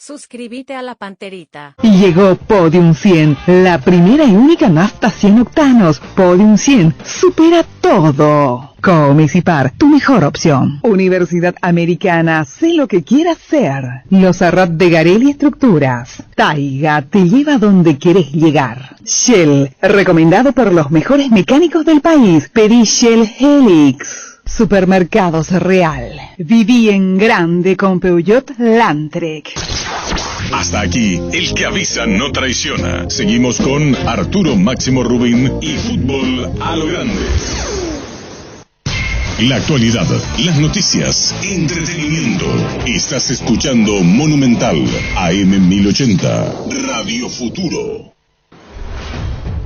Suscríbete a la Panterita. Llegó Podium 100, la primera y única nafta 100 octanos. Podium 100 supera todo. Comex y Par, tu mejor opción. Universidad Americana, sé lo que quieras ser. Los Arrat de Garelli Estructuras. Taiga te lleva donde quieres llegar. Shell, recomendado por los mejores mecánicos del país. Pedí Shell Helix. Supermercados Real. Viví en grande con Peugeot Landtrek. Hasta aquí, el que avisa no traiciona. Seguimos con Arturo Máximo Rubín y Fútbol a lo Grande. La actualidad, las noticias, entretenimiento. Estás escuchando Monumental AM 1080, Radio Futuro.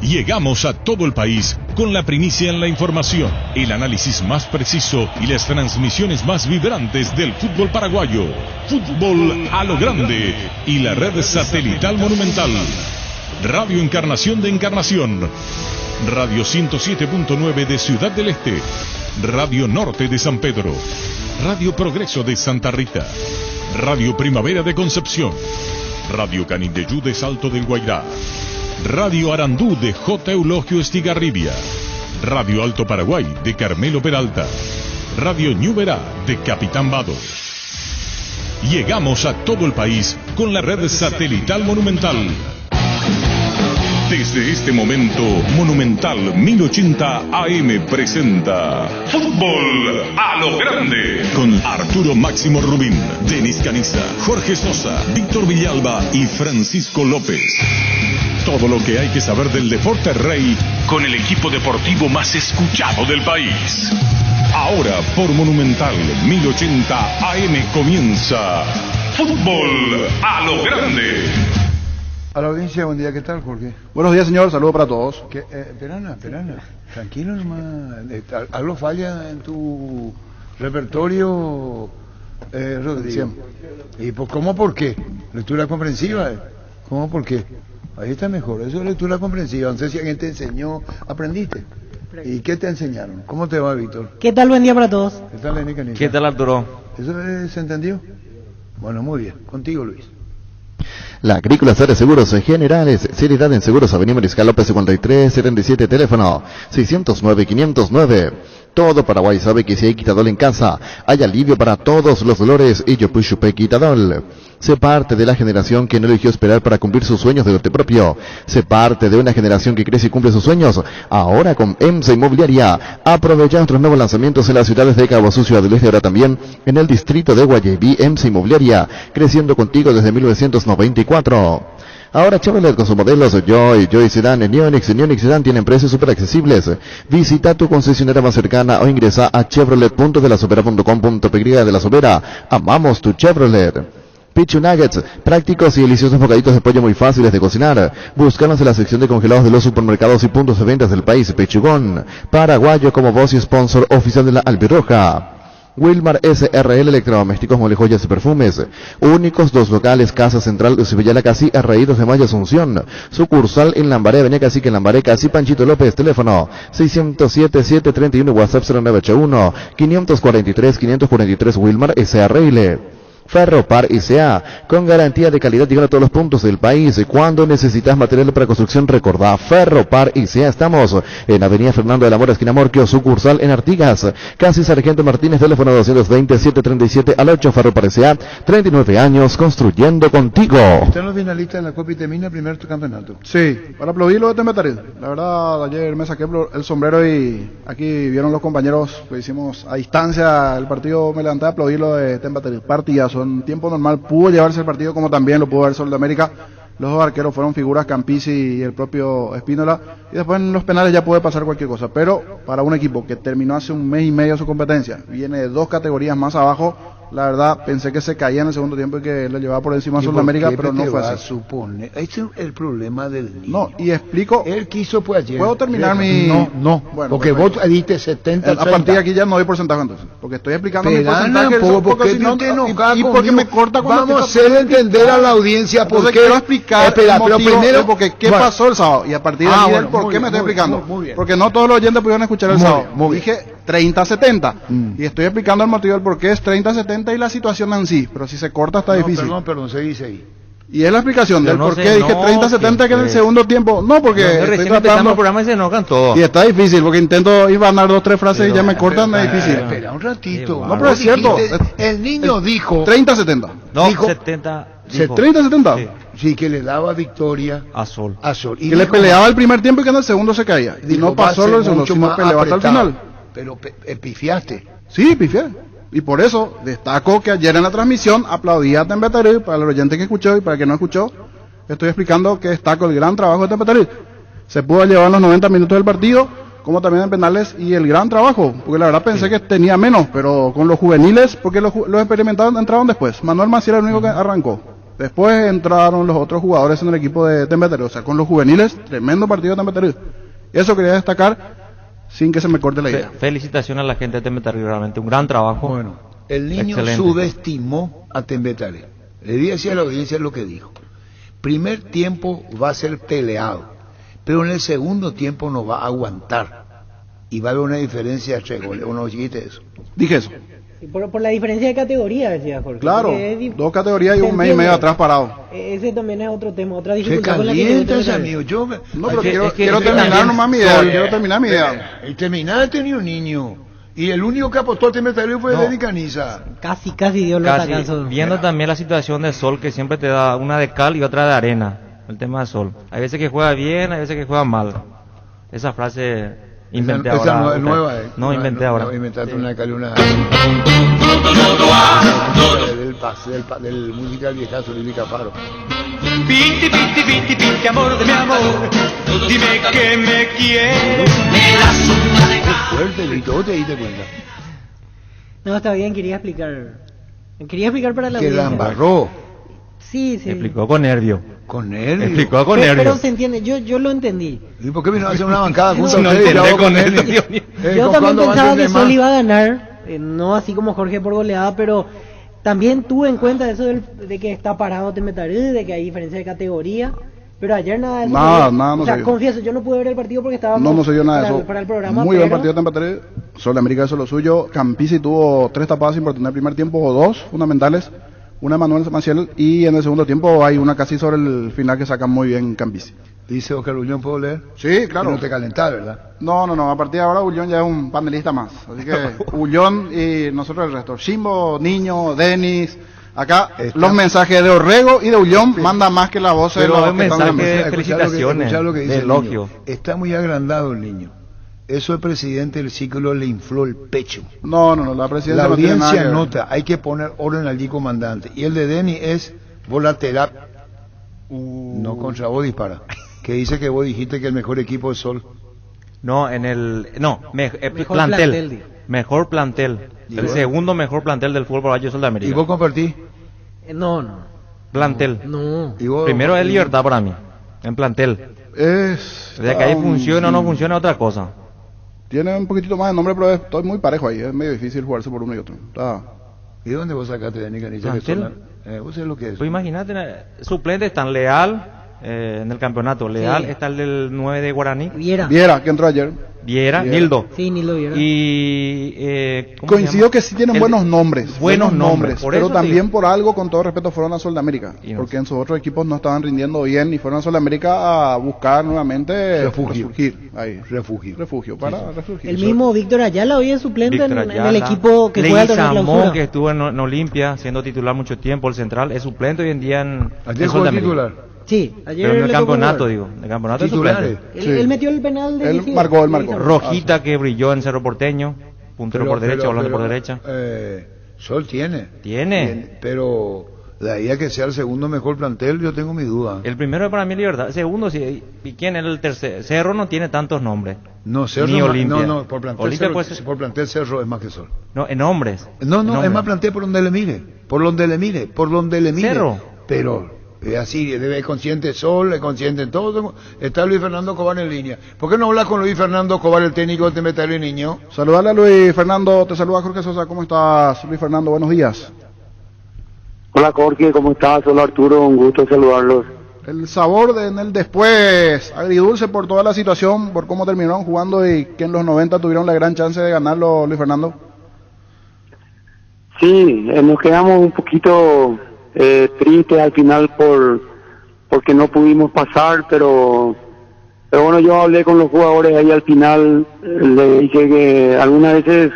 Llegamos a todo el país con la primicia en la información, el análisis más preciso y las transmisiones más vibrantes del fútbol paraguayo. Fútbol a lo Grande y la red satelital Monumental. Radio Encarnación de Encarnación. Radio 107.9 de Ciudad del Este. Radio Norte de San Pedro. Radio Progreso de Santa Rita. Radio Primavera de Concepción. Radio Canindeyú de Salto del Guairá. Radio Arandú de J. Eulogio Estigarribia. Radio Alto Paraguay de Carmelo Peralta. Radio Ñuberá de Capitán Vado. Llegamos a todo el país con la red satelital Monumental. Desde este momento, Monumental 1080 AM presenta Fútbol a lo Grande con Arturo Máximo Rubín, Denis Caniza, Jorge Sosa, Víctor Villalba y Francisco López. Todo lo que hay que saber del deporte rey con el equipo deportivo más escuchado del país. Ahora por Monumental 1080 AM comienza Fútbol a lo Grande. A la audiencia, buen día, ¿qué tal, Jorge? Buenos días, señor, saludos para todos. Perana, tranquilo nomás. ¿Algo falla en tu repertorio, Rodrigo? Siempre. ¿Y cómo por qué? Lectura comprensiva, ¿cómo por qué? Ahí está mejor, eso es lectura comprensiva. No sé si alguien te enseñó, aprendiste. ¿Y qué te enseñaron? ¿Cómo te va, Víctor? ¿Qué tal? Buen día para todos. ¿Qué tal, Lenny Canita? ¿Qué tal, Arturo? ¿Eso se entendió? Bueno, muy bien. Contigo, Luis. La Agrícola Sede Seguros Generales, seriedad en seguros, Avenida Mariscal López 5377, teléfono 609-509. Todo Paraguay sabe que si hay Quitadol en casa, hay alivio para todos los dolores y Yopuchupe Quitadol. Sé parte de la generación que no eligió esperar para cumplir sus sueños de lote propio. Sé parte de una generación que crece y cumple sus sueños. Ahora con EMSA Inmobiliaria. Aprovecha nuestros nuevos lanzamientos en las ciudades de Cabo Sucio, del Este, ahora también en el distrito de Guayaquil. EMSA Inmobiliaria, creciendo contigo desde 1994. Ahora Chevrolet con sus modelos Joy Sedan, Neonix Sedan tienen precios súper accesibles. Visita tu concesionaria más cercana o ingresa a chevrolet.delasovera.com.py de La Sobera. Amamos tu Chevrolet. Pichu Nuggets, prácticos y deliciosos bocaditos de pollo muy fáciles de cocinar. Búscanos en la sección de congelados de los supermercados y puntos de ventas del país. Pechugón, paraguayo como voz y sponsor oficial de la Albirroja. Wilmar SRL Electrodomésticos, Mole, Joyas y Perfumes. Únicos 2 locales, Casa Central de Cibellala Casi, Arraídos de Maya Asunción. Sucursal en Lambaré, Avenida Cacique en Lambaré, Casi, Panchito López. Teléfono 607-731, WhatsApp 0981-543-543, Wilmar SRL. Ferropar ICA, con garantía de calidad, llegan a todos los puntos del país. Cuando necesitas material para construcción, recordá Ferropar ICA. Estamos en Avenida Fernando de la Mora, esquina Morquio, sucursal en Artigas, casi Sargento Martínez, teléfono 220-737-8. Ferropar ICA, 39 años construyendo contigo. ¿Están los finalistas de la Copa Itemina, primer campeonato? Sí, para aplaudirlo de Tembetaril. La verdad, ayer me saqué el sombrero y aquí vieron los compañeros que hicimos a distancia el partido, me levanté a aplaudirlo de Tembetaril. Partidazo. En tiempo normal pudo llevarse el partido como también lo pudo ver Sol de América. Los dos arqueros fueron figuras, Campisi y el propio Espínola, y después en los penales ya puede pasar cualquier cosa, pero para un equipo que terminó hace un mes y medio su competencia, viene de 2 categorías más abajo, la verdad pensé que se caía en el segundo tiempo y que lo llevaba por encima a Sol de América, pero no fue así. Supone, ese es el problema del niño. No, y explico. Él quiso pues ayer. ¿Puedo terminar mi...? No, bueno, porque vos diste 70, a partir de aquí ya no doy porcentaje entonces, porque estoy explicando mi porcentaje. Porque si no te enojas y porque me corta cuando vamos a hacer entender a la audiencia por qué. Quiero explicar pero primero porque qué pasó el sábado y a partir de ahí por qué me estoy explicando, porque no todos los oyentes pudieron escuchar el sábado. Dije 30-70. Y estoy explicando el motivo del por qué es 30-70 y la situación en sí, pero si se corta está difícil. Perdón, se dice ahí. Y es la explicación Pero del no por se qué dije enojen, 30-70 que en el pues. segundo tiempo. No, porque estoy recién empezamos tratando. el programa y se enojan todos. Y está difícil, porque intento ir a ganar 2-3 frases y ya me cortan, es difícil. Espera un ratito. No, pero es cierto. El niño dijo 30-70. No, dijo- 70. dijo, 30-70. Sí, sí que le daba victoria a Sol. a Sol. Que le peleaba el primer tiempo y que en el segundo se caía. Y dijo, no va a pasó ser lo del segundo, mucho sino más peleó hasta el apretado. final. Pero pifiaste. Sí, pifié. Y por eso destaco que ayer en la transmisión aplaudía a Tembetarú, para el oyente que escuchó y para el que no escuchó, estoy explicando que destaco el gran trabajo de Tembetarú. Se pudo llevar en los 90 minutos del partido, como también en penales, y el gran trabajo, porque la verdad pensé que tenía menos, pero con los juveniles, porque los experimentados entraron después. Manuel Maciel era el único que arrancó. Después entraron los otros jugadores en el equipo de Tembetarú, o sea, con los juveniles, tremendo partido de Tembetarú. Eso quería destacar, sin que se me corte la idea. Felicitaciones a la gente de Tembetarú, realmente un gran trabajo. Bueno, el niño Excelente. subestimó a Tembetarú. Le dije a la audiencia lo que dijo. Primer tiempo va a ser peleado, pero en el segundo tiempo no va a aguantar. Y va a haber una diferencia de 3 goles. ¿O no dijiste eso? Dije eso. Y por la diferencia de categoría, decía Jorge. Claro, Porque es 2 categorías y se un mes y medio entiende. atrás parado. Ese también es otro tema, otra Se dificultad con la que calienta tiene ese que amigo. Yo me... No, pero Es que quiero también terminar nomás mi idea. Sol, Quiero terminar mi idea. Y terminaste ni un niño. Y el único que apostó a Tembetarú fue Denis Caniza. Casi dio los Casi, atacazos. viendo también la situación de Sol, que siempre te da una de cal y otra de arena. El tema de Sol. Hay veces que juega bien, hay veces que juega mal. Esa frase inventé Esa ahora. es nueva. No, inventé ahora. No, inventaste una del musical viejazo de Lica Faro. Piti, piti, piti, piti, amor de mi amor, dime que me quieres. Me das una de Fuerte, Lito, ¿vos te diste cuenta? No, está bien, quería explicar para la Que la audiencia. embarró Sí. Explicó con nervio. con nervios. Explicó con Pero nervio. se entiende, yo lo entendí. ¿Y por qué vino a hacer una bancada junto a No ustedes y entendé habló con él? esto, Dios mío. Yo también ¿cuándo va a pensaba ser que de más? Sol iba a ganar, no así como Jorge por goleada, pero también tuve en cuenta eso de que está parado Tembetarú, de que hay diferencia de categoría. Pero ayer nada de eso. Nada, se vio. nada, no O sea, se vio. confieso, yo no pude ver el partido porque estaba No se dio nada de eso. para el programa. Muy buen pero- partido de Tembetarú. Sol de América hizo lo suyo. Campisi tuvo 3 tapadas importantes en el primer tiempo, o 2 fundamentales. Una de Manuel Maciel, y en el segundo tiempo hay una casi sobre el final que saca muy bien Campisi. Dice Oscar Ullón, ¿puedo leer? Sí, claro. No te calentás, ¿verdad? No, a partir de ahora Ullón ya es un panelista más. Así que Ullón y nosotros el resto. Chimbo, Niño, Denis. Acá Está- los mensajes de Orrego y de Ullón mandan más que la voz de Pero los un que están en la mensaje mesa. de felicitaciones, Escuchá lo que dice de el niño. elogio. Está muy agrandado el niño. Eso el presidente del ciclo le infló el pecho. No, la presidencia La no tiene nada audiencia que ver. nota, hay que poner orden allí, comandante. Y el de Denny es volaterap. No, contra vos dispara. Que dice que vos dijiste que el mejor equipo es Sol. No, en el... No, Mejor plantel. plantel, digo. Mejor plantel. Y El bueno. segundo mejor plantel del fútbol paraguayo Sol de ¿Y América. vos compartís? No. Plantel. No. ¿Y vos? Primero es libertad para mí. En plantel. Es... De que ahí funciona o no funciona es otra cosa. Tiene un poquitito más de nombre, pero estoy muy parejo ahí. Es medio difícil jugarse por uno y otro. ¿Y dónde vos sacaste Denny Caniza? Plantel. ¿Vos sabés lo que es? Pues imagínate, suplentes están Leal en el campeonato. Leal Sí. está el del 9 de Guaraní. Viera, que entró ayer. Viera, Viera. Nildo. Sí, ni lo vieron. Y ¿cómo se Coincido llama? que sí tienen El- buenos nombres. Buenos nombres. Por pero eso también te- por algo, con todo respeto, fueron a Sol de América. Y no Porque sé. en sus otros equipos no estaban rindiendo bien y fueron a Sol de América a buscar nuevamente Refugio. resurgir. Ahí. Refugio. Para resurgir. El mismo Víctor Ayala hoy es suplente Víctor en el Ayala. equipo que juega el torneo de Leguizamón, clausura. que estuvo en Olimpia, siendo titular mucho tiempo, el central, es suplente hoy en día en Ayer en Sol jugó de América. titular. Sí, ayer Pero en el le tocó campeonato, jugar. digo. En el campeonato es Titulares. suplente. Él, Sí. él metió el penal de Él Leguizamón. marcó, él marcó. Rojita, que brilló en Cerro Porteño, puntero por derecha, volante por derecha. Sol tiene. Tiene. Pero de ahí a que sea el segundo mejor plantel, yo tengo mi duda. El primero es para mí Libertad. Segundo, sí. ¿Y quién es el tercero? Cerro no tiene tantos nombres. No, Cerro Ni es más- Olimpia. No, por plantel, Olimpia Cerro, puede ser- por plantel Cerro es más que Sol. No, en nombres. No, En es nombres. más plantel por donde le mire. Por donde le mire. Cerro. Pero es así, es consciente Sol, es consciente en todo. Está Luis Fernando Cobar en línea. ¿Por qué no hablas con Luis Fernando Cobar, el técnico de Tembetarú, niño? Saludale a Luis Fernando, te saluda Jorge Sosa. ¿Cómo estás, Luis Fernando? Buenos días. Hola Jorge, ¿cómo estás? Hola Arturo, un gusto saludarlos. el sabor en el después, agridulce por toda la situación, por cómo terminaron jugando y que en los 90 tuvieron la gran chance de ganarlo, Luis Fernando. Sí, nos quedamos un poquito tristes al final porque no pudimos pasar, pero bueno, yo hablé con los jugadores ahí al final, le dije que algunas veces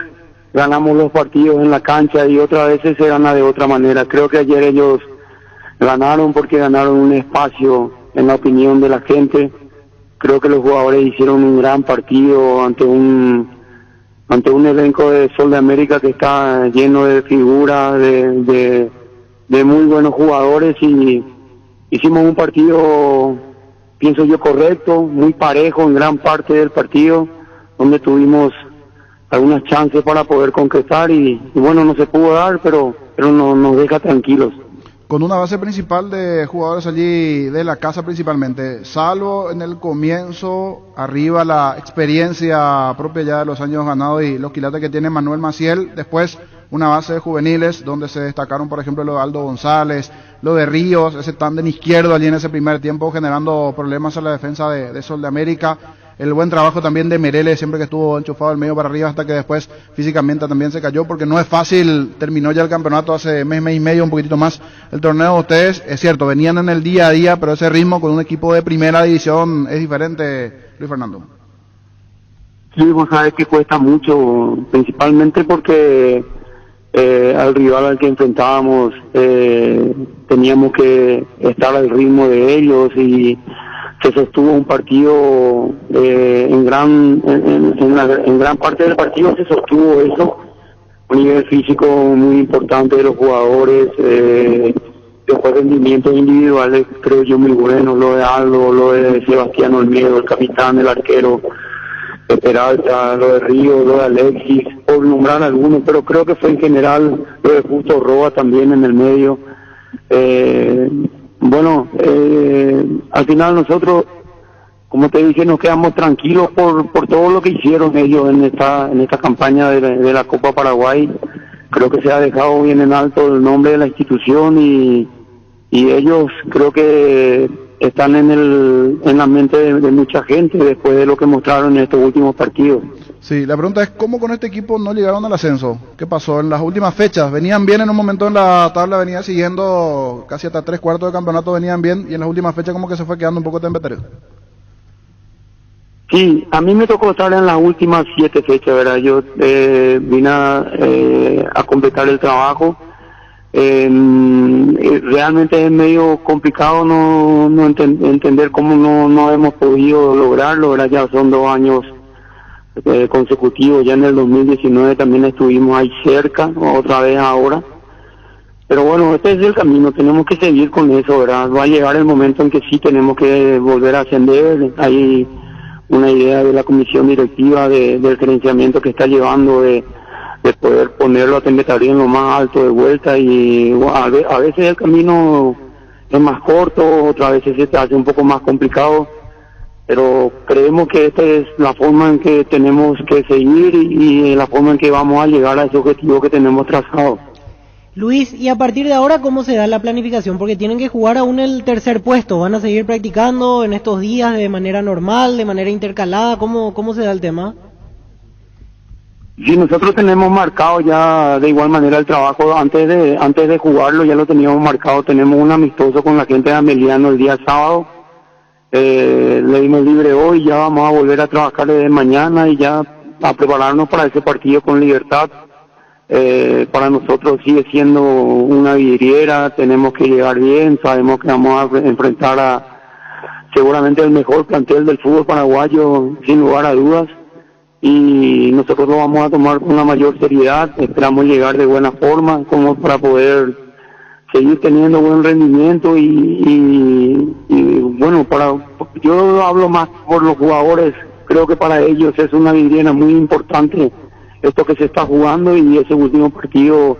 ganamos los partidos en la cancha y otras veces se gana de otra manera. Creo que ayer ellos ganaron porque ganaron un espacio en la opinión de la gente. Creo que los jugadores hicieron un gran partido ante un elenco de Sol de América que está lleno de figuras, de muy buenos jugadores, y hicimos un partido, pienso yo, correcto, muy parejo en gran parte del partido, donde tuvimos algunas chances para poder concretar y bueno, no se pudo dar, pero no, nos deja tranquilos. Con una base principal de jugadores allí de la casa principalmente, salvo en el comienzo, arriba la experiencia propia ya de los años ganados y los quilates que tiene Manuel Maciel, después una base de juveniles donde se destacaron por ejemplo lo de Aldo González, lo de Ríos, ese tándem izquierdo allí en ese primer tiempo generando problemas a la defensa de Sol de América. El buen trabajo también de Merele, siempre que estuvo enchufado del medio para arriba hasta que después físicamente también se cayó, porque no es fácil, terminó ya el campeonato hace mes y medio, un poquitito más el torneo de ustedes, es cierto, venían en el día a día, pero ese ritmo con un equipo de primera división es diferente, Luis Fernando. Sí, vos sabés que cuesta mucho, principalmente porque al rival al que enfrentábamos teníamos que estar al ritmo de ellos y se sostuvo un partido en gran parte del partido se sostuvo eso, un nivel físico muy importante de los jugadores, después rendimientos individuales creo yo muy buenos, lo de Aldo, lo de Sebastián Olmedo, el capitán, el arquero, Peralta, lo de Río, lo de Alexis, por nombrar algunos, pero creo que fue en general lo de Justo Roa también en el medio. Bueno, al final nosotros, como te dije, nos quedamos tranquilos por todo lo que hicieron ellos en esta campaña de la Copa Paraguay. Creo que se ha dejado bien en alto el nombre de la institución y ellos creo que están en la mente de mucha gente después de lo que mostraron en estos últimos partidos. Sí, la pregunta es ¿cómo con este equipo no llegaron al ascenso? ¿Qué pasó en las últimas fechas? Venían bien en un momento en la tabla, venía siguiendo casi hasta 3/4 del campeonato, venían bien, y en las últimas fechas como que se fue quedando un poco tempeterio. Sí, a mí me tocó estar en las últimas 7 fechas, ¿verdad? Yo vine a completar el trabajo. Realmente es medio complicado no entender cómo no hemos podido lograrlo, ¿verdad? Ya son 2 años consecutivos, ya en el 2019 también estuvimos ahí cerca, otra vez ahora, pero bueno, este es el camino, tenemos que seguir con eso, ¿verdad? Va a llegar el momento en que sí tenemos que volver a ascender. Hay una idea de la comisión directiva del gerenciamiento que está llevando de poder ponerlo a Tembetarí en lo más alto de vuelta, y bueno, a veces el camino es más corto, otras veces se te hace un poco más complicado, pero creemos que esta es la forma en que tenemos que seguir y la forma en que vamos a llegar a ese objetivo que tenemos trazado. Luis, y a partir de ahora, ¿cómo se da la planificación? Porque tienen que jugar aún el tercer puesto, ¿van a seguir practicando en estos días de manera normal, de manera intercalada? ¿Cómo se da el tema? Sí, nosotros tenemos marcado ya de igual manera el trabajo, antes de jugarlo ya lo teníamos marcado, tenemos un amistoso con la gente de Ameliano el día sábado. Le dimos libre hoy, ya vamos a volver a trabajar desde mañana y ya a prepararnos para ese partido con Libertad. Para nosotros sigue siendo una vidriera, tenemos que llegar bien, sabemos que vamos a enfrentar a seguramente el mejor plantel del fútbol paraguayo, sin lugar a dudas, y nosotros lo vamos a tomar con la mayor seriedad, esperamos llegar de buena forma como para poder seguir teniendo buen rendimiento y bueno, yo hablo más por los jugadores, creo que para ellos es una vidriera muy importante esto que se está jugando, y ese último partido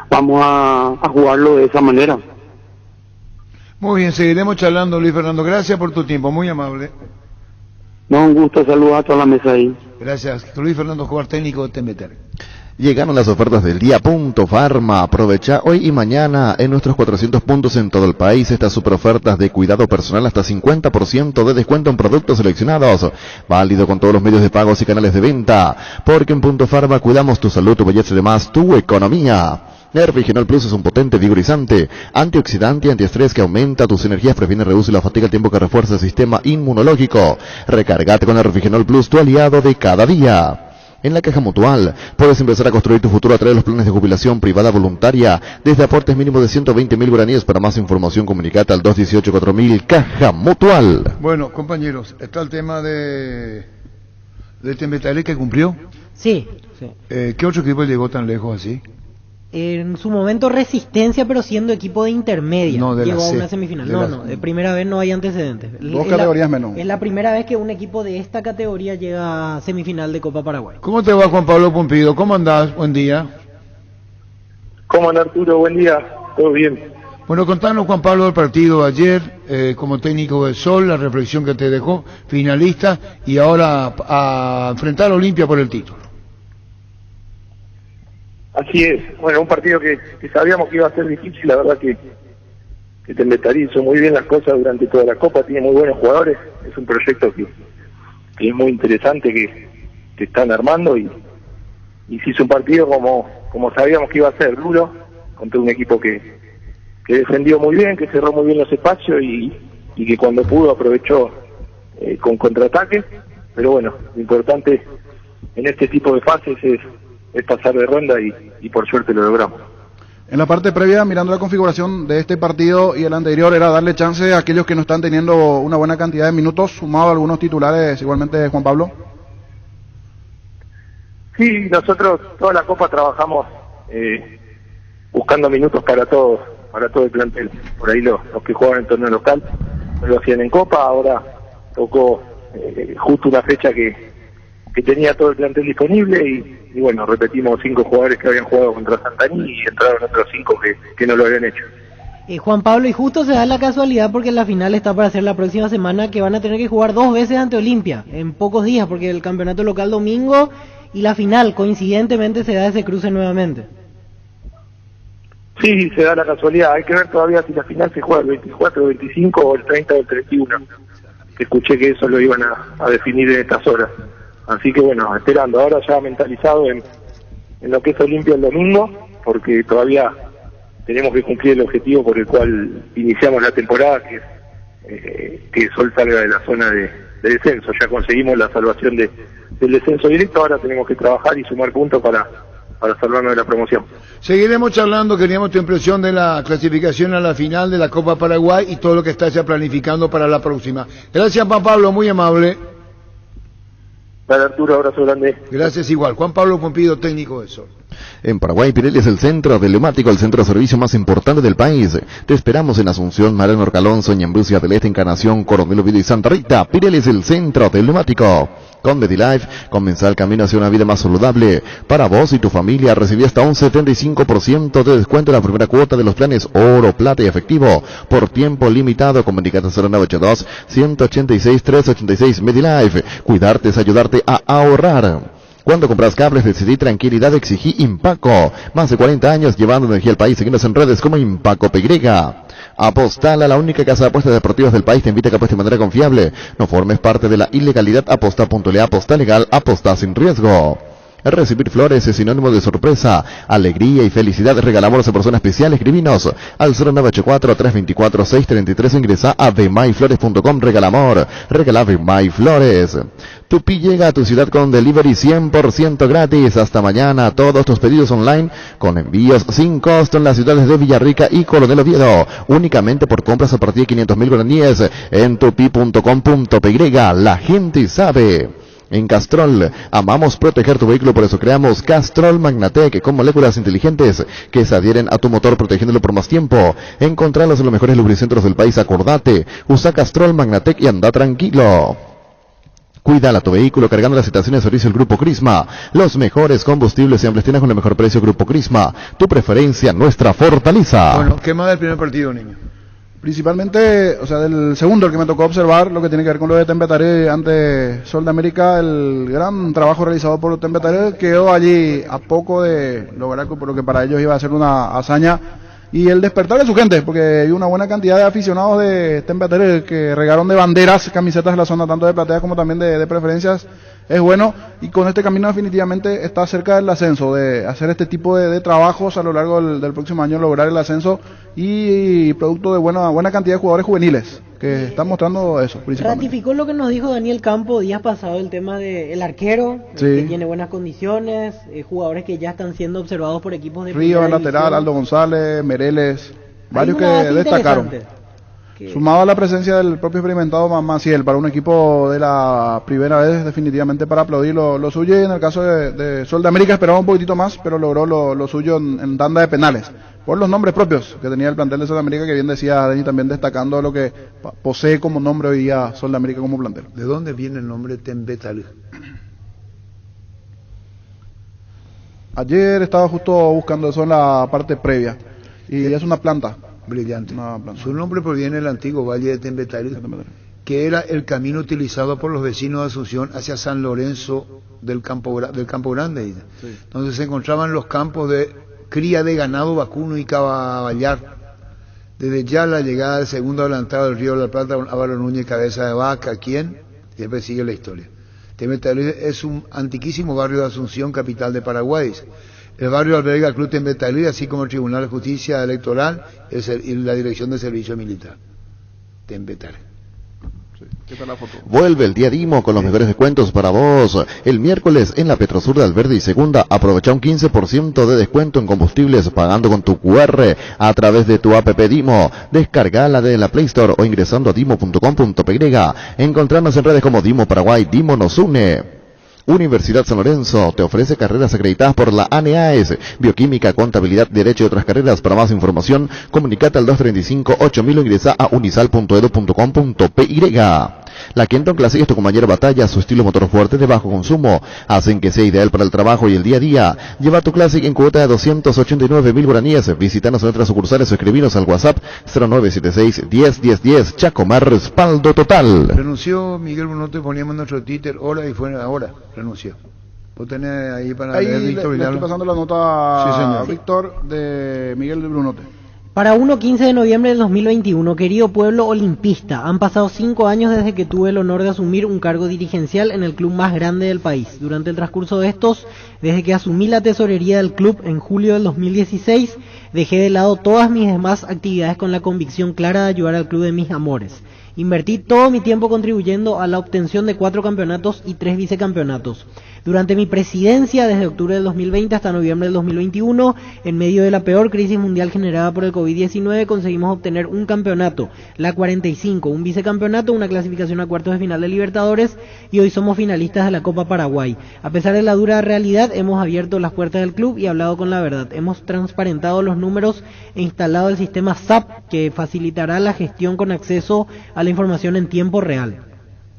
vamos a jugarlo de esa manera. Muy bien, seguiremos charlando, Luis Fernando. Gracias por tu tiempo, muy amable. No, un gusto, saludar a toda la mesa ahí. Gracias. Luis Fernando Escobar, técnico de Tembetarí. Llegaron las ofertas del día. Punto Farma. Aprovecha hoy y mañana en nuestros 400 puntos en todo el país estas super ofertas de cuidado personal, hasta 50% de descuento en productos seleccionados. Válido con todos los medios de pagos y canales de venta. Porque en Punto Farma cuidamos tu salud, tu belleza y demás, tu economía. Nervigenol Plus es un potente vigorizante, antioxidante y antiestrés que aumenta tus energías, previene, reduce la fatiga al tiempo que refuerza el sistema inmunológico. Recárgate con Nervigenol Plus, tu aliado de cada día. En la Caja Mutual puedes empezar a construir tu futuro a través de los planes de jubilación privada voluntaria desde aportes mínimos de 120.000 guaraníes. Para más información comunicate al 218-4000. Caja Mutual. Bueno, compañeros, está el tema de Tembetare que cumplió. Sí. ¿Qué otro equipo llegó tan lejos así? En su momento Resistencia, pero siendo equipo de intermedia, No, de llegó la a C, una semifinal. de No, la- no, de primera vez no hay antecedentes. Dos categorías menos. Es la primera vez que un equipo de esta categoría llega a semifinal de Copa Paraguay. ¿Cómo te va, Juan Pablo Pumpido? ¿Cómo andás? Buen día. ¿Cómo anda, Arturo? Buen día, todo bien. Bueno, contanos, Juan Pablo, el partido de ayer, como técnico del Sol, la reflexión que te dejó, finalista, y ahora a enfrentar a Olimpia por el título. Así es, bueno, un partido que sabíamos que iba a ser difícil, la verdad que Tembetare hizo muy bien las cosas durante toda la Copa, tiene muy buenos jugadores, es un proyecto que es muy interesante que están armando y se hizo un partido como sabíamos que iba a ser, duro, contra un equipo que defendió muy bien, que cerró muy bien los espacios y que cuando pudo aprovechó con contraataques, pero bueno, lo importante en este tipo de fases es pasar de ronda y por suerte lo logramos. En la parte previa, mirando la configuración de este partido y el anterior, era darle chance a aquellos que no están teniendo una buena cantidad de minutos, sumado a algunos titulares, igualmente Juan Pablo. Sí, nosotros toda la Copa trabajamos buscando minutos para todo el plantel. Por ahí los que juegan en torneo local no lo hacían en Copa, ahora tocó justo una fecha que tenía todo el plantel disponible y bueno, repetimos 5 jugadores que habían jugado contra Santaní y entraron otros 5 que no lo habían hecho. Juan Pablo, y justo se da la casualidad porque la final está para ser la próxima semana, que van a tener que jugar 2 veces ante Olimpia en pocos días, porque el campeonato local domingo y la final coincidentemente se da ese cruce nuevamente. Sí, se da la casualidad, hay que ver todavía si la final se juega el 24, el 25 o el 30 o el 31. Escuché que eso lo iban a definir en estas horas. Así que bueno, esperando, ahora ya mentalizado en lo que es Olimpia el domingo, porque todavía tenemos que cumplir el objetivo por el cual iniciamos la temporada, que es que Sol salga de la zona de descenso. Ya conseguimos la salvación del descenso directo, ahora tenemos que trabajar y sumar puntos para salvarnos de la promoción. Seguiremos charlando, queríamos tu impresión de la clasificación a la final de la Copa Paraguay y todo lo que estás ya planificando para la próxima. Gracias, Juan Pablo, muy amable. Dale, Arturo, abrazo grande. Gracias igual. Juan Pablo Pumpido, técnico de Sol. En Paraguay, Pirelli es el centro de neumático, el centro de servicio más importante del país. Te esperamos en Asunción, Mariano Orcalonso, Ñembucia del Este, Encarnación, Coronel Oviedo y Santa Rita. Pirelli es el centro del neumático. Con MediLife, comienza el camino hacia una vida más saludable. Para vos y tu familia, recibí hasta un 75% de descuento en la primera cuota de los planes oro, plata y efectivo. Por tiempo limitado, comunicate 0982-186-386 MediLife. Cuidarte es ayudarte a ahorrar. Cuando compras cables, decidí tranquilidad, exigí Impaco. Más de 40 años llevando energía al país. Seguimos en redes como Impaco PY. Apostala, la única casa de apuestas deportivas del país, te invita a que apuestes de manera confiable. No formes parte de la ilegalidad. Aposta.le, aposta legal, aposta sin riesgo. Recibir flores es sinónimo de sorpresa, alegría y felicidad. Regalamos a persona especial. Escribinos al 0984-324-633. Ingresa a vemyflores.com. Regalamor, regala Vemyflores. Tupi llega a tu ciudad con delivery 100% gratis. Hasta mañana, todos tus pedidos online con envíos sin costo en las ciudades de Villarrica y Coronel Oviedo. Únicamente por compras a partir de 500.000 guaraníes en tupi.com.py. La gente sabe. En Castrol, amamos proteger tu vehículo, por eso creamos Castrol Magnatec con moléculas inteligentes que se adhieren a tu motor protegiéndolo por más tiempo. Encontralos en los mejores lubricentros del país, acordate. Usa Castrol Magnatec y anda tranquilo. Cuida a tu vehículo cargando las estaciones de servicio del Grupo Crisma. Los mejores combustibles y ampliaciones con el mejor precio. Grupo Crisma, tu preferencia, nuestra fortaleza. Bueno, ¿qué más del primer partido, niño? Principalmente, o sea, del segundo, el que me tocó observar, lo que tiene que ver con lo de Tembetaré ante Sol de América, el gran trabajo realizado por Tembetaré quedó allí a poco de lograr lo que para ellos iba a ser una hazaña, y el despertar de su gente, porque hay una buena cantidad de aficionados de Tembetaré que regaron de banderas, camisetas de la zona, tanto de platea como también de preferencias. Es bueno, y con este camino definitivamente está cerca del ascenso, de hacer este tipo de trabajos a lo largo del próximo año, lograr el ascenso, y producto de buena cantidad de jugadores juveniles que están mostrando eso principalmente. Ratificó lo que nos dijo Daniel Campo días pasados, el tema del arquero, sí, que tiene buenas condiciones, jugadores que ya están siendo observados por equipos de Río en lateral, Aldo González, Mereles, varios que destacaron. Sumado a la presencia del propio experimentado Maciel, para un equipo de la primera vez, definitivamente para aplaudir lo suyo, y en el caso de Sol de América esperaba un poquitito más, pero logró lo suyo en tanda de penales, por los nombres propios que tenía el plantel de Sol de América, que bien decía Dani, también destacando lo que posee como nombre hoy día Sol de América como plantel. ¿De dónde viene el nombre Tembetalí? Ayer estaba justo buscando eso en la parte previa, y es una planta. Brillante. Su nombre proviene del antiguo valle de Tembetalí, que era el camino utilizado por los vecinos de Asunción hacia San Lorenzo del Campo Grande, sí, donde se encontraban los campos de cría de ganado vacuno y caballar. Desde ya la llegada del segundo adelantado del Río de la Plata con Álvaro Núñez, cabeza de vaca, quien siempre sigue la historia. Tembetalí es un antiquísimo barrio de Asunción, capital de Paraguay. El barrio alberga el Club Tembetalí, así como el Tribunal de Justicia Electoral y la Dirección de Servicio Militar. Tembetalí. Vuelve el día Dimo con los mejores descuentos para vos. El miércoles en la Petrosur de Alberdi y Segunda, aprovecha un 15% de descuento en combustibles pagando con tu QR a través de tu app Dimo. Descargala de la Play Store o ingresando a dimo.com.py. Encontrarnos en redes como Dimo Paraguay, Dimo nos une. Universidad San Lorenzo te ofrece carreras acreditadas por la ANEAES, Bioquímica, Contabilidad, Derecho y otras carreras. Para más información, comunicate al 235-8000 o ingresa a unisal.edu.com.py. La Kenton Classic es tu compañera de batalla, su estilo motor fuerte de bajo consumo hacen que sea ideal para el trabajo y el día a día. Lleva tu Classic en cuota de 289.000 guaraníes. Visítanos en nuestras sucursales o escribinos al WhatsApp 0976-101010. Chacomar, respaldo total. Renunció Miguel Brunote, poníamos nuestro Twitter, hora y fue ahora, renunció. ¿Vos tenés ahí para leer, Víctor? Le estoy pasando la nota, sí, señor. Víctor, de Miguel Brunote. Para 15 de noviembre del 2021, querido pueblo olimpista, han pasado 5 años desde que tuve el honor de asumir un cargo dirigencial en el club más grande del país. Durante el transcurso de estos, desde que asumí la tesorería del club en julio del 2016, dejé de lado todas mis demás actividades con la convicción clara de ayudar al club de mis amores. Invertí todo mi tiempo contribuyendo a la obtención de 4 campeonatos y 3 vicecampeonatos. Durante mi presidencia, desde octubre del 2020 hasta noviembre del 2021, en medio de la peor crisis mundial generada por el COVID-19, conseguimos obtener un campeonato, la 45, un vicecampeonato, una clasificación a cuartos de final de Libertadores, y hoy somos finalistas de la Copa Paraguay. A pesar de la dura realidad, hemos abierto las puertas del club y hablado con la verdad. Hemos transparentado los números e instalado el sistema SAP, que facilitará la gestión con acceso a la información en tiempo real.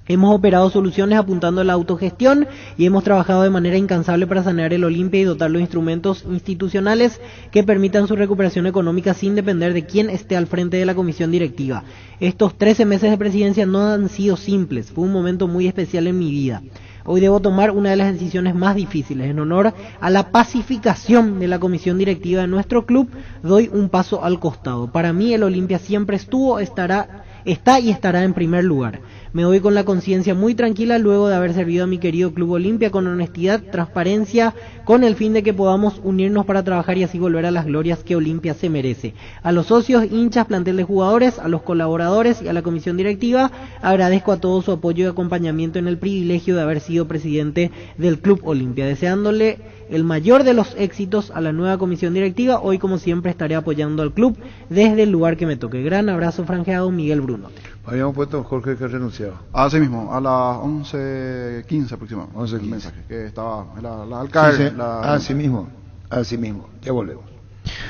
Hemos operado soluciones apuntando a la autogestión y hemos trabajado de manera incansable para sanear el Olimpia y dotar los instrumentos institucionales que permitan su recuperación económica sin depender de quién esté al frente de la comisión directiva. Estos 13 meses de presidencia no han sido simples, fue un momento muy especial en mi vida. Hoy debo tomar una de las decisiones más difíciles. En honor a la pacificación de la comisión directiva de nuestro club, doy un paso al costado. Para mí el Olimpia siempre está y estará en primer lugar. Me voy con la conciencia muy tranquila luego de haber servido a mi querido Club Olimpia con honestidad, transparencia, con el fin de que podamos unirnos para trabajar y así volver a las glorias que Olimpia se merece. A los socios, hinchas, plantel de jugadores, a los colaboradores y a la comisión directiva, agradezco a todos su apoyo y acompañamiento en el privilegio de haber sido presidente del Club Olimpia, deseándole el mayor de los éxitos a la nueva comisión directiva. Hoy, como siempre, estaré apoyando al club desde el lugar que me toque. Gran abrazo franjeado, Miguel Brunote. Habíamos puesto Jorge que renunciaba. Así mismo, a las 11:15 aproximadamente. 11:15. El mensaje que estaba al caer. Sí, así mismo. Ya volvemos.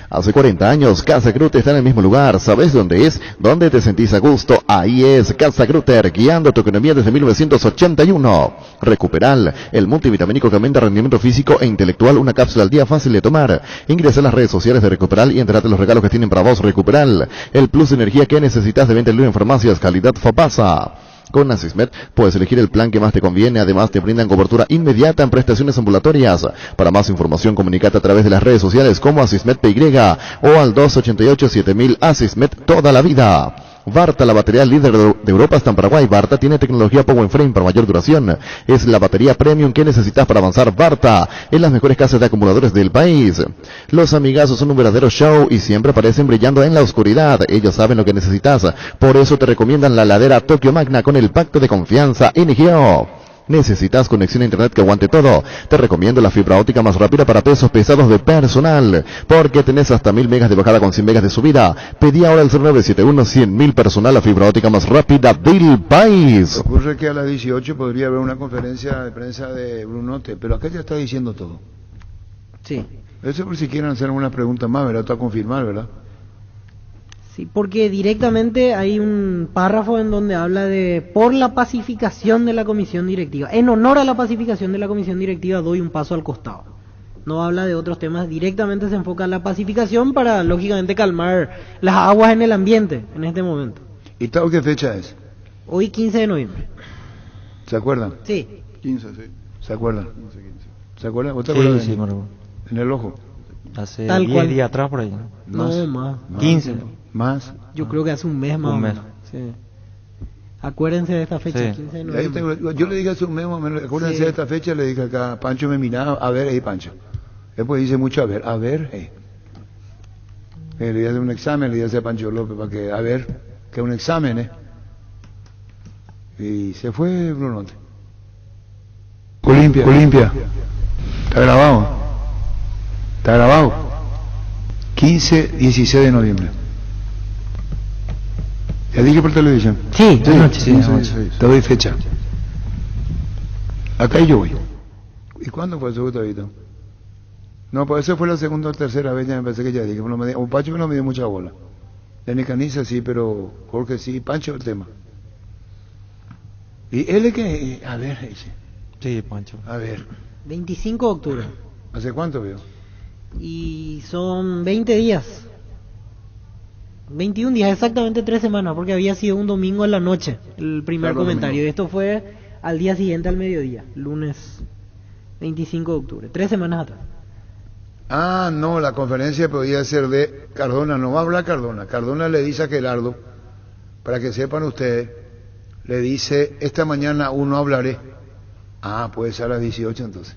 Hace 40 años, Casa Grutter está en el mismo lugar. ¿Sabes dónde es? ¿Dónde te sentís a gusto? Ahí es Casa Grutter, guiando tu economía desde 1981. Recuperal, el multivitamínico que aumenta rendimiento físico e intelectual, una cápsula al día fácil de tomar. Ingresa a las redes sociales de Recuperal y entérate de los regalos que tienen para vos. Recuperal, el plus de energía que necesitas, de venta libre en farmacias, calidad Fapasa. Con Asismed puedes elegir el plan que más te conviene. Además te brindan cobertura inmediata en prestaciones ambulatorias. Para más información comunicate a través de las redes sociales como Asismed PY o al 288-7000. Asismed, toda la vida. Varta, la batería líder de Europa, está en Paraguay. Varta tiene tecnología Power Frame para mayor duración. Es la batería premium que necesitas para avanzar. Varta, en las mejores casas de acumuladores del país. Los amigazos son un verdadero show y siempre aparecen brillando en la oscuridad. Ellos saben lo que necesitas. Por eso te recomiendan la ladera Tokyo Magna con el pacto de confianza NGO. ¿Necesitas conexión a internet que aguante todo? Te recomiendo la fibra óptica más rápida para pesos pesados de personal, porque tenés hasta 1000 megas de bajada con 100 megas de subida. Pedí ahora el 0971 100.000 personal, la fibra óptica más rápida del país. Ocurre que a las 18 podría haber una conferencia de prensa de Brunote, pero acá ya está diciendo todo. Sí. Eso por si quieren hacer alguna pregunta más, ¿verdad? Está a confirmar, ¿verdad? Sí, porque directamente hay un párrafo en donde habla de por la pacificación de la comisión directiva. En honor a la pacificación de la comisión directiva doy un paso al costado. No habla de otros temas, directamente se enfoca en la pacificación para, lógicamente, calmar las aguas en el ambiente en este momento. ¿Y tal qué fecha es? Hoy 15 de noviembre. ¿Se acuerdan? Sí. 15, sí. ¿Se acuerdan? 15. ¿Se acuerdan? ¿Vos te acuerdas? Sí, Marco. En el ojo. Hace Tal 10 cual. días atrás por ahí. No, más. 15. ¿Más? Yo creo que hace un mes más. Un o mes. menos. Sí. Acuérdense de esta fecha, Sí. 15 de Ahí noviembre. yo le dije hace un mes, más o menos, acuérdense Sí. de esta fecha, le dije acá, Pancho me miraba, a ver, Pancho. Después dice mucho, a ver, le di a hacer un examen, le di a hacer a Pancho López para que, a ver, que es un examen, Y se fue Brunote. Olimpia. Está grabado. 15, 16 de noviembre. ¿Ya dije por televisión? Sí, anoche. Sí, sí. Te doy fecha. Acá yo voy. ¿Y cuándo fue eso, Gustavito? No, pues eso fue la segunda o tercera vez, ya me pensé que ya dije. Un Pancho que no me dio mucha bola. Lenny Caniza sí, pero Jorge sí, Pancho el tema. Y él es que, a ver, dice. Sí, Pancho. A ver, 25 de octubre. ¿hace cuánto veo? Y son 20 días. 21 días, exactamente 3 semanas, porque había sido un domingo en la noche el primer Claro, comentario. domingo. Y esto fue al día siguiente al mediodía, lunes 25 de octubre, 3 semanas atrás. Ah, no, la conferencia podía ser de Cardona, no va a hablar Cardona. Cardona le dice a Gerardo, para que sepan ustedes, le dice, esta mañana aún no hablaré. Ah, puede ser a las 18 entonces.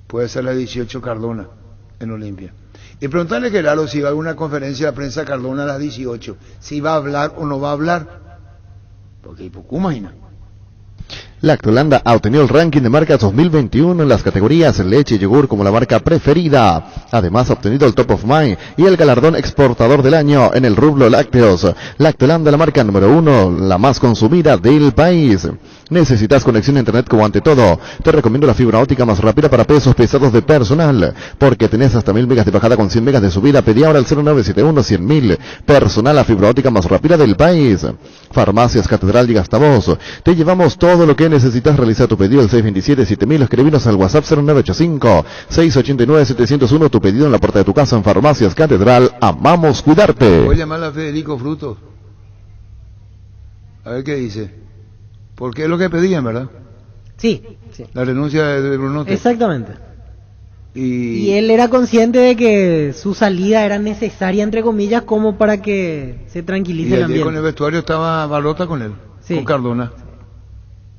Puede ser a las 18 Cardona, en Olimpia. Y preguntarle a Gerardo si va a alguna conferencia de prensa Cardona a las 18, si va a hablar o no va a hablar. Porque poco imagina. Lactolanda ha obtenido el ranking de marcas 2021 en las categorías leche y yogur como la marca preferida. Además ha obtenido el Top of Mind y el galardón exportador del año en el rubro lácteos. Lactolanda, la marca número 1, la más consumida del país. ¿Necesitas conexión a internet como ante todo? Te recomiendo la fibra óptica más rápida para pesos pesados de personal, porque tenés hasta 1000 megas de bajada con 100 megas de subida. Pedí ahora al 0971 100.000. Personal, la fibra óptica más rápida del país. Farmacias Catedral llega hasta vos. Te llevamos todo lo que necesitas. Realizar tu pedido al 627-7000. Escribinos al WhatsApp 0985-689-701. Tu pedido en la puerta de tu casa en Farmacias Catedral. Amamos cuidarte. Voy a llamar a Federico Frutos. A ver qué dice. Porque es lo que pedían, ¿verdad? Sí, sí. La renuncia de Brunote. Exactamente. Y Y él era consciente de que su salida era necesaria, entre comillas, como para que se tranquilice el ayer ambiente. con el vestuario estaba Balota con él, Sí. con Cardona.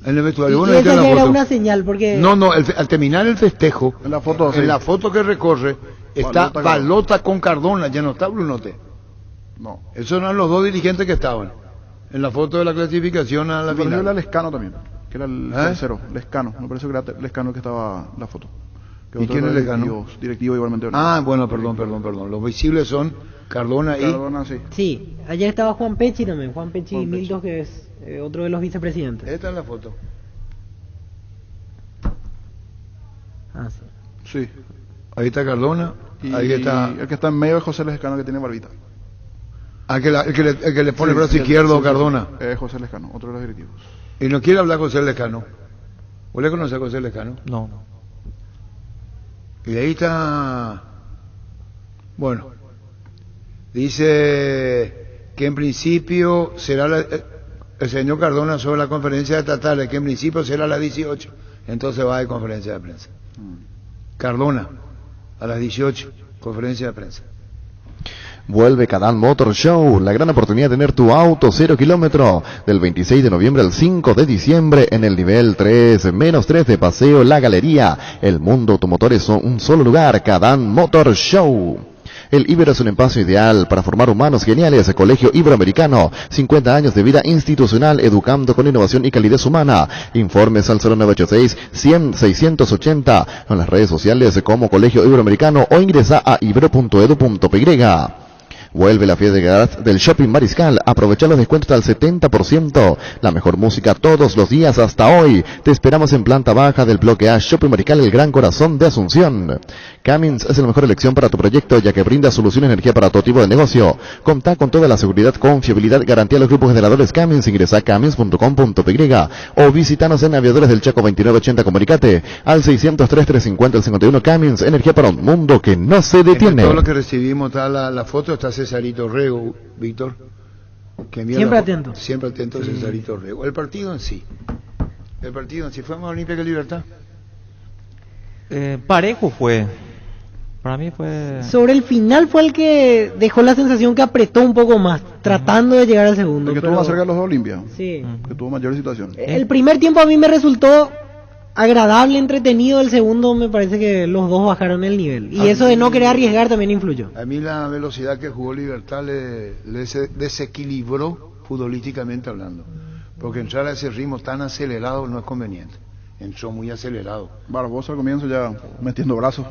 En el vestuario. Y Bueno, esa viste la ya era foto. una señal, porque... No, al terminar el festejo, En la foto, sí. en la foto que recorre, está Balota con- Balota con Cardona, ya no está Brunote. No. Esos eran los dos dirigentes que estaban en la foto de la clasificación a la Me pareció era final. Lescano también, que era el tercero. Lescano, me parece que era Lescano el que estaba en la foto. Que ¿Y otro quién era es Lescano? Directivo igualmente. Ah, bueno, perdón. Los visibles son Cardona y... Cardona, sí. Sí, ayer estaba Juan Pecci también, Juan Pecci Juan Pecci. Mildos, que es otro de los vicepresidentes. Esta es la foto. Ah, sí. Sí. Ahí está Cardona. Y Ahí está. el que está en medio es José Lescano, que tiene barbita. El que le pone el brazo Sí, izquierdo, sí, Cardona. Es José Lescano, otro de los directivos. Y no quiere hablar José Lescano. ¿Vos le conocés a José Lescano? No. Y ahí está. Bueno. Dice que en principio será el señor Cardona sobre la conferencia de esta tarde, que en principio será a las 18. Entonces va de conferencia de prensa. Cardona, a las 18, conferencia de prensa. Vuelve Cadán Motor Show, la gran oportunidad de tener tu auto 0 kilómetro, del 26 de noviembre al 5 de diciembre en el nivel 3, menos 3 de Paseo La Galería. El mundo automotor es un solo lugar, Cadán Motor Show. El Ibero es un espacio ideal para formar humanos geniales. Colegio Iberoamericano, 50 años de vida institucional, educando con innovación y calidez humana. Informes al 0986-100-680, en las redes sociales como Colegio Iberoamericano o ingresa a ibero.edu.py. Vuelve la fiesta del Shopping Mariscal. Aprovecha los descuentos al 70%. La mejor música todos los días hasta hoy. Te esperamos en planta baja del bloque A Shopping Mariscal, el gran corazón de Asunción. Cummins es la mejor elección para tu proyecto, ya que brinda soluciones de energía para todo tipo de negocio. Contá con toda la seguridad, confiabilidad, garantía de los grupos generadores Cummins. Ingresa a cummins.com.py o visítanos en Aviadores del Chaco 2980. Comunicate al 603-350-51. Cummins, energía para un mundo que no se detiene. Todo lo que recibimos, está la foto, está Cesarito Rego, Víctor. Siempre atento. Siempre atento, sí. Cesarito Rego. El partido en sí. ¿Fue más Olimpia que Libertad? Parejo fue. Para mí fue... Sobre el final fue el que dejó la sensación que apretó un poco más, tratando de llegar al segundo. El que estuvo más cerca de los dos Olimpia. Sí. Que tuvo mayor situación. El primer tiempo a mí me resultó agradable, entretenido. El segundo me parece que los dos bajaron el nivel. Y eso de no querer arriesgar también influyó. A mí la velocidad que jugó Libertad le desequilibró futbolísticamente hablando. Porque entrar a ese ritmo tan acelerado no es conveniente. Entró muy acelerado. Barbosa al comienzo ya metiendo brazos.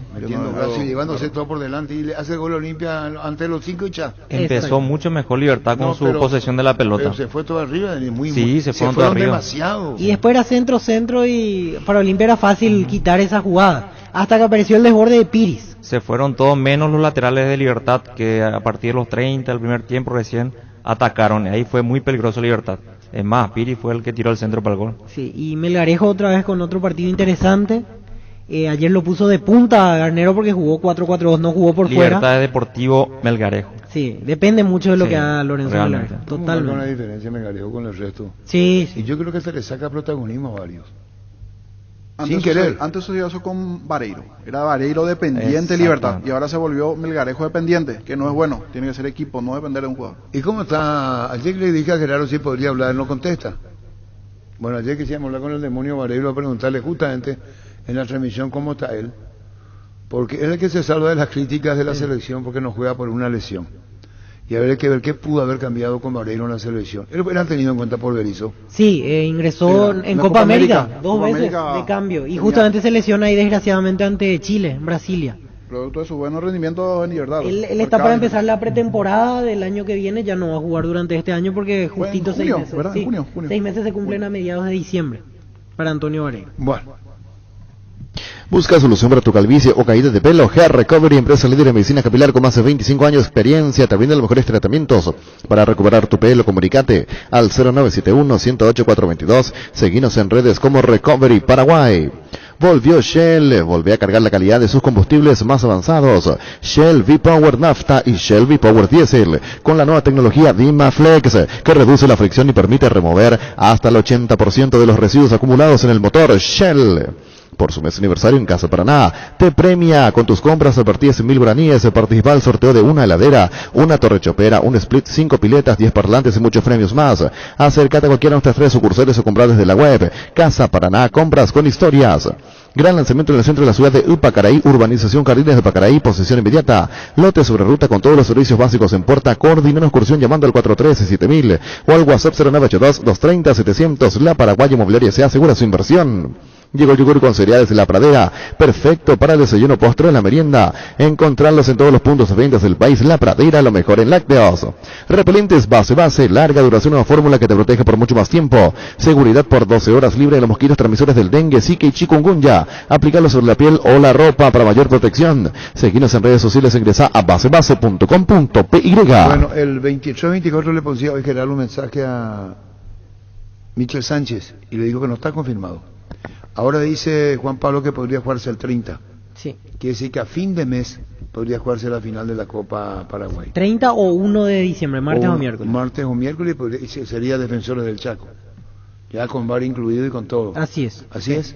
Y llevándose todo por delante. Y le hace gol Olimpia ante los 5 y ya. Empezó mucho mejor Libertad con su posesión de la pelota. Pero se fue todo arriba. Se fueron todo arriba. Demasiado. Y después era centro y para Olimpia era fácil quitar esa jugada. Hasta que apareció el desborde de Piris. Se fueron todos menos los laterales de Libertad, que a partir de los 30, el primer tiempo recién, atacaron. Ahí fue muy peligroso Libertad. Es más, Piri fue el que tiró el centro para el gol. Sí, y Melgarejo otra vez con otro partido interesante. Ayer lo puso de punta a Garnero porque jugó 4-4-2, no jugó por fuera. Libertad de Deportivo Melgarejo. Sí, depende mucho de lo que haga Lorenzo Melgarejo. Totalmente. Con la diferencia Melgarejo con el resto. Sí. Y yo creo que se le saca protagonismo a varios. Sin querer. Antes se dio eso con Vareiro. Era Vareiro dependiente de Libertad. Y ahora se volvió Melgarejo dependiente, que no es bueno. Tiene que ser equipo, no depender de un jugador. ¿Y cómo está? Ayer le dije a Gerardo si podría hablar, él no contesta. Bueno, ayer quisimos hablar con el demonio Vareiro a preguntarle justamente en la transmisión cómo está él. Porque él es el que se salva de las críticas de la selección porque no juega por una lesión. Y habrá que ver qué pudo haber cambiado con Vareiro en la selección. ¿Él era tenido en cuenta por Berizzo? Sí, ingresó en Copa América dos veces de cambio. Y justamente se lesiona ahí desgraciadamente ante Chile, en Brasilia. Producto de su buenos rendimientos en Libertad. Él está para empezar la pretemporada del año que viene, ya no va a jugar durante este año porque justito 6 meses. ¿Verdad? Sí, junio. 6 meses se cumplen a mediados de diciembre para Antonio Vareiro. Bueno. Busca solución para tu calvicie o caída de pelo. Hair Recovery, empresa líder en medicina capilar con más de 25 años de experiencia, te brinda los mejores tratamientos para recuperar tu pelo. Comunicate al 0971-108-422. Seguinos en redes como Recovery Paraguay. Volvió Shell, volvió a cargar la calidad de sus combustibles más avanzados. Shell V-Power Nafta y Shell V-Power Diesel, con la nueva tecnología DimaFlex, que reduce la fricción y permite remover hasta el 80% de los residuos acumulados en el motor. Shell, por su mes aniversario en Casa Paraná, te premia con tus compras a partir de 100.000 guaraníes. Participa al sorteo de una heladera, una torre chopera, un split, 5 piletas, 10 parlantes y muchos premios más. Acércate a cualquiera de nuestras 3 sucursales o comprar desde la web. Casa Paraná, compras con historias. Gran lanzamiento en el centro de la ciudad de Upacaraí, urbanización Jardines de Pacaraí, posesión inmediata. Lote sobre ruta con todos los servicios básicos en puerta. Coordina una excursión llamando al 413-7000 o al WhatsApp 0982-230-700. La Paraguaya Inmobiliaria se asegura su inversión. Llegó yogur con cereales de La Pradera, perfecto para el desayuno, postre o la merienda. Encontrarlos en todos los puntos de ventas del país. La Pradera, lo mejor en lácteos. Repelentes base, larga duración, una fórmula que te protege por mucho más tiempo. Seguridad por 12 horas, libre de los mosquitos transmisores del dengue, zika y chikungunya. Aplicarlo sobre la piel o la ropa para mayor protección. Seguinos en redes sociales, ingresa a basebase.com.py. Bueno, el 23-24 le puse hoy Gerardo un mensaje a Michel Sánchez y le digo que no está confirmado. Ahora dice Juan Pablo que podría jugarse el 30. Sí. Quiere decir que a fin de mes podría jugarse la final de la Copa Paraguay. 30 o 1 de diciembre, martes o miércoles. Martes o miércoles y sería Defensores del Chaco. Ya con VAR incluido y con todo. Así es. Así es.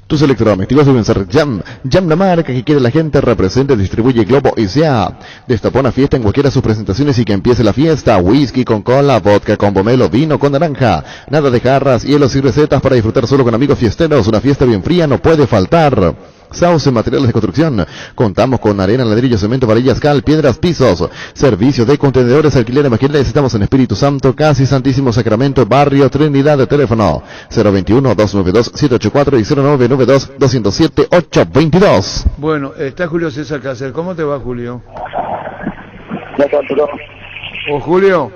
Tus electrodomésticos deben ser Jam. Jam, la marca que quiere la gente, representa, distribuye Globo S.A. Destapó una fiesta en cualquiera de sus presentaciones y que empiece la fiesta. Whisky con cola, vodka con pomelo, vino con naranja. Nada de jarras, hielos y recetas para disfrutar solo con amigos fiesteros. Una fiesta bien fría no puede faltar. Sauce, materiales de construcción. Contamos con arena, ladrillo, cemento, varillas, cal, piedras, pisos. Servicio de contenedores, alquiler, maquinaria. Estamos en Espíritu Santo, casi Santísimo Sacramento, Barrio Trinidad. De teléfono 021-292-784 y 0992-207-822. Bueno, está Julio César Cáceres. ¿Cómo te va, Julio? ¿O Julio?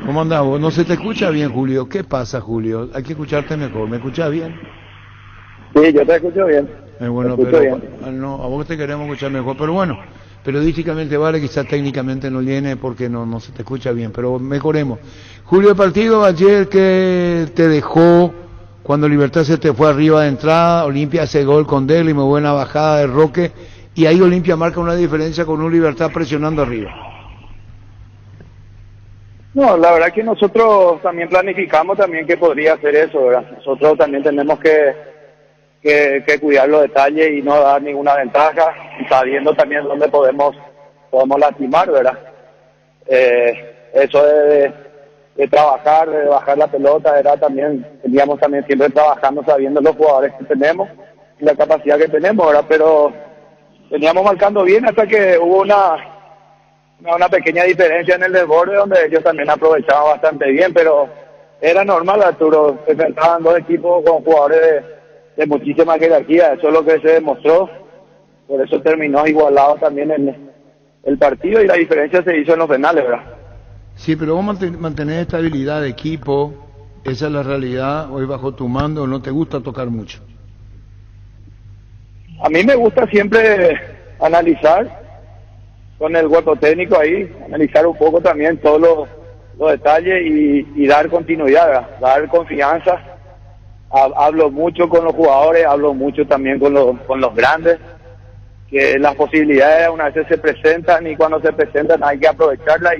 ¿Cómo andás vos? No se te escucha bien, Julio. ¿Qué pasa, Julio? Hay que escucharte mejor. ¿Me escuchás bien? Sí, yo te escucho bien. Bueno, te escucho pero bien. no, a vos te queremos escuchar mejor, pero bueno, periodísticamente vale, quizás técnicamente no viene porque no se te escucha bien, pero mejoremos. Julio, el partido ayer que te dejó cuando Libertad se te fue arriba de entrada, Olimpia hace gol con Deli, muy buena bajada de Roque, y ahí Olimpia marca una diferencia con un Libertad presionando arriba. No, la verdad que nosotros también planificamos también que podría hacer eso, ¿verdad? Nosotros también tenemos que cuidar los detalles y no dar ninguna ventaja, sabiendo también dónde podemos lastimar, ¿verdad? Eso de trabajar, de bajar la pelota, era también, teníamos también siempre trabajando sabiendo los jugadores que tenemos y la capacidad que tenemos, ¿verdad? Pero veníamos marcando bien hasta que hubo una pequeña diferencia en el desborde donde ellos también aprovechaban bastante bien, pero era normal, Arturo, se enfrentaban dos equipos con jugadores de muchísima jerarquía, eso es lo que se demostró, por eso terminó igualado también en el partido y la diferencia se hizo en los penales, ¿verdad? Sí, pero vos mantenés estabilidad de equipo, esa es la realidad, hoy bajo tu mando no te gusta tocar mucho. A mí me gusta siempre analizar con el cuerpo técnico ahí, analizar un poco también todos los detalles y dar continuidad, ¿verdad? Dar confianza. Hablo mucho con los jugadores, hablo mucho también con los grandes, que las posibilidades una vez se presentan y cuando se presentan hay que aprovecharlas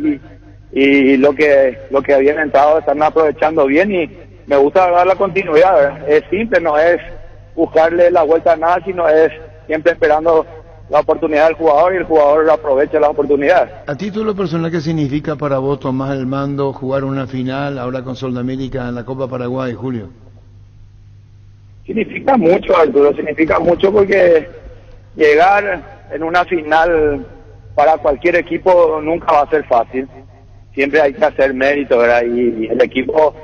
y lo que habían entrado están aprovechando bien y me gusta dar la continuidad, ¿verdad? Es simple, no es buscarle la vuelta a nada, sino es siempre esperando la oportunidad del jugador y el jugador aprovecha la oportunidad. ¿A título personal qué significa para vos tomar el mando, jugar una final, ahora con Soldamérica en la Copa Paraguay, Julio? Significa mucho, Arturo, significa mucho porque llegar en una final para cualquier equipo nunca va a ser fácil. Siempre hay que hacer mérito, ¿verdad? Y el equipo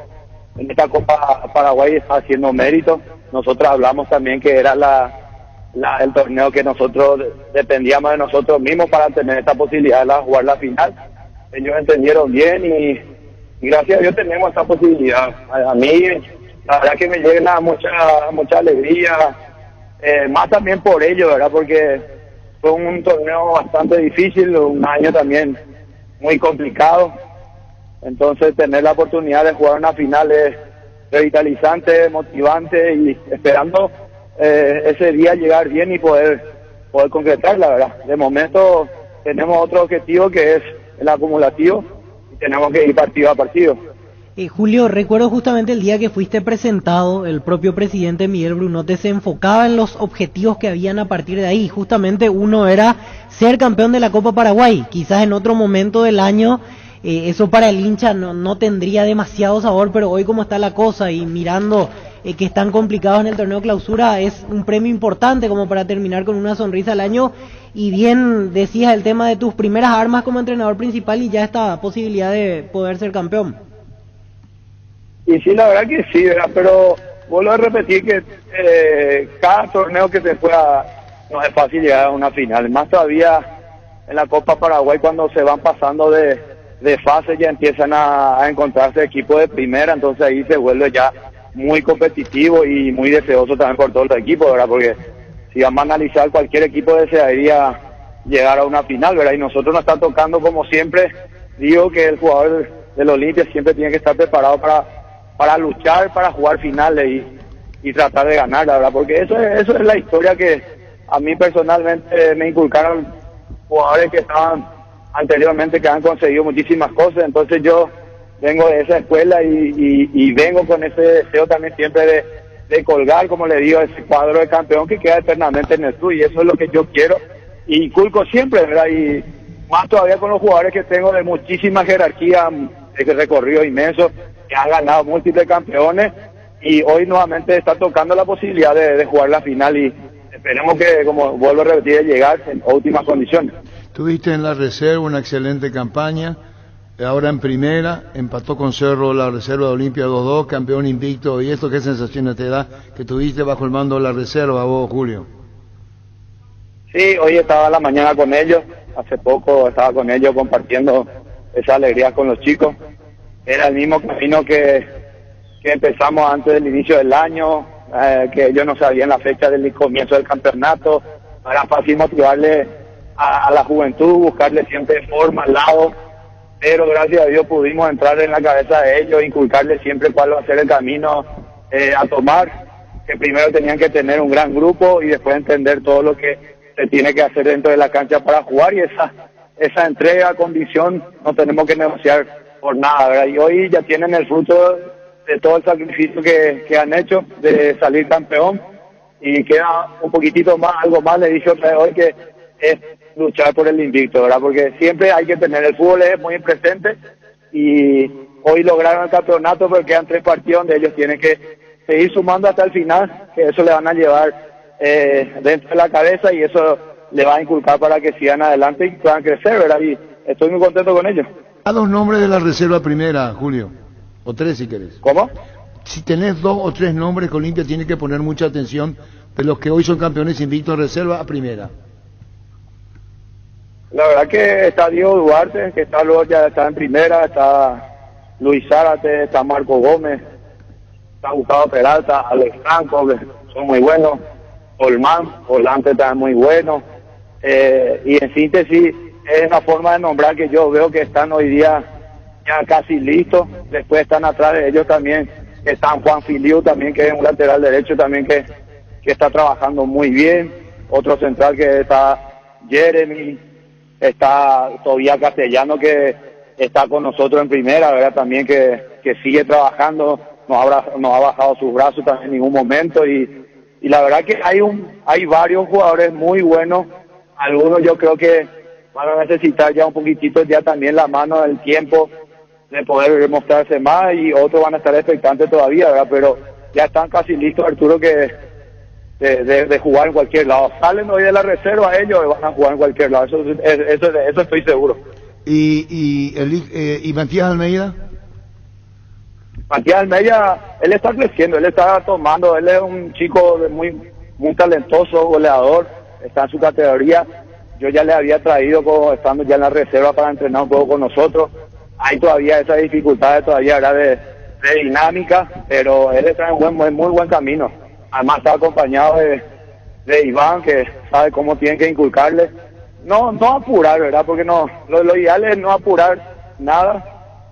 en esta Copa Paraguay está haciendo mérito. Nosotros hablamos también que era el torneo que nosotros dependíamos de nosotros mismos para tener esta posibilidad de jugar la final. Ellos entendieron bien y gracias a Dios tenemos esta posibilidad. A mí la verdad que me llena mucha alegría, más también por ello, ¿verdad? Porque fue un torneo bastante difícil, un año también muy complicado, entonces tener la oportunidad de jugar una final es revitalizante, motivante y esperando ese día llegar bien y poder concretarla, ¿verdad? De momento tenemos otro objetivo que es el acumulativo y tenemos que ir partido a partido. Julio, recuerdo justamente el día que fuiste presentado, el propio presidente Miguel Brunote se enfocaba en los objetivos que habían a partir de ahí. Justamente uno era ser campeón de la Copa Paraguay. Quizás en otro momento del año eso para el hincha no tendría demasiado sabor, pero hoy como está la cosa y mirando que están complicados en el torneo clausura, es un premio importante como para terminar con una sonrisa al año. Y bien decías el tema de tus primeras armas como entrenador principal y ya esta posibilidad de poder ser campeón. Y sí, la verdad que sí, ¿verdad? Pero vuelvo a repetir que cada torneo que se juega no es fácil llegar a una final. Más todavía en la Copa Paraguay, cuando se van pasando de fase, ya empiezan a encontrarse equipos de primera, entonces ahí se vuelve ya muy competitivo y muy deseoso también por todos los equipos, ¿verdad? Porque si vamos a analizar, cualquier equipo desearía llegar a una final, ¿verdad? Y nosotros nos está tocando, como siempre digo, que el jugador del Olimpia siempre tiene que estar preparado para luchar, para jugar finales y tratar de ganar, ¿verdad? Porque eso es la historia que a mí personalmente me inculcaron jugadores que estaban anteriormente, que han conseguido muchísimas cosas. Entonces yo vengo de esa escuela y vengo con ese deseo también siempre de colgar, como le digo, ese cuadro de campeón que queda eternamente en el club, y eso es lo que yo quiero y inculco siempre, ¿verdad? Y más todavía con los jugadores que tengo de muchísima jerarquía, de recorrido inmenso, que han ganado múltiples campeones, y hoy nuevamente está tocando la posibilidad de jugar la final, y esperemos que, como vuelvo a repetir, llegar en óptimas condiciones. Tuviste en la reserva una excelente campaña, ahora en primera, empató con Cerro la reserva de Olimpia 2-2, campeón invicto. ¿Y esto qué sensaciones te da que tuviste bajo el mando de la reserva vos, Julio? Sí, hoy estaba en la mañana con ellos, hace poco estaba con ellos compartiendo esa alegría con los chicos. Era el mismo camino que empezamos antes del inicio del año, que ellos no sabían la fecha del comienzo del campeonato. Era fácil motivarle a la juventud, buscarle siempre forma al lado, pero gracias a Dios pudimos entrar en la cabeza de ellos, inculcarles siempre cuál va a ser el camino a tomar, que primero tenían que tener un gran grupo y después entender todo lo que se tiene que hacer dentro de la cancha para jugar, y esa entrega, condición, no tenemos que negociar por nada, ¿verdad? Y hoy ya tienen el fruto de todo el sacrificio que han hecho de salir campeón, y queda un poquitito más, algo más, le dije otra vez hoy, que es luchar por el invicto, ¿verdad? Porque siempre hay que tener, el fútbol es muy presente, y hoy lograron el campeonato, pero quedan 3 partidos donde ellos tienen que seguir sumando hasta el final, que eso le van a llevar dentro de la cabeza, y eso le va a inculcar para que sigan adelante y puedan crecer, ¿verdad? Y estoy muy contento con ellos. A 2 nombres de la reserva primera, Julio, o 3 si querés. ¿Cómo? Si tenés 2 o 3 nombres que Olimpia tiene que poner mucha atención, de los que hoy son campeones invictos de reserva a primera. La verdad que está Diego Duarte, que ya está en primera, está Luis Zárate, está Marco Gómez, está Gustavo Peralta, Alex Franco, que son muy buenos, Olman, volante está muy bueno, y en síntesis es una forma de nombrar que yo veo que están hoy día ya casi listos. Después están atrás de ellos también, que están Juan Filiu también, que es un lateral derecho también que está trabajando muy bien, otro central que está Jeremy, está todavía Castellano, que está con nosotros en primera, ¿verdad? También que sigue trabajando, no ha bajado sus brazos también en ningún momento, y la verdad que hay varios jugadores muy buenos. Algunos yo creo que van a necesitar ya un poquitito ya también la mano, el tiempo de poder mostrarse más, y otros van a estar expectantes todavía, ¿verdad? Pero ya están casi listos, Arturo, que de jugar en cualquier lado. Salen hoy de la reserva ellos y van a jugar en cualquier lado, eso estoy seguro. ¿Y Matías Almeida? Matías Almeida, él está creciendo, él está tomando, él es un chico muy talentoso, goleador, está en su categoría. Yo ya le había traído estando ya en la reserva para entrenar un poco con nosotros. Hay todavía esas dificultades todavía de dinámica, pero él está en muy buen camino. Además está acompañado de Iván, que sabe cómo tienen que inculcarle. No apurar, ¿verdad? Porque lo ideal es no apurar nada,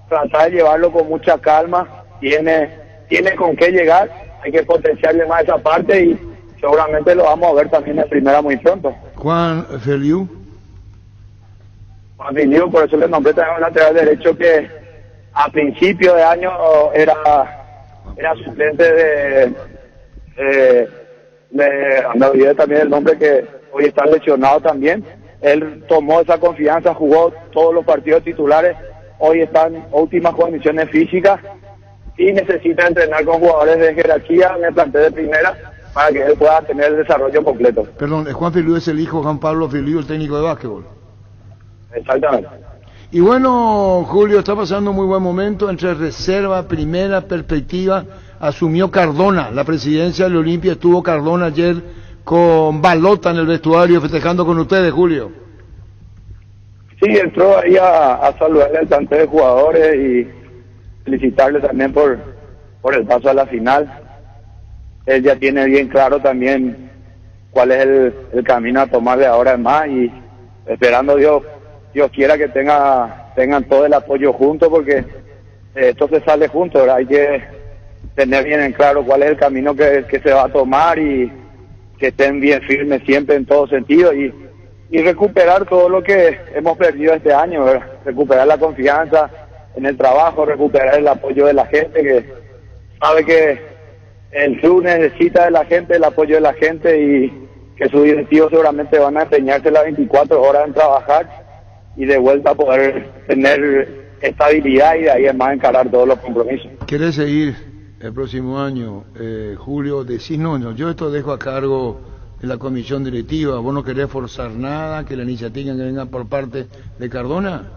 tratar de llevarlo con mucha calma. Tiene con qué llegar, hay que potenciarle más esa parte, y seguramente lo vamos a ver también en primera muy pronto. Juan Filiu, por eso le nombré también un lateral derecho que a principio de año era suplente me olvidé también el nombre, que hoy está lesionado también. Él tomó esa confianza, jugó todos los partidos titulares, hoy está en óptimas condiciones físicas y necesita entrenar con jugadores de jerarquía en el plantel de primera para que él pueda tener el desarrollo completo. Perdón, Juan Filiu es el hijo de Juan Pablo Filiu, el técnico de básquetbol. Exactamente. Y bueno, Julio, está pasando un muy buen momento entre reserva, primera perspectiva. Asumió Cardona la presidencia de Olimpia, estuvo Cardona ayer con Balota en el vestuario festejando con ustedes, Julio. Sí, entró ahí a saludarle al plantel de jugadores y felicitarle también por el paso a la final. Él ya tiene bien claro también cuál es el camino a tomarle ahora en más, y esperando Dios quiera que tengan todo el apoyo juntos, porque esto se sale juntos, ¿verdad? Hay que tener bien en claro cuál es el camino que se va a tomar y que estén bien firmes siempre en todo sentido y recuperar todo lo que hemos perdido este año, ¿verdad? Recuperar la confianza en el trabajo, recuperar el apoyo de la gente, que sabe que el club necesita de la gente, el apoyo de la gente, y que sus directivos seguramente van a empeñarse las 24 horas en trabajar y de vuelta poder tener estabilidad y de ahí en más encarar todos los compromisos. ¿Querés seguir el próximo año, Julio? Decís, no, yo esto dejo a cargo de la comisión directiva, vos no querés forzar nada, que la iniciativa que venga por parte de Cardona.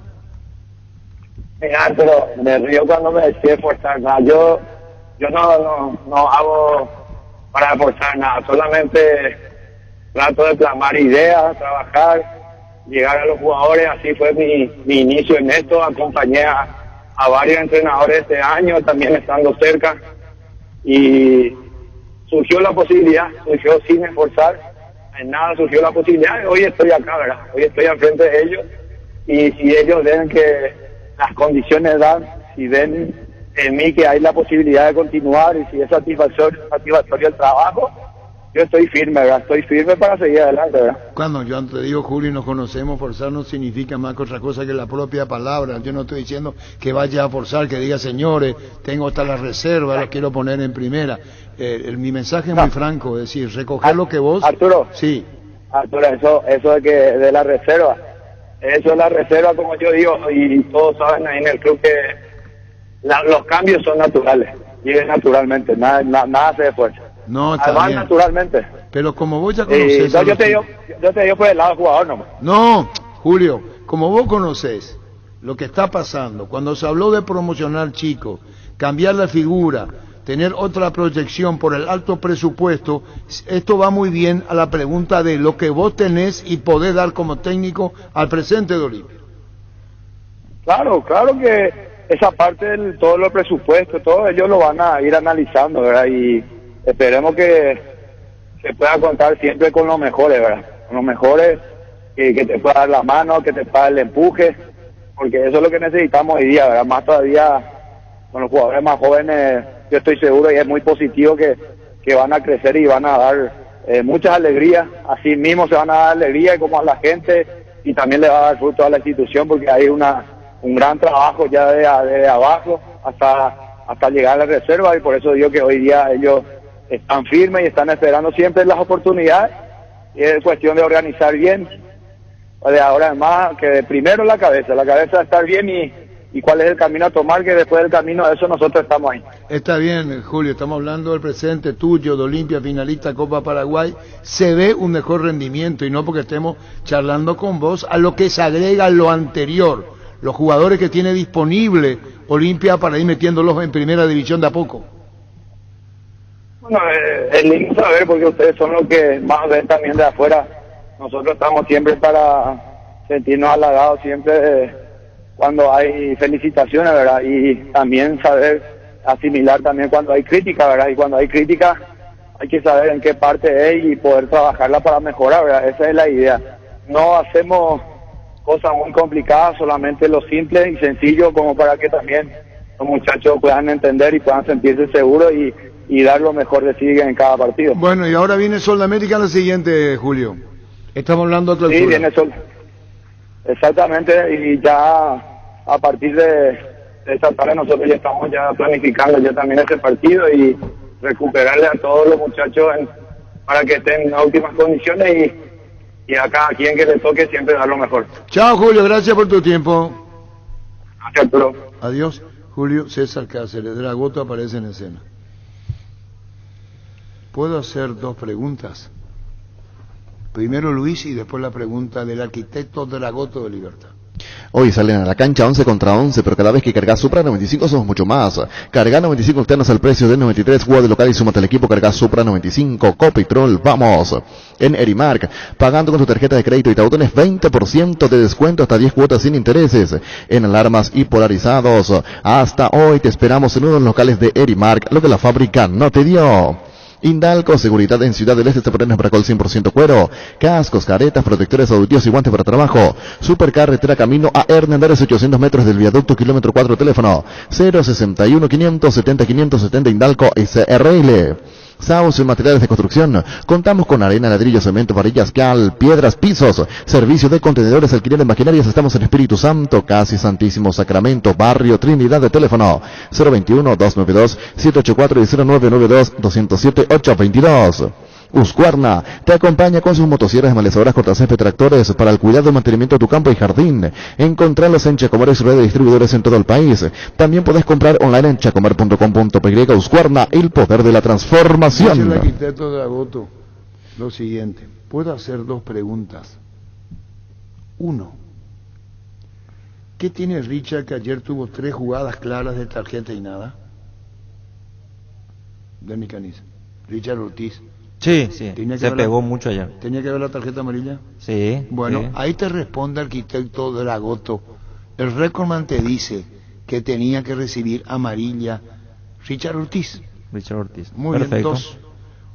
Mira, pero me río cuando me decís forzar nada. Yo no hago para forzar nada, solamente trato de plasmar ideas, trabajar, llegar a los jugadores. Así fue mi inicio en esto. Acompañé a varios entrenadores este año, también estando cerca, y surgió la posibilidad, surgió sin esforzar en nada, surgió la posibilidad. Hoy estoy acá, ¿verdad? Hoy estoy al frente de ellos, y si ellos ven que las condiciones dan, si ven en mí que hay la posibilidad de continuar y si es satisfactorio el trabajo, yo estoy firme, ¿verdad? Estoy firme para seguir adelante, ¿verdad? Cuando yo te digo, Julio, y nos conocemos, forzar no significa más que otra cosa que la propia palabra. Yo no estoy diciendo que vaya a forzar, que diga, señores, tengo hasta la reserva, los quiero poner en primera. Mi mensaje es muy franco, es decir, recoger lo que vos... Arturo, sí. Arturo, eso de la reserva, eso es la reserva, como yo digo, y todos saben ahí en el club que los cambios son naturales, llegan naturalmente, nada se esfuerza. No, está además bien. Naturalmente. Pero como vos ya conocés... yo te digo por el lado del jugador nomás. No, Julio, como vos conocés lo que está pasando, cuando se habló de promocionar chicos, cambiar la figura, tener otra proyección por el alto presupuesto, esto va muy bien a la pregunta de lo que vos tenés y podés dar como técnico al presente de Olimpia. Claro que esa parte del todo los presupuestos, todo ellos lo van a ir analizando, ¿verdad? Y esperemos que se pueda contar siempre con los mejores, ¿verdad? Con los mejores, que te pueda dar la mano, que te pueda dar el empuje, porque eso es lo que necesitamos hoy día, ¿verdad? Más todavía con los jugadores más jóvenes, yo estoy seguro y es muy positivo que van a crecer y van a dar muchas alegrías. Así mismo se van a dar alegría como a la gente, y también le va a dar fruto a la institución, porque hay un gran trabajo ya de abajo hasta llegar a la reserva, y por eso digo que hoy día ellos están firmes y están esperando siempre las oportunidades, y es cuestión de organizar bien, de ahora en más, que primero la cabeza estar bien y cuál es el camino a tomar, que después del camino de eso nosotros estamos ahí. Está bien, Julio, estamos hablando del presente tuyo, de Olimpia, finalista Copa Paraguay. Se ve un mejor rendimiento, y no porque estemos charlando con vos, a lo que se agrega lo anterior, los jugadores que tiene disponible Olimpia para ir metiéndolos en primera división de a poco. Bueno, es lindo saber, porque ustedes son los que más ven también de afuera. Nosotros estamos siempre para sentirnos halagados siempre cuando hay felicitaciones, ¿verdad? Y también saber asimilar también cuando hay crítica, ¿verdad? Y cuando hay crítica hay que saber en qué parte es y poder trabajarla para mejorar, ¿verdad? Esa es la idea. No hacemos cosas muy complicadas, solamente lo simple y sencillo, como para que también los muchachos puedan entender y puedan sentirse seguros y dar lo mejor de sí en cada partido. Bueno, y ahora viene Sol de América la siguiente, Julio. Estamos hablando de clausura. Sí, viene Sol. Exactamente, y ya a partir de esta tarde nosotros ya estamos ya planificando ya también este partido y recuperarle a todos los muchachos para que estén en óptimas condiciones y a cada quien que le toque siempre dar lo mejor. Chao, Julio, gracias por tu tiempo. Gracias, Arturo. Adiós, Julio César Cáceres, Dragoto aparece en escena. ¿Puedo hacer dos preguntas? Primero Luis y después la pregunta del arquitecto Dragoto de Libertad. Hoy salen a la cancha 11 contra 11, pero cada vez que cargas Supra 95 somos mucho más. Carga 95 octanos al precio de 93, juega de local y súmate al equipo, carga Supra 95, Copitrol, vamos. En Erimark, pagando con tu tarjeta de crédito Itaú tenés 20% de descuento hasta 10 cuotas sin intereses. En alarmas y polarizados, hasta hoy te esperamos en uno de los locales de Erimark, lo que la fábrica no te dio. Indalco, seguridad en Ciudad del Este, Zaporenas, Bracol 100% cuero, cascos, caretas, protectores auditivos y guantes para trabajo. Supercarretera camino a Hernández, 800 metros del viaducto, kilómetro 4, teléfono 061 570 570 Indalco SRL. Sauce, materiales de construcción. Contamos con arena, ladrillo, cemento, varillas, cal, piedras, pisos. Servicio de contenedores, alquiler de maquinarias. Estamos en Espíritu Santo, casi Santísimo Sacramento, barrio Trinidad, de teléfono 021-292-784 y 0992-207-822. Husqvarna te acompaña con sus motosierras, desmalazadoras, cortacésped, tractores para el cuidado y mantenimiento de tu campo y jardín. Encontralos en Chacomar y su red de distribuidores en todo el país. También podés comprar online en chacomar.com.py. Husqvarna, el poder de la transformación. Dice el arquitecto de Agoto lo siguiente: puedo hacer dos preguntas. Uno, ¿qué tiene Richard que ayer tuvo 3 jugadas claras de tarjeta y nada? Denis Caniza. Richard Ortiz. Sí, se pegó mucho ayer. ¿Tenía que ver la tarjeta amarilla? Sí. Bueno, sí. ahí te responde el arquitecto de Agoto. El recordman te dice que tenía que recibir amarilla Richard Ortiz. Muy Perfecto. bien. 2,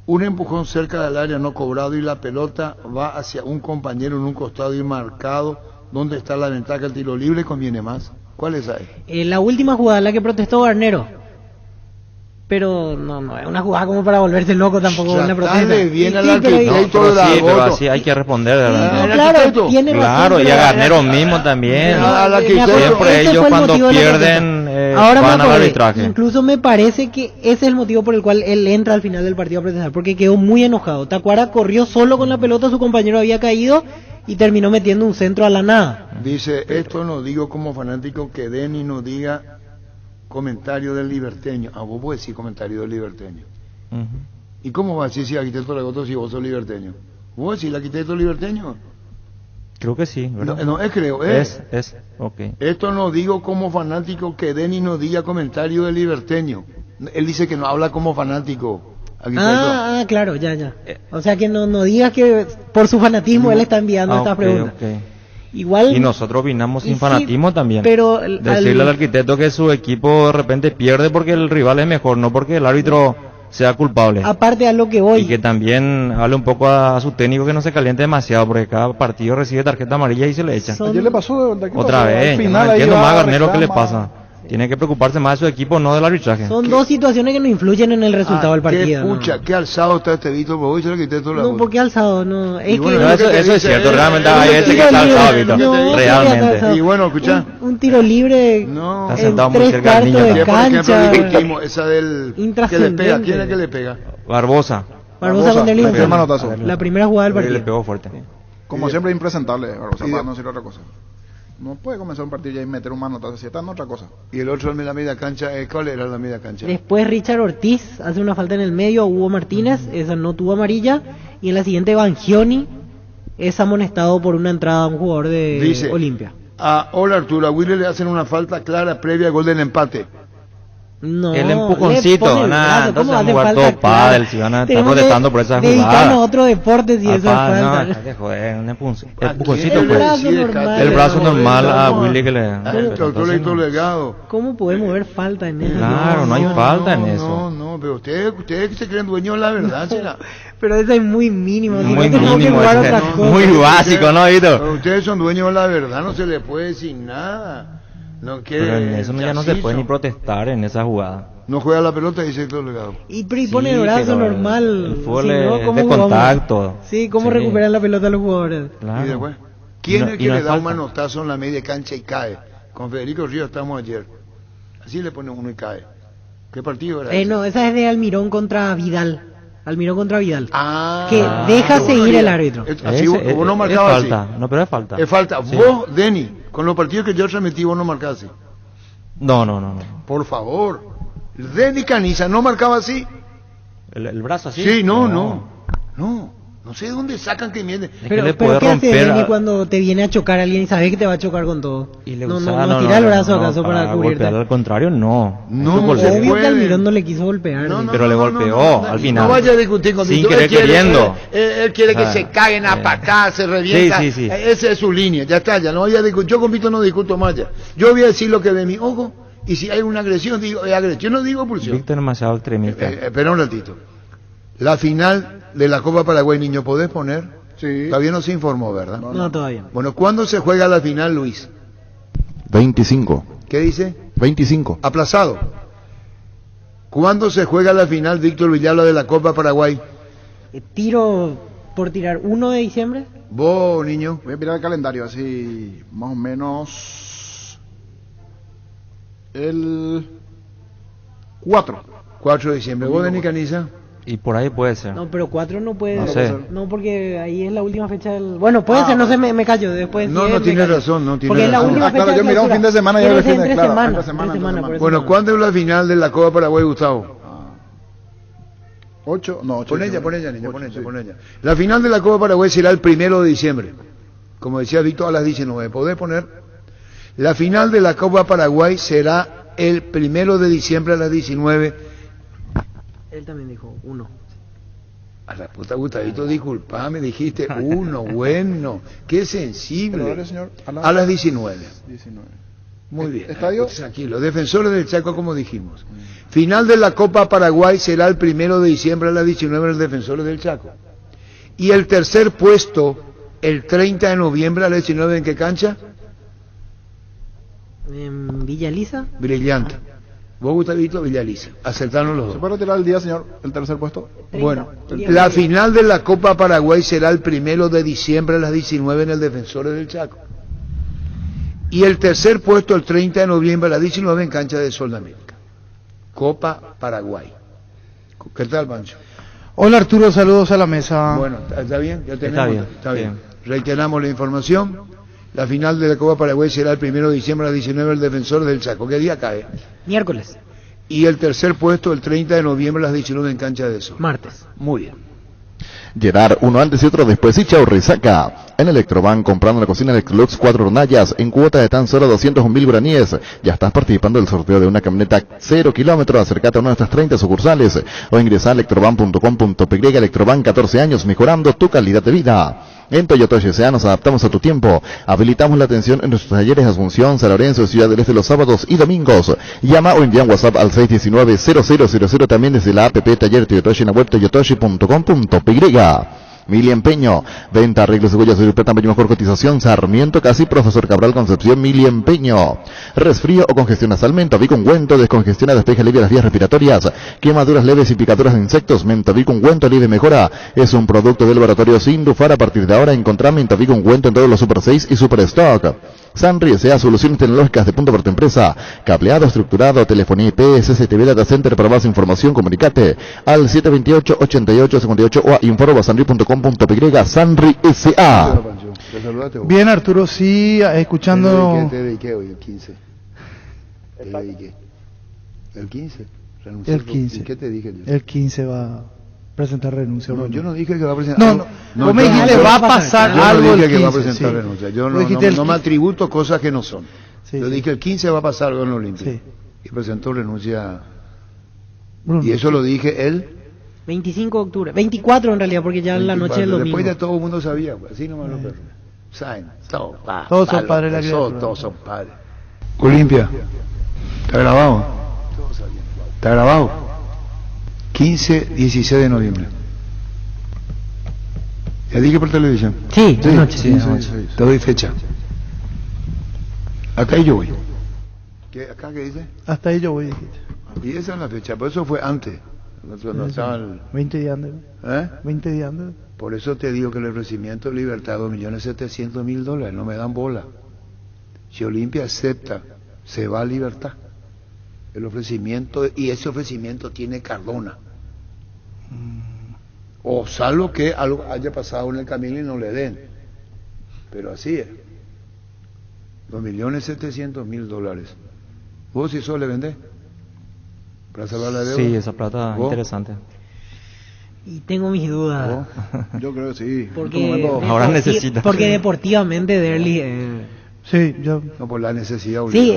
un empujón cerca del área no cobrado y la pelota va hacia un compañero en un costado y marcado. ¿Dónde está la ventaja? El tiro libre conviene más. ¿Cuál es ahí? La última jugada, la que protestó Garnero. Pero no es una jugada como para volverse loco tampoco. Una protesta. Bien al arquitecto de Agoto. Pero así hay que responder, ¿verdad? Claro, tiene claro, y a Garnero mismo también. Siempre ellos cuando pierden van al arbitraje. Incluso me parece que ese es el motivo por el cual él entra al final del partido a protestar, porque quedó muy enojado. Tacuara corrió solo con la pelota, su compañero había caído y terminó metiendo un centro a la nada. Dice, esto no digo como fanático que Denny no diga comentario del liberteño. Vos podés decir comentario del liberteño. ¿Y cómo va a decir si arquitecto de Agoto si vos sos liberteño? ¿Vos decís el arquitecto liberteño? Creo que sí, ¿verdad? No, creo, ok. Esto no digo como fanático que Denny no diga comentario del liberteño. Él dice que no habla como fanático. Claro, ya. O sea que no digas que por su fanatismo él está enviando estas preguntas. Okay. Igual, y nosotros opinamos sin fanatismo también. Pero decirle al arquitecto que su equipo de repente pierde porque el rival es mejor, no porque el árbitro sea culpable. Aparte a lo que voy. Y que también hable un poco a su técnico que no se caliente demasiado, porque cada partido recibe tarjeta amarilla y se le echa. Ayer le pasó otra vez. No entiendo más a Garnero qué le pasa. Tiene que preocuparse más de su equipo, no del arbitraje. Son dos situaciones que no influyen en el resultado del partido. Qué alzado está este Vito, porque hoy se lo quité todo la No, porque alzado, no. Es bueno, que eso es cierto, realmente hay gente que está alzado, Vito. Realmente. Y bueno, escuchá. Un tiro libre está sentado muy 3 cerca del cuartos niño. de cancha. Esa del que le pega, ¿quién es que le pega? Barbosa con el primer manotazo. La primera jugada del partido. Le pegó fuerte. Como siempre impresentable, Barbosa, para no decir otra cosa. No puede comenzar un partido ya y meter un manotazo, si está en otra cosa. Y el otro en la media cancha, ¿cuál era la media cancha? Después Richard Ortiz hace una falta en el medio a Hugo Martínez, esa no tuvo amarilla. Y en la siguiente Bangioni es amonestado por una entrada a un jugador de Olimpia. Hola Arturo, a Willy le hacen una falta clara previa al gol del empate. No, el empujoncito, entonces van a jugar todo pádel, si van a estar protestando por esa jugada. Dedicarnos a otro deporte si eso es falta. No, joder, un empujoncito, el brazo normal a Willy que le... El doctor Héctor Legado. ¿Cómo podemos ver falta en eso? Claro, no hay falta en eso. No, pero ustedes se creen dueños de la verdad, será. Pero eso es muy mínimo. Muy mínimo, muy básico, ¿no, Vito? Ustedes son dueños de la verdad, no se les puede decir nada. Pero en eso ya no se puede ni protestar en esa jugada. No juega la pelota, dice Héctor Legado. Y pone el brazo normal. El fútbol es de contacto. Sí, ¿cómo recuperan la pelota los jugadores? Claro. Y después, ¿quién es el que le da un manotazo en la media cancha y cae? Con Federico Ríos estamos ayer. Así le pone uno y cae. ¿Qué partido era ese? No, esa es de Almirón contra Vidal. Que deja seguir el árbitro. Así vos no marcabas así. No, pero es falta. Es falta. Sí. Vos, Denny, con los partidos que yo transmití, vos no marcabas así. No. Por favor. Denny Caniza no marcaba así. ¿El brazo así? Sí, no. No sé de dónde sacan que mienten. Es que le puede ¿qué hace romper Denny a- cuando te viene a chocar alguien y sabes que te va a chocar con todo? y le no usa- tira el brazo acaso para cubrirte. golpear, al contrario, no. No, Eso golpea. Obvio que puede. Almirón no le quiso golpear. No, Denny. no, Pero le golpeó al final. No vaya a discutir con Sin Víctor. querer queriendo. Él quiere que Ah, se caguen a eh. patadas, se revienta. Sí, sí, sí. Esa es su línea, ya está, ya no vaya a discutir. Yo con Víctor no discuto más ya. Yo voy a decir lo que de mi ojo, y si hay una agresión, digo, es agresión. Yo no digo expulsión. Víctor es demasiado extremista. Espera un ratito. La final de la Copa Paraguay, niño, ¿podés poner? Sí. Todavía no se informó, ¿verdad? No, todavía. Bueno, ¿cuándo se juega la final, Luis? 25. ¿Qué dice? 25. Aplazado. ¿Cuándo se juega la final, Víctor Villalba, de la Copa Paraguay? Tiro por tirar 1 de diciembre. Vos, niño. Voy a mirar el calendario, así más o menos el 4. 4 de diciembre. ¿Vos, Denis Caniza? Y por ahí puede ser. No, pero 4 no puede. No sé. No, porque ahí es la última fecha del... Bueno, puede ser, no sé, me callo después. No, sí, no me tiene callo. razón, no tiene Porque es la razón. última Ah, fecha claro, yo de miré un clausura. fin de semana y Pero el es fin de- entre claro, semana, entre semana, entre semana, entre por eso Bueno, no. ¿cuándo es la final de la Copa Paraguay, Gustavo? 8, no, 8. Pon ella, niña, pon ella. La final de la Copa Paraguay será el 1 de diciembre. Como decía Víctor, a las 19. ¿Podés poner? La final de la Copa Paraguay será el 1 de diciembre a las 19. Él también dijo 1. A la puta, Gustavito, disculpame, dijiste uno, bueno, qué sensible. Pero dale, señor, A las 19. 19. Muy bien. ¿Estadio? Tranquilo. Defensores del Chaco, como dijimos. Final de la Copa Paraguay será el 1 de diciembre a las 19 en el Defensores del Chaco. Y el tercer puesto, el 30 de noviembre a las 19, ¿en qué cancha? ¿En Villa Elisa? Brillante. Vos, Gustavito, Villaliza. Acertaron los ¿Se dos. puede retirar el día, señor, el tercer puesto? 30. Bueno, Día la medio. final de la Copa Paraguay será el 1 de diciembre a las 19 en el Defensores del Chaco. Y el tercer puesto el 30 de noviembre a las 19 en cancha de Sol de América. Copa Paraguay. ¿Qué tal, Pancho? Hola Arturo, saludos a la mesa. Bueno, ¿está bien? Ya tenemos. Está bien, Está bien. bien. Reiteramos la información. La final de la Copa Paraguay será el 1 de diciembre a las 19 en el Defensores del Chaco. ¿Qué día cae? Miércoles, Y el tercer puesto el 30 de noviembre a las 19 en cancha de Sol. martes. Muy bien. Llenar uno antes y otro después y chau resaca. En Electrobank, comprando la cocina Electrolux 4 hornallas en cuota de tan solo 201.000 guaraníes. Ya estás participando del sorteo de una camioneta 0 kilómetros. Acércate a una de nuestras 30 sucursales o ingresa a electrobank.com.py. Electrobank, 14 años mejorando tu calidad de vida. En Toyota S.A. nos adaptamos a tu tiempo. Habilitamos la atención en nuestros talleres de Asunción, San Lorenzo y Ciudad del Este los sábados y domingos. Llama o envía un WhatsApp al 619-0000, también desde la app Taller Toyotoshi en la web toyotoshi.com.py. Mili Empeño, venta, arreglos de huellas de plata, mejor cotización, Sarmiento, casi Profesor Cabral Concepción, Mili Empeño. Resfrío o congestión nasal, Mentavic ungüento, descongestiona, despeja, alivia las vías respiratorias, quemaduras leves y picaduras de insectos, Mentavic ungüento, alivia y mejora. Es un producto del laboratorio Sindufar. A partir de ahora encontrá Mentavic ungüento en todos los Super 6 y Super Stock. Sanri S.A. Soluciones Tecnológicas de punto para tu empresa. Cableado, estructurado, telefonía IP, SCTV Data Center. Para más información, comunicate al 728-8858 o a info@sanri.com.py. Sanri S.A. ¿Te saludaste vos? Bien Arturo, sí, escuchando... ¿Te dediqué hoy, el 15? ¿Te dediqué? ¿El 15? ¿Renunciaste? El 15. ¿Y qué te dije yo? El 15 va a presentar renuncia. No, ¿o yo no dije que va a presentar. No, vos me dijiste va a pasar yo algo no el dije 15. que va a presentar sí. renuncia. Yo Vos no dijiste el me 15. atributo cosas que no son. Sí, yo sí. dije el 15 va a pasar algo en la Olimpia. Sí. Y presentó renuncia. Bruno. Y eso lo dije él. 25 de octubre. 24 en realidad, porque ya la noche del domingo. Después de todo el mundo sabía, pues, así nomás lo perro. Saben, todos son padres de la criatura. Todos son padres. Olimpia, ¿está grabado? ¿Está grabado? 15, 16 de noviembre. ¿Ya dije por televisión? Sí, Sí, anoche. sí, te doy fecha. Acá yo voy. ¿Acá qué dice? Hasta ahí yo voy, dijiste. Y esa es la fecha, por eso fue antes. Cuando estaba 20 días antes. ¿Eh? 20 días antes. Por eso te digo que el ofrecimiento de libertad, $2.700.000, no me dan bola. Si Olimpia acepta, se va a libertad. El ofrecimiento, y ese ofrecimiento tiene Cardona. O salvo que algo haya pasado en el camino y no le den. Pero así es. $2.700.000. ¿Vos si eso le vendés? ¿Para salvar la deuda? Sí, esa plata ¿Vos? interesante. Y tengo mis dudas. Yo creo que sí. Porque ahora necesita. Porque deportivamente Derli... Sí, yo... No, por la necesidad. Sí,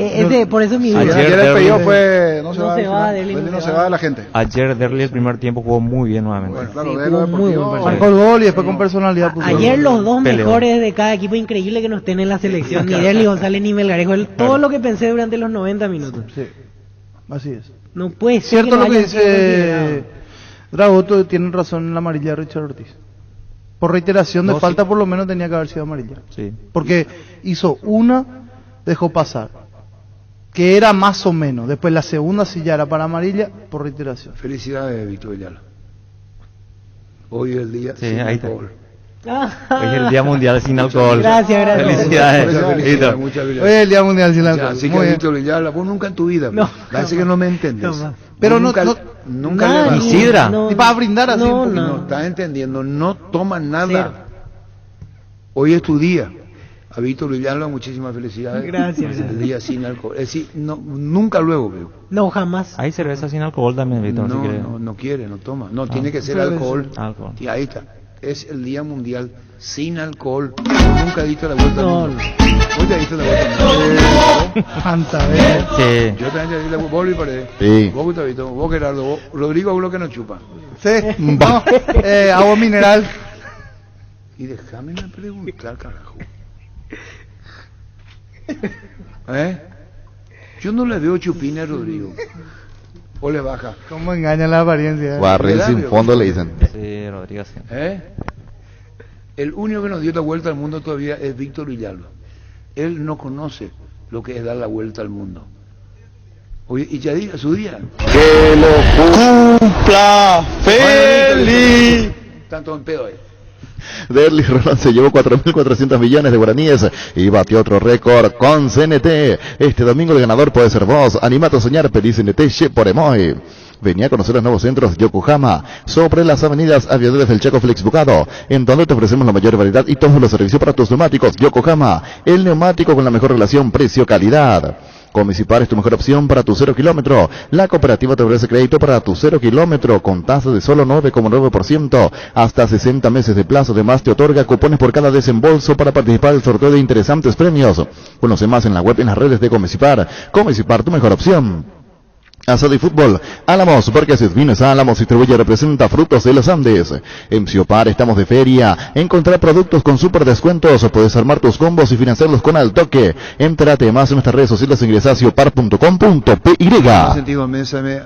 por eso mi duda. Ayer el pedido fue... No se va, Derli no se va de la gente. Ayer Derli el primer tiempo jugó muy bien nuevamente. Bueno, claro, Sí, de jugó lo muy deportivo, buen Marcó el gol y después con personalidad puso Ayer el- los dos Peleó. mejores de cada equipo, increíble que no estén en la selección, ni Derli González ni Melgarejo. Todo lo que pensé durante los 90 minutos. Sí, así es. No puede ser Cierto no lo que hayan sido considerados. dice Dragoto, tienen razón en la amarilla de Richard Ortiz. Por reiteración de No, falta, sí. por lo menos tenía que haber sido amarilla. Sí. Porque hizo una, dejó pasar, que era más o menos. Después la segunda sí ya era para amarilla, por reiteración. Felicidades, Víctor Villalba. Hoy es el día Sí, sin ahí está. alcohol. Hoy es el Día Mundial sin alcohol. Gracias. Felicidades. Muchas felicidades, Víctor. muchas Hoy es felicidades. el Día Mundial sin alcohol. Así Muy que bien. Víctor Villalba, vos nunca en tu vida, No, parece que no me entendés. jamás. Pero Vos no- nunca, no- nunca Nada, le vas- ni- Sidra. no, Y para brindar así un no, poquito. No, estás entendiendo, no toman nada. Hoy es tu día. A Víctor Villalba, muchísimas felicidades. Gracias. El día sin alcohol. Es decir, no, nunca luego veo. No, jamás. Hay cerveza sin alcohol también, Víctor, si No, quieres. no quiere, no toma. No, tiene que ser Cerveza. alcohol. Alcohol. Y ahí está. Es el día mundial sin alcohol. Yo nunca he visto la vuelta No, al mundo. Vos ya diste la vuelta al mundo. Fanta, ¿eh? Sí. Yo también ya di la vuelta. Vos, Luis Paredes. Sí. Vos, Gustavito. Vos, Gerardo. Vos, Rodrigo, uno que no chupa. Sí. No, agua mineral. Y déjame preguntar, carajo. ¿Eh? Yo no le veo chupina a Rodrigo. O le baja. ¿Cómo engaña la apariencia? Barril sin fondo le dicen. Sí, Rodrigo, sí. ¿Eh? El único que nos dio la vuelta al mundo todavía es Víctor Villalba. Él no conoce lo que es dar la vuelta al mundo. Oye, y ya diga su día. Que lo cumpla feliz. Tanto en pedo ahí. Derli Roland se llevó 4.400 millones de guaraníes y batió otro récord con CNT. Este domingo el ganador puede ser vos. Animate a soñar, pedí CNT Che por Emoy. Venía a conocer los nuevos centros Yokohama sobre las avenidas Aviadores del Chaco Flex Bucado, en donde te ofrecemos la mayor variedad y todos los servicios para tus neumáticos. Yokohama, el neumático con la mejor relación precio-calidad. Comisipar es tu mejor opción para tu 0 kilómetro. La cooperativa te ofrece crédito para tu 0 kilómetro con tasa de solo 9,9%. Hasta 60 meses de plazo. Además te otorga cupones por cada desembolso para participar del sorteo de interesantes premios. Conoce más en la web y en las redes de Comisipar. Comisipar, tu mejor opción. Asado y fútbol, Álamos, porque si es Vinos Álamos, distribuye y representa Frutos de los Andes. En Ciopar estamos de feria, encontrar productos con super descuentos, puedes armar tus combos y financiarlos con Al Toque. Entérate más en nuestras redes sociales, ingresa a ciopar.com.py. Sentido,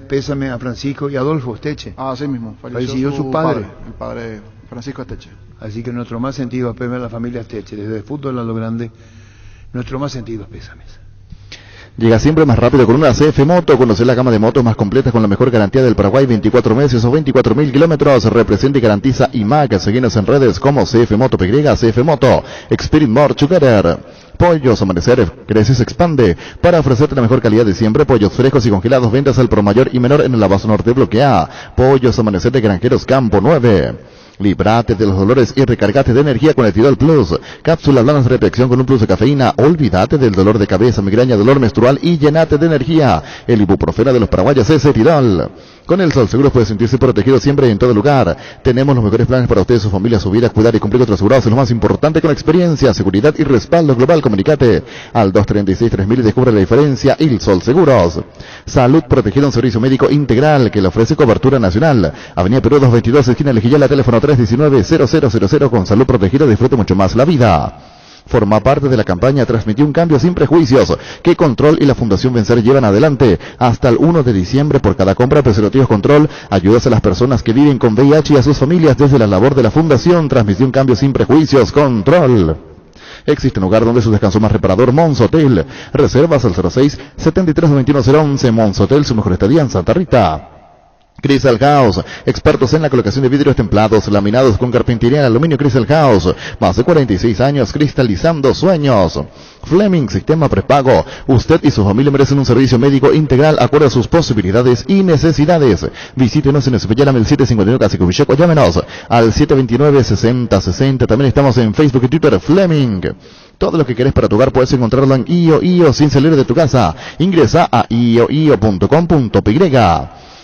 pésame a Francisco y Adolfo Esteche. Ah, así mismo. Falleció su padre. El padre Francisco Esteche. Así que nuestro más sentido apeme a la familia Esteche, desde el fútbol a lo grande, nuestro más sentido pésames. Llega siempre más rápido con una CF Moto. Conocer la gama de motos más completas con la mejor garantía del Paraguay, 24 meses o 24.000 kilómetros. Representa y garantiza IMAC. Seguinos en redes como CF Moto PY, CF Moto, Experience More Together. Pollos Amanecer, crece y se expande. Para ofrecerte la mejor calidad de siempre, pollos frescos y congelados, ventas al por mayor y menor en el Abasto Norte Bloque A. Pollos Amanecer de Granjeros Campo 9. Librate de los dolores y recargate de energía con el Tidol Plus. Cápsulas blandas de reflexión con un plus de cafeína. Olvídate del dolor de cabeza, migraña, dolor menstrual y llenate de energía. El ibuprofeno de los paraguayos es el Tidol. Con el Sol Seguros puede sentirse protegido siempre y en todo lugar. Tenemos los mejores planes para usted, su familia, su vida, cuidar y cumplir con otros asegurados. Es lo más importante con experiencia, seguridad y respaldo global. Comunicate al 236-3000 y descubre la diferencia. El Sol Seguros. Salud protegida, un servicio médico integral que le ofrece cobertura nacional. Avenida Perú 222, esquina Lejillala, teléfono 319-0000. Con Salud protegida disfrute mucho más la vida. Forma parte de la campaña Transmití un cambio sin prejuicios que Control y la Fundación Vencer llevan adelante. Hasta el 1 de diciembre, por cada compra de preservativos Control, ayudas a las personas que viven con VIH y a sus familias desde la labor de la Fundación Transmití un cambio sin prejuicios, Control. Existe un lugar donde su descanso más reparador, Mons Hotel. Reservas al 06-73-91-011. Mons Hotel, su mejor estadía en Santa Rita. Crystal House, expertos en la colocación de vidrios templados, laminados con carpintería en aluminio. Crystal House, más de 46 años cristalizando sueños. Fleming, sistema prepago. Usted y su familia merecen un servicio médico integral acorde a sus posibilidades y necesidades. Visítenos en Espellara 1751 Casicovicheco. Llámenos al 729-6060. También estamos en Facebook y Twitter. Fleming. Todo lo que querés para tu hogar puedes encontrarlo en IO sin salir de tu casa. Ingresa a io.com.py.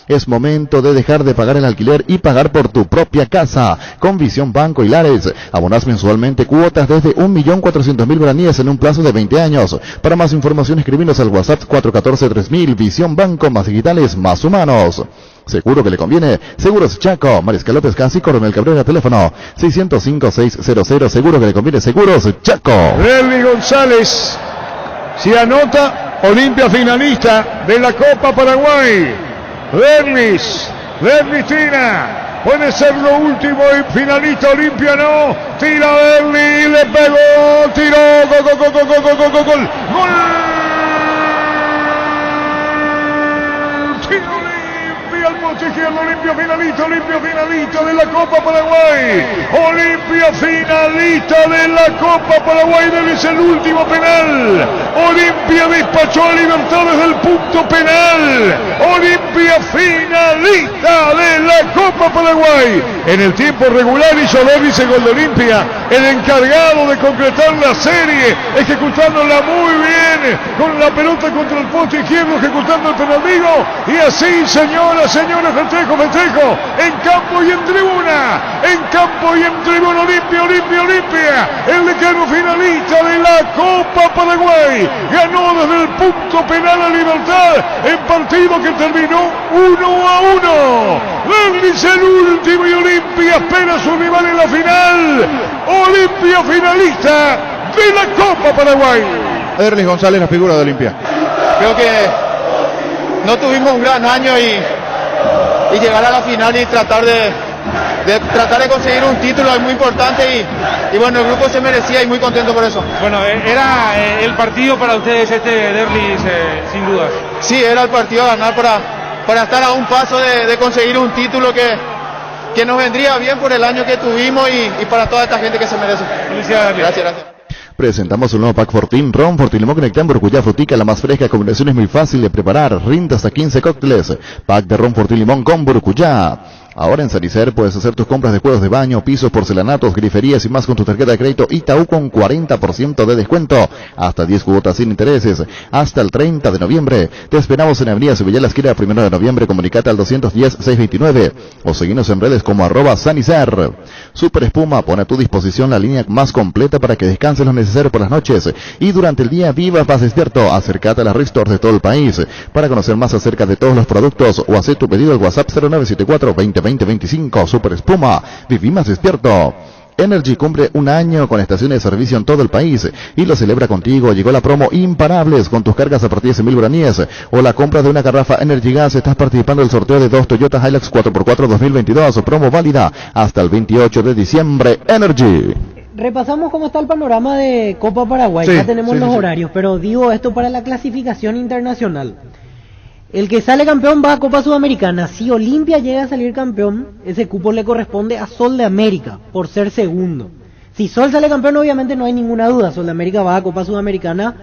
Es momento de dejar de pagar el alquiler y pagar por tu propia casa. Con Visión Banco Hilares, abonás mensualmente cuotas desde 1.400.000 guaraníes en un plazo de 20 años. Para más información, escribinos al WhatsApp 414-3000. Visión Banco, más digitales, más humanos. Seguro que le conviene. Seguros Chaco, Mariscal López Casi, Coronel Cabrera, teléfono 605-600. Seguro que le conviene. Seguros Chaco. Relly González, si anota, Olimpia finalista de la Copa Paraguay. Berlis tira. Puede ser lo último y finalista Olimpia no. Tira Berlis, le pegó, tiró, gol. Izquierdo, Olimpia finalista de la Copa Paraguay. Olimpia finalista de la Copa Paraguay. Es el último penal. Olimpia despachó a Libertad desde el punto penal. Olimpia finalista de la Copa Paraguay. En el tiempo regular hizo Berlis el gol de Olimpia. El encargado de concretar la serie, ejecutándola muy bien, con la pelota contra el poste izquierdo, ejecutando el penal vivo. Y así, señoras, festejo, en campo y en tribuna, Olimpia, el decano finalista de la Copa Paraguay, ganó desde el punto penal a Libertad, en partido que terminó 1-1, Berlis el último y Olimpia espera a su rival en la final, Olimpia finalista de la Copa Paraguay. Berlis González, la figura de Olimpia. Creo que no tuvimos un gran año y llegar a la final y tratar de conseguir un título es muy importante y bueno, el grupo se merecía y muy contento por eso. Bueno, era el partido para ustedes Berlis, sin dudas. Sí, era el partido a ganar para estar a un paso de conseguir un título que nos vendría bien por el año que tuvimos y para toda esta gente que se merece. Felicidades. Gracias. Presentamos un nuevo pack Fortín, Ron Fortín Limón Conectán, Burcuyá, Frutica, la más fresca, combinación es muy fácil de preparar, rinde hasta 15 cócteles, pack de Ron Fortín Limón con Burcuyá. Ahora en Sanicer puedes hacer tus compras de juegos de baño, pisos, porcelanatos, griferías y más con tu tarjeta de crédito Itaú con 40% de descuento, hasta 10 cuotas sin intereses, hasta el 30 de noviembre. Te esperamos en Avenida Sevilla, la esquina 1 de noviembre, comunicate al 210-629 o seguinos en redes como @Sanicer. Super Espuma pone a tu disposición la línea más completa para que descanses lo necesario por las noches y durante el día vivas más despierto. Acércate a las restores de todo el país para conocer más acerca de todos los productos o hacer tu pedido al WhatsApp 0974 202025. Super Espuma, viví más despierto. Energy cumple un año con estaciones de servicio en todo el país y lo celebra contigo. Llegó la promo Imparables con tus cargas a partir de 100.000 guaraníes o la compra de una garrafa Energy Gas. Estás participando del sorteo de 2 Toyota Hilux 4x4 2022. Promo válida hasta el 28 de diciembre. Energy. Repasamos cómo está el panorama de Copa Paraguay. Ya tenemos los horarios, pero digo esto para la clasificación internacional. El que sale campeón va a Copa Sudamericana. Si Olimpia llega a salir campeón, ese cupo le corresponde a Sol de América, por ser segundo. Si Sol sale campeón, obviamente no hay ninguna duda. Sol de América va a Copa Sudamericana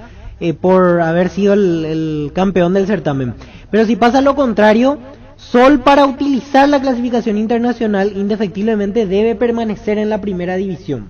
por haber sido el campeón del certamen. Pero si pasa lo contrario, Sol, para utilizar la clasificación internacional, indefectiblemente debe permanecer en la primera división.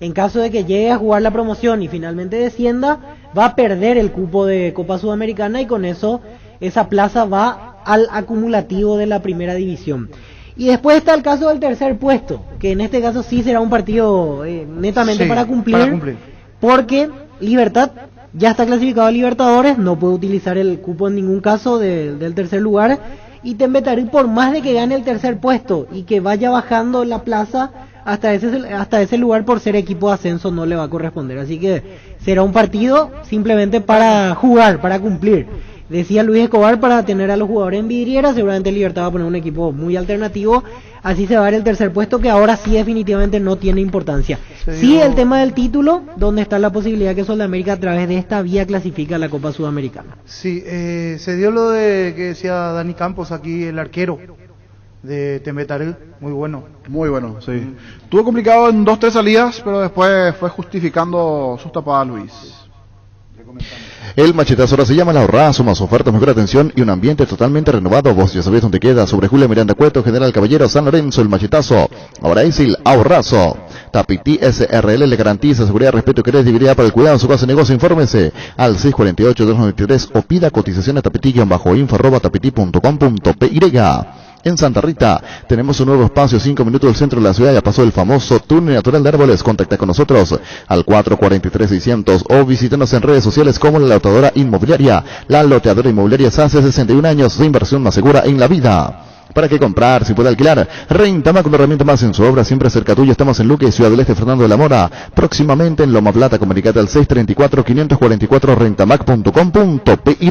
En caso de que llegue a jugar la promoción y finalmente descienda, va a perder el cupo de Copa Sudamericana y con eso esa plaza va al acumulativo de la primera división. Y después está el caso del tercer puesto, que en este caso sí será un partido netamente para cumplir, porque Libertad ya está clasificado a Libertadores, no puede utilizar el cupo en ningún caso del tercer lugar, y Tembetarí, por más de que gane el tercer puesto y que vaya bajando la plaza hasta ese lugar, por ser equipo de ascenso no le va a corresponder, así que será un partido simplemente para jugar, para cumplir. Decía Luis Escobar, para tener a los jugadores en vidriera, seguramente Libertad va a poner un equipo muy alternativo, así se va a dar el tercer puesto, que ahora sí definitivamente no tiene importancia. Sí, el tema del título, donde está la posibilidad que Sol de América a través de esta vía clasifica a la Copa Sudamericana. Sí, se dio lo de que decía Dani Campos aquí, el arquero de Tembetarí, muy bueno. Muy bueno, sí. Estuvo complicado en 2-3 salidas, pero después fue justificando sus tapadas Luis. El machetazo ahora se llama El Ahorrazo, más ofertas, mejor atención y un ambiente totalmente renovado. Vos ya sabés dónde queda, sobre Julia Miranda Cueto, General Caballero, San Lorenzo. El machetazo ahora es El Ahorrazo. Tapití SRL le garantiza seguridad, respeto y credibilidad para el cuidado de su casa y negocio. Infórmese al 648-293 o pida cotización a tapití-info@tapití.com.py. En Santa Rita tenemos un nuevo espacio, 5 minutos del centro de la ciudad. Ya pasó el famoso túnel natural de árboles. Contacta con nosotros al 443-600 o visítanos en redes sociales como La Loteadora Inmobiliaria. La Loteadora Inmobiliaria hace 61 años de inversión más segura en la vida. ¿Para qué comprar? Si puede alquilar. Rentamac, una herramienta más en su obra, siempre cerca tuyo. Estamos en Luque, Ciudad del Este, Fernando de la Mora. Próximamente en Loma Plata, comunicate al 634-544, rentamac.com.py.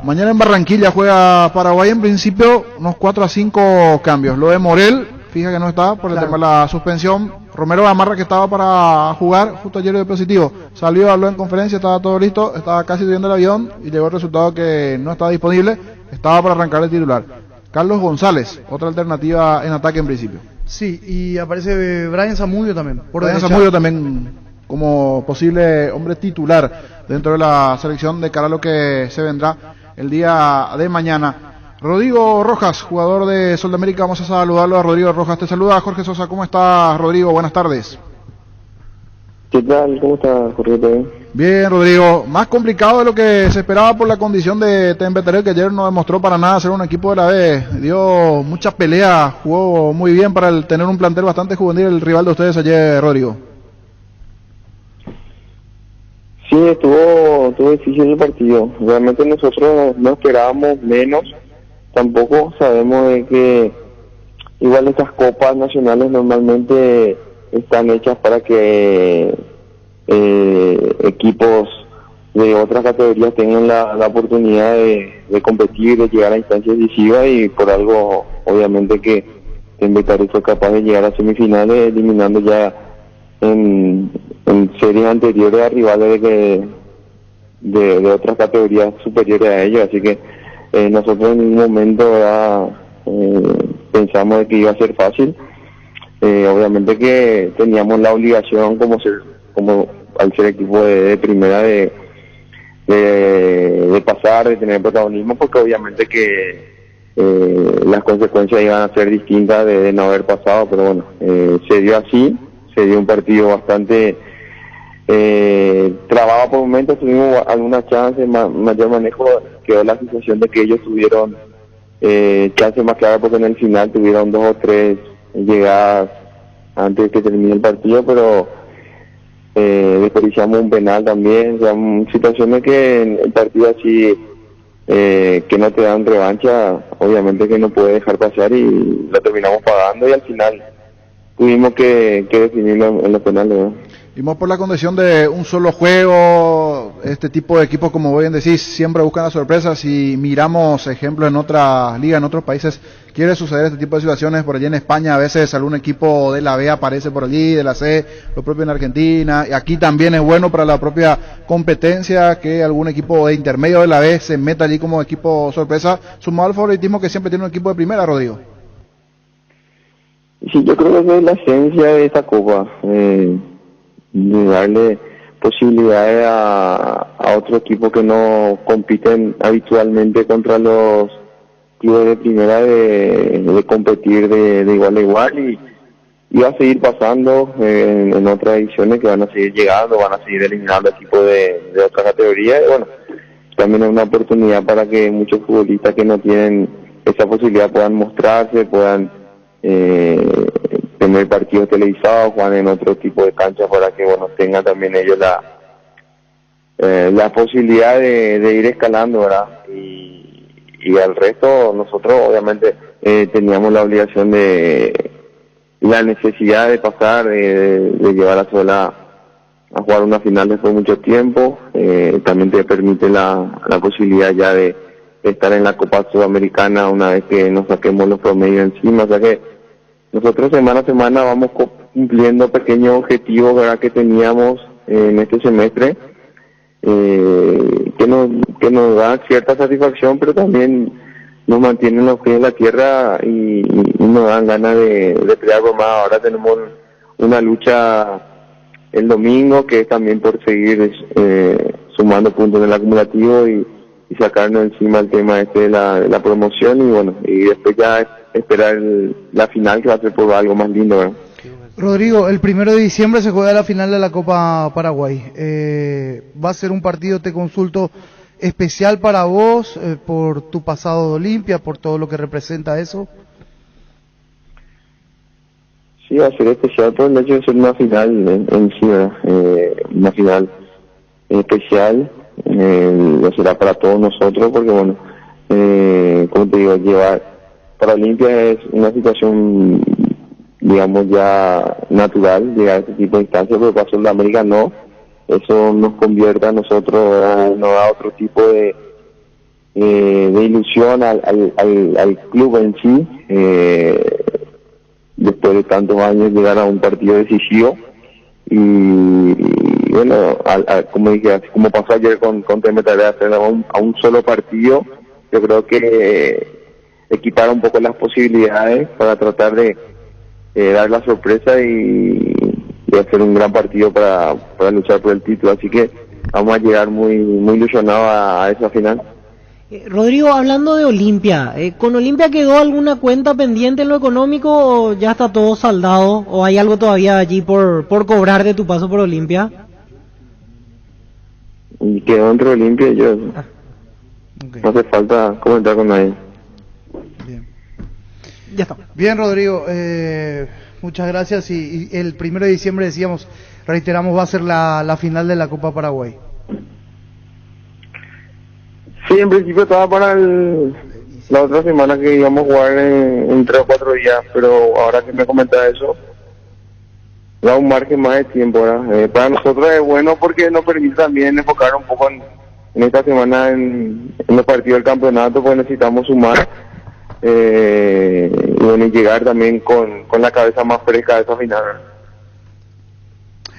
Mañana en Barranquilla juega Paraguay, en principio unos 4 a 5 cambios. Lo de Morel, fija que no está por el tema de la suspensión. Romero Gamarra, que estaba para jugar, justo ayer dio positivo. Salió, habló en conferencia, estaba todo listo, estaba casi subiendo el avión y llegó el resultado que no estaba disponible. Estaba para arrancar el titular. Carlos González, otra alternativa en ataque en principio. Sí, y aparece Brian Zamudio también. Brian Zamudio también como posible hombre titular dentro de la selección de cara a lo que se vendrá el día de mañana. Rodrigo Rojas, jugador de Sol de América, vamos a saludarlo a Rodrigo Rojas. Te saluda Jorge Sosa, ¿cómo estás, Rodrigo? Buenas tardes. ¿Qué tal? ¿Cómo estás, Jorge? Bien, Rodrigo. Más complicado de lo que se esperaba por la condición de Tembeterel, que ayer no demostró para nada ser un equipo de la B. Dio mucha pelea, jugó muy bien para tener un plantel bastante juvenil el rival de ustedes ayer, Rodrigo. Sí, estuvo difícil el partido. Realmente nosotros no esperábamos menos. Tampoco sabemos de que igual estas copas nacionales normalmente están hechas para que equipos de otras categorías tengan la oportunidad de competir, de llegar a instancias decisivas, y por algo obviamente que Tembetaré fue capaz de llegar a semifinales, eliminando ya en series anteriores a rivales de otras categorías superiores a ellos. Así que nosotros en un momento pensamos de que iba a ser fácil. Obviamente que teníamos la obligación como al ser equipo de primera de pasar, de tener protagonismo, porque obviamente que las consecuencias iban a ser distintas de no haber pasado, pero bueno, se dio así, se dio un partido bastante trabado por momentos, tuvimos algunas chances, mayor manejo, quedó la sensación de que ellos tuvieron chances más claras, porque en el final tuvieron 2 o 3 llegadas antes de que termine el partido, pero desperdiciamos un penal también. O sea, situaciones que en el partido así que no te dan revancha, obviamente que no puede dejar pasar, y lo terminamos pagando, y al final tuvimos que definirlo en los penales, ¿no? Vimos por la condición de un solo juego, este tipo de equipos, como bien decís, siempre buscan las sorpresas. Si miramos ejemplos en otras ligas, en otros países, quiere suceder este tipo de situaciones. Por allí en España a veces algún equipo de la B aparece por allí, de la C, lo propio en Argentina. Y aquí también es bueno para la propia competencia que algún equipo de intermedio de la B se meta allí como equipo sorpresa, sumado al favoritismo que siempre tiene un equipo de primera, Rodrigo. Sí, yo creo que esa es la esencia de esta copa, de darle posibilidades a otro equipo que no compiten habitualmente contra los clubes de primera de competir de igual a igual, y va a seguir pasando en otras ediciones, que van a seguir llegando, van a seguir eliminando equipos de otra categoría, y bueno, también es una oportunidad para que muchos futbolistas que no tienen esa posibilidad puedan mostrarse, puedan tener partidos televisados, jugar en otro tipo de canchas, para que bueno tengan también ellos la posibilidad de ir escalando, ¿verdad? Y al resto nosotros obviamente teníamos la obligación la necesidad de pasar, de llevar a Sola a jugar una final después de mucho tiempo. También te permite la posibilidad ya de estar en la Copa Sudamericana una vez que nos saquemos los promedios encima. O sea que nosotros semana a semana vamos cumpliendo pequeños objetivos, ¿verdad?, que teníamos en este semestre, que nos da cierta satisfacción, pero también nos mantienen los pies en la tierra y nos dan ganas de pelear por más. Ahora tenemos una lucha el domingo, que es también por seguir sumando puntos en el acumulativo y sacarnos encima el tema de la promoción, y bueno, y después ya esperar la final, que va a ser por algo más lindo, ¿verdad? Rodrigo, el 1 de diciembre se juega la final de la Copa Paraguay. ¿Va a ser un partido, te consulto, especial para vos por tu pasado de Olimpia, por todo lo que representa eso? Sí, va a ser especial por el hecho de ser una final en sí, una final especial, lo será para todos nosotros, porque bueno, como te digo, llevar para Olimpia es una situación, digamos, ya natural, llegar a este tipo de instancias, pero para Sudamérica no, eso nos convierte a nosotros, nos da otro tipo de ilusión al club en sí, después de tantos años llegar a un partido decisivo y bueno, como dije, así como pasó ayer con Tarea, hacer a un solo partido, yo creo que equipar un poco las posibilidades para tratar de dar la sorpresa y hacer un gran partido para luchar por el título, así que vamos a llegar muy ilusionados a esa final. Rodrigo, hablando de Olimpia, ¿con Olimpia quedó alguna cuenta pendiente en lo económico o ya está todo saldado o hay algo todavía allí por cobrar de tu paso por Olimpia? Y quedó entre Olimpia y yo. No hace falta comentar con nadie. Ya está. Bien, Rodrigo, muchas gracias y el 1 de diciembre decíamos, reiteramos, va a ser la final de la Copa Paraguay. Sí, en principio estaba para la otra semana que íbamos a jugar en 3 o 4 días, pero ahora que me comenta eso, da un margen más de tiempo, ¿verdad? Para nosotros es bueno porque nos permite también enfocar un poco en esta semana en los partidos del campeonato, porque necesitamos sumar y bueno, llegar también con la cabeza más fresca a esa final.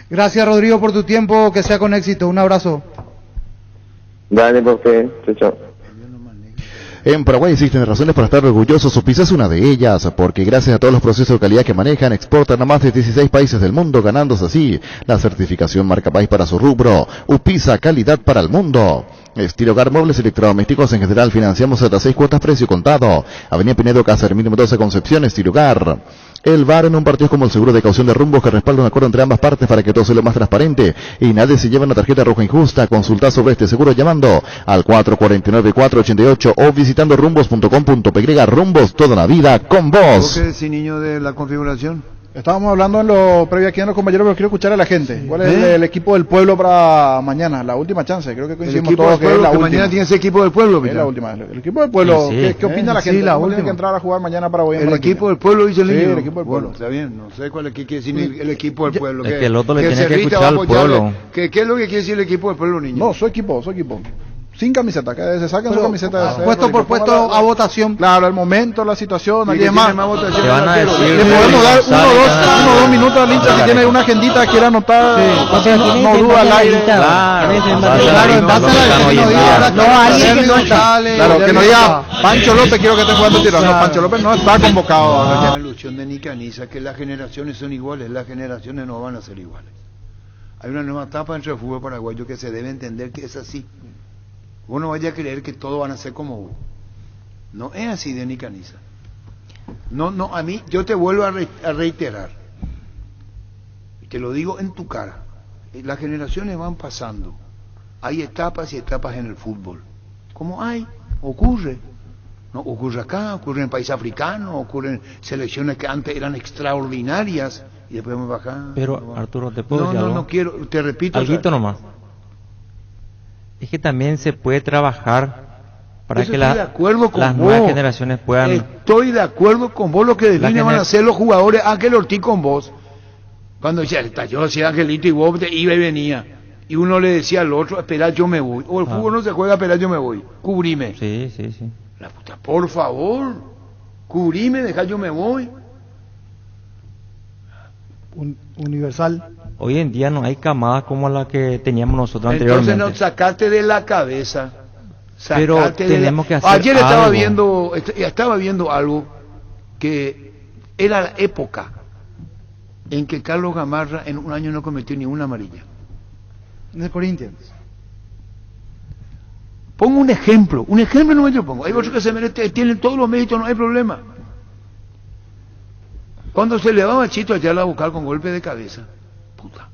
Gracias, Rodrigo, por tu tiempo, que sea con éxito, un abrazo. Dale, por usted, chao. En Paraguay existen razones para estar orgullosos, Upisa es una de ellas, porque gracias a todos los procesos de calidad que manejan, exportan a más de 16 países del mundo, ganándose así la certificación marca país para su rubro. Upisa, calidad para el mundo. Estilo Hogar, muebles electrodomésticos en general, financiamos hasta 6 cuotas precio contado. Avenida Pinedo, Cáceres, mínimo 12, Concepción, Estilo Hogar. El VAR en un partido es como el seguro de caución de Rumbos, que respalda un acuerdo entre ambas partes para que todo sea lo más transparente y nadie se lleve una tarjeta roja injusta. Consulta sobre este seguro llamando al 449-488 o visitando rumbos.com.py. Rumbos, toda la vida con vos. ¿Qué decís, niño, de la configuración? Estábamos hablando en lo previo aquí en los compañeros, pero quiero escuchar a la gente. ¿Cuál es el equipo del pueblo para mañana? La última chance, creo que coincidimos todos que es la última. Mañana tiene ese equipo del pueblo. Es la última. El equipo del pueblo, ¿qué opina la gente? ¿Cómo tiene que entrar a jugar mañana para hoy? El equipo del pueblo, dice el niño. Sí, el equipo del pueblo. Bueno, está bien, no sé cuál es que quiere decir el equipo del pueblo. Es que el otro le tiene que escuchar al pueblo. ¿Qué es lo que quiere decir el equipo del pueblo, niño? No, su equipo. Sin camiseta, que se saquen su camiseta. Puesto por puesto a votación. Claro, el momento, la situación, y demás. Le podemos dar 1 o 2 minutos al hincha si tiene una agendita, quiere anotar, no duda al aire. Claro, en base a la que no alguien que no está. Claro, que no diga Pancho López, quiero que esté jugando tiro. No, Pancho López no está convocado. La ilusión de Nicaniza, que las generaciones son iguales, las generaciones no van a ser iguales. Hay una nueva etapa entre el fútbol paraguayo que se debe entender que es así. Uno vaya a creer que todos van a ser como vos. No es así de Nicaniza. No, a mí, yo te vuelvo a reiterar. Te lo digo en tu cara. Las generaciones van pasando. Hay etapas y etapas en el fútbol. ¿Cómo hay? Ocurre. No, ocurre acá, ocurre en países africanos, ocurre en selecciones que antes eran extraordinarias y después vamos a bajar. Pero, Arturo, ¿te puedo decir algo? No quiero, te repito. Alguito nomás. Es que también se puede trabajar para que las nuevas generaciones puedan... Estoy de acuerdo con vos, lo que define van a ser los jugadores. Ángel Ortiz con vos. Cuando decía, yo hacía Angelito y vos iba y venía. Y uno le decía al otro, espera, yo me voy. O el fútbol no se juega, espera, yo me voy. Cubrime. Sí. La puta, por favor. Cubrime, deja, yo me voy. Universal. Hoy en día no hay camadas como la que teníamos nosotros anteriormente. Entonces nos sacaste de la cabeza. Pero tenemos que hacer Ayer algo. estaba viendo algo que era la época en que Carlos Gamarra en un año no cometió ni una amarilla. En el Corinthians. Pongo un ejemplo no me lo pongo. Hay otros que tienen todos los méritos, no hay problema. Cuando se le va Machito allá a buscar con golpe de cabeza. Puta.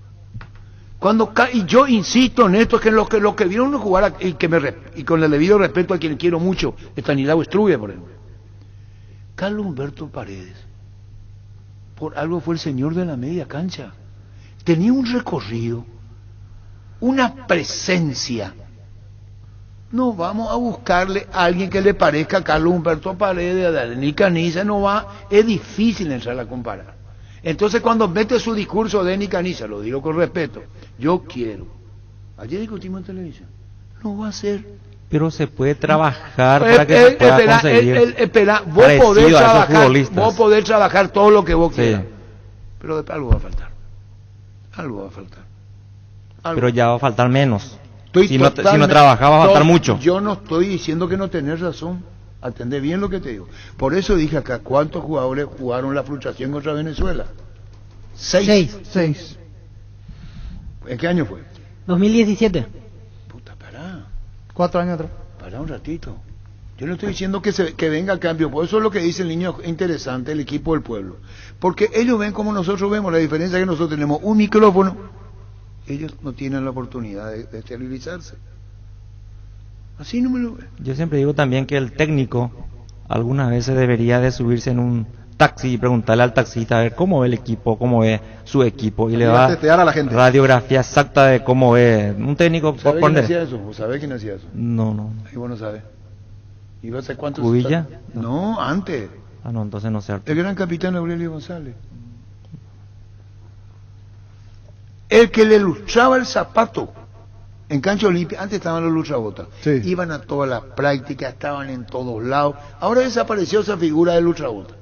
Y yo insisto en esto, que lo que vieron jugar, y con el debido respeto a quien quiero mucho, Estanislao Struve, por ejemplo. Carlos Humberto Paredes, por algo fue el señor de la media cancha. Tenía un recorrido, una presencia. No vamos a buscarle a alguien que le parezca a Carlos Humberto Paredes, a Denis Caniza, es difícil entrar a comparar. Entonces cuando mete su discurso de Denis Caniza, lo digo con respeto, yo quiero. Ayer discutimos en televisión, no va a ser. Pero se puede trabajar para que se pueda conseguir. Vos podés trabajar todo lo que vos quieras. Pero algo va a faltar. Algo va a faltar. Pero ya va a faltar menos. Si no trabajas va a faltar mucho. Yo no estoy diciendo que no tenés razón. Atendé bien lo que te digo. Por eso dije acá, ¿cuántos jugadores jugaron la frustración contra Venezuela? 6. ¿En qué año fue? 2017. Puta, pará. 4 años atrás. Pará un ratito. Yo no estoy diciendo que venga el cambio. Por eso es lo que dice el niño interesante, el equipo del pueblo. Porque ellos ven como nosotros vemos. La diferencia es que nosotros tenemos un micrófono. Ellos no tienen la oportunidad de esterilizarse. Así no me lo ve. Yo siempre digo también que el técnico algunas veces debería de subirse en un taxi y preguntarle al taxista a ver cómo ve el equipo, cómo ve su equipo, y le va a la gente radiografía exacta de cómo ve un técnico. ¿Sabés quién hacía eso? ¿Sabés quién hacía eso? No. Ahí vos no sabés. ¿Y vas a saber cuántos? ¿Cubilla? No, antes. No, entonces no sé. El gran capitán Aurelio González. El que le lustraba el zapato en cancha olimpia. Antes estaban los lustrabotas. Sí. Iban a todas las prácticas, estaban en todos lados. Ahora desapareció esa figura del lustrabota.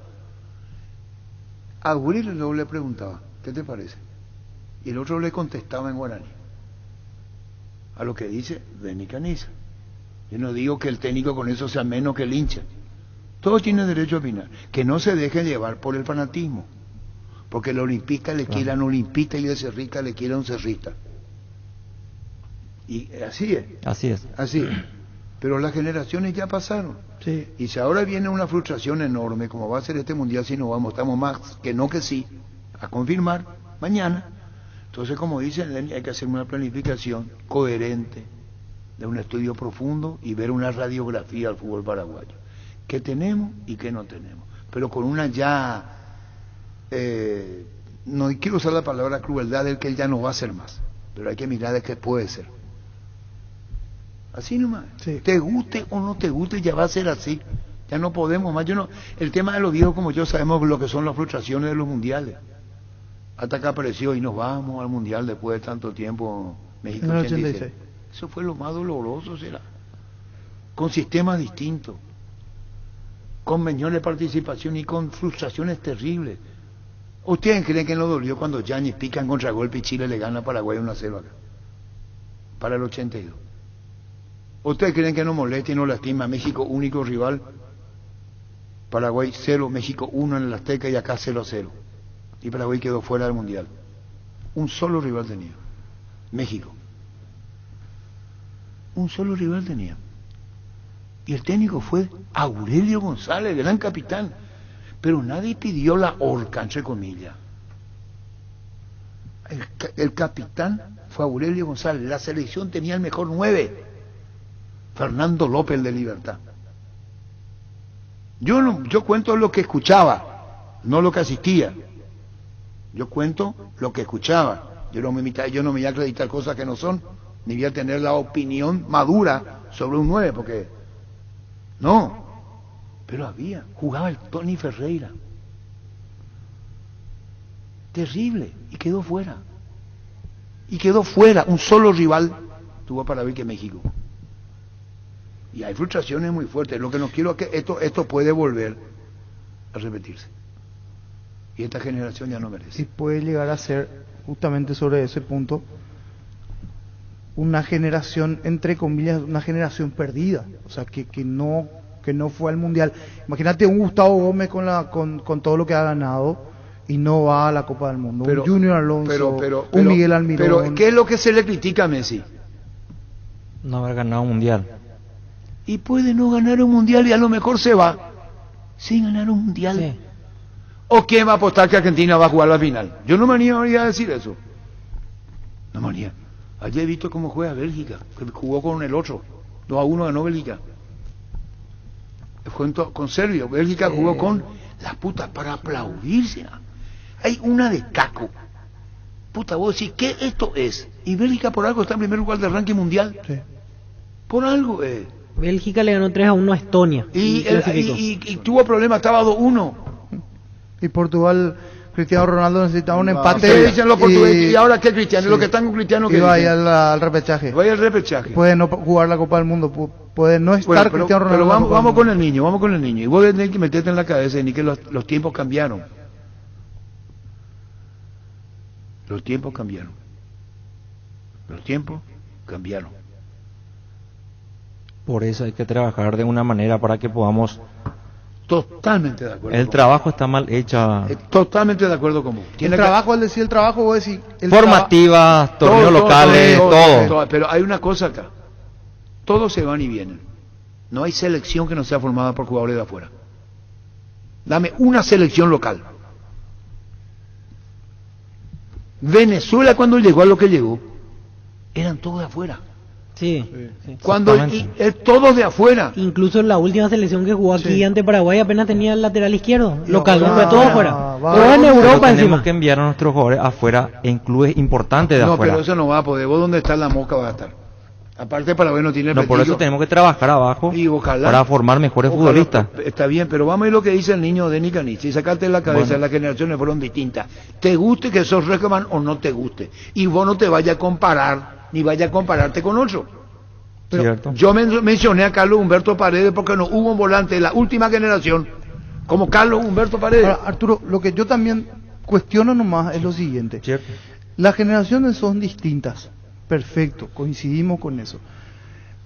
A Aurelio luego le preguntaba, ¿qué te parece? Y el otro le contestaba en guaraní. A lo que dice Denis Caniza. Yo no digo que el técnico con eso sea menos que el hincha. Todos tienen derecho a opinar. Que no se dejen llevar por el fanatismo. Porque el olimpista le quiere a un olimpista y el cerrista le quiere a un cerrista. Y así es. Así es. Así es. Pero las generaciones ya pasaron. Sí. Y si ahora viene una frustración enorme, como va a ser este mundial si no vamos, estamos más que no que sí, a confirmar mañana. Entonces, como dicen, hay que hacer una planificación coherente, de un estudio profundo y ver una radiografía al fútbol paraguayo. ¿Qué tenemos y qué no tenemos? Pero con una ya, no quiero usar la palabra crueldad del que él ya no va a ser más, pero hay que mirar de qué puede ser. Así nomás. Sí. Te guste o no te guste, ya va a ser así. Ya no podemos más. El tema de los viejos como yo sabemos lo que son las frustraciones de los mundiales. Hasta que apareció y nos vamos al mundial después de tanto tiempo, México 86. Eso fue lo más doloroso, será. Con sistemas distintos, con menores participación y con frustraciones terribles. ¿Ustedes creen que no dolió cuando Yáñez pica en contragolpe y Chile le gana a Paraguay 1-0 acá? Para el 82. ¿Ustedes creen que no molesta y no lastima a México, único rival? Paraguay 0, México 1 en el Azteca y acá 0-0. Y Paraguay quedó fuera del Mundial. Un solo rival tenía. México. Un solo rival tenía. Y el técnico fue Aurelio González, el gran capitán. Pero nadie pidió la horca, entre comillas. El capitán fue Aurelio González. La selección tenía el mejor 9. Fernando López de Libertad. Yo cuento lo que escuchaba, no lo que asistía. Yo cuento lo que escuchaba. Yo no me voy a acreditar cosas que no son, ni voy a tener la opinión madura sobre un 9, porque no. Pero jugaba el Tony Ferreira. Terrible, y quedó fuera. Un solo rival tuvo para ver que México. Y hay frustraciones muy fuertes. Lo que no quiero es que esto puede volver a repetirse. Y esta generación ya no merece. Y puede llegar a ser, justamente sobre ese punto, una generación, entre comillas, una generación perdida. O sea, que no fue al Mundial. Imagínate un Gustavo Gómez con todo lo que ha ganado y no va a la Copa del Mundo. Un Junior Alonso, un Miguel Almirón. Pero, ¿qué es lo que se le critica a Messi? No haber ganado un Mundial. Y puede no ganar un mundial y a lo mejor se va sin ganar un mundial. Sí. ¿O quién va a apostar que Argentina va a jugar la final? Yo no me animaría a decir eso. No me animaría. Ayer he visto cómo juega Bélgica, que jugó con el otro. 2-1 ganó Bélgica. Con Serbia. Bélgica jugó con las putas para aplaudirse. Hay una de caco. Puta, vos decís, ¿qué esto es? Y Bélgica por algo está en primer lugar del ranking mundial. Sí. Por algo es. Bélgica le ganó 3-1 a Estonia. Y tuvo problemas, estaba 2-1. Y Portugal, Cristiano Ronaldo necesitaba un empate. Y ahora qué Cristiano, sí. Lo que están con Cristiano que vaya al repechaje. Vaya al repechaje. Puede no jugar la Copa del Mundo, puede no estar Cristiano Ronaldo. Pero vamos con el niño, vamos con el niño. Y vos tenés que meterte en la cabeza ni que los tiempos cambiaron. Los tiempos cambiaron. Los tiempos cambiaron. Por eso hay que trabajar de una manera para que podamos... Totalmente de acuerdo. El trabajo está mal hecho. Totalmente de acuerdo con vos. El trabajo, al decir el trabajo, vos decís... Formativas, torneos locales, todo. Pero hay una cosa acá. Todos se van y vienen. No hay selección que no sea formada por jugadores de afuera. Dame una selección local. Venezuela cuando llegó a lo que llegó, eran todos de afuera. Sí. Cuando todos de afuera. Incluso la última selección que jugó aquí ante Paraguay apenas tenía el lateral izquierdo. Local, fue todo afuera. Todo en Europa encima. Tenemos que enviar a nuestros jugadores afuera en clubes importantes de afuera. No, pero eso no va a poder. Vos donde está la mosca va a estar. Aparte Paraguay no tiene por eso tenemos que trabajar abajo para formar mejores futbolistas. Está bien, pero vamos a ir lo que dice el niño de Nicanich. Si sacarte de la cabeza, las generaciones fueron distintas. Te guste que sos Reckerman o no te guste. Y vos no te vayas a comparar, ni vayas a compararte con otro. Pero yo mencioné a Carlos Humberto Paredes porque no hubo un volante de la última generación como Carlos Humberto Paredes. Ahora, Arturo, lo que yo también cuestiono nomás es lo siguiente. Las generaciones son distintas. Perfecto, coincidimos con eso.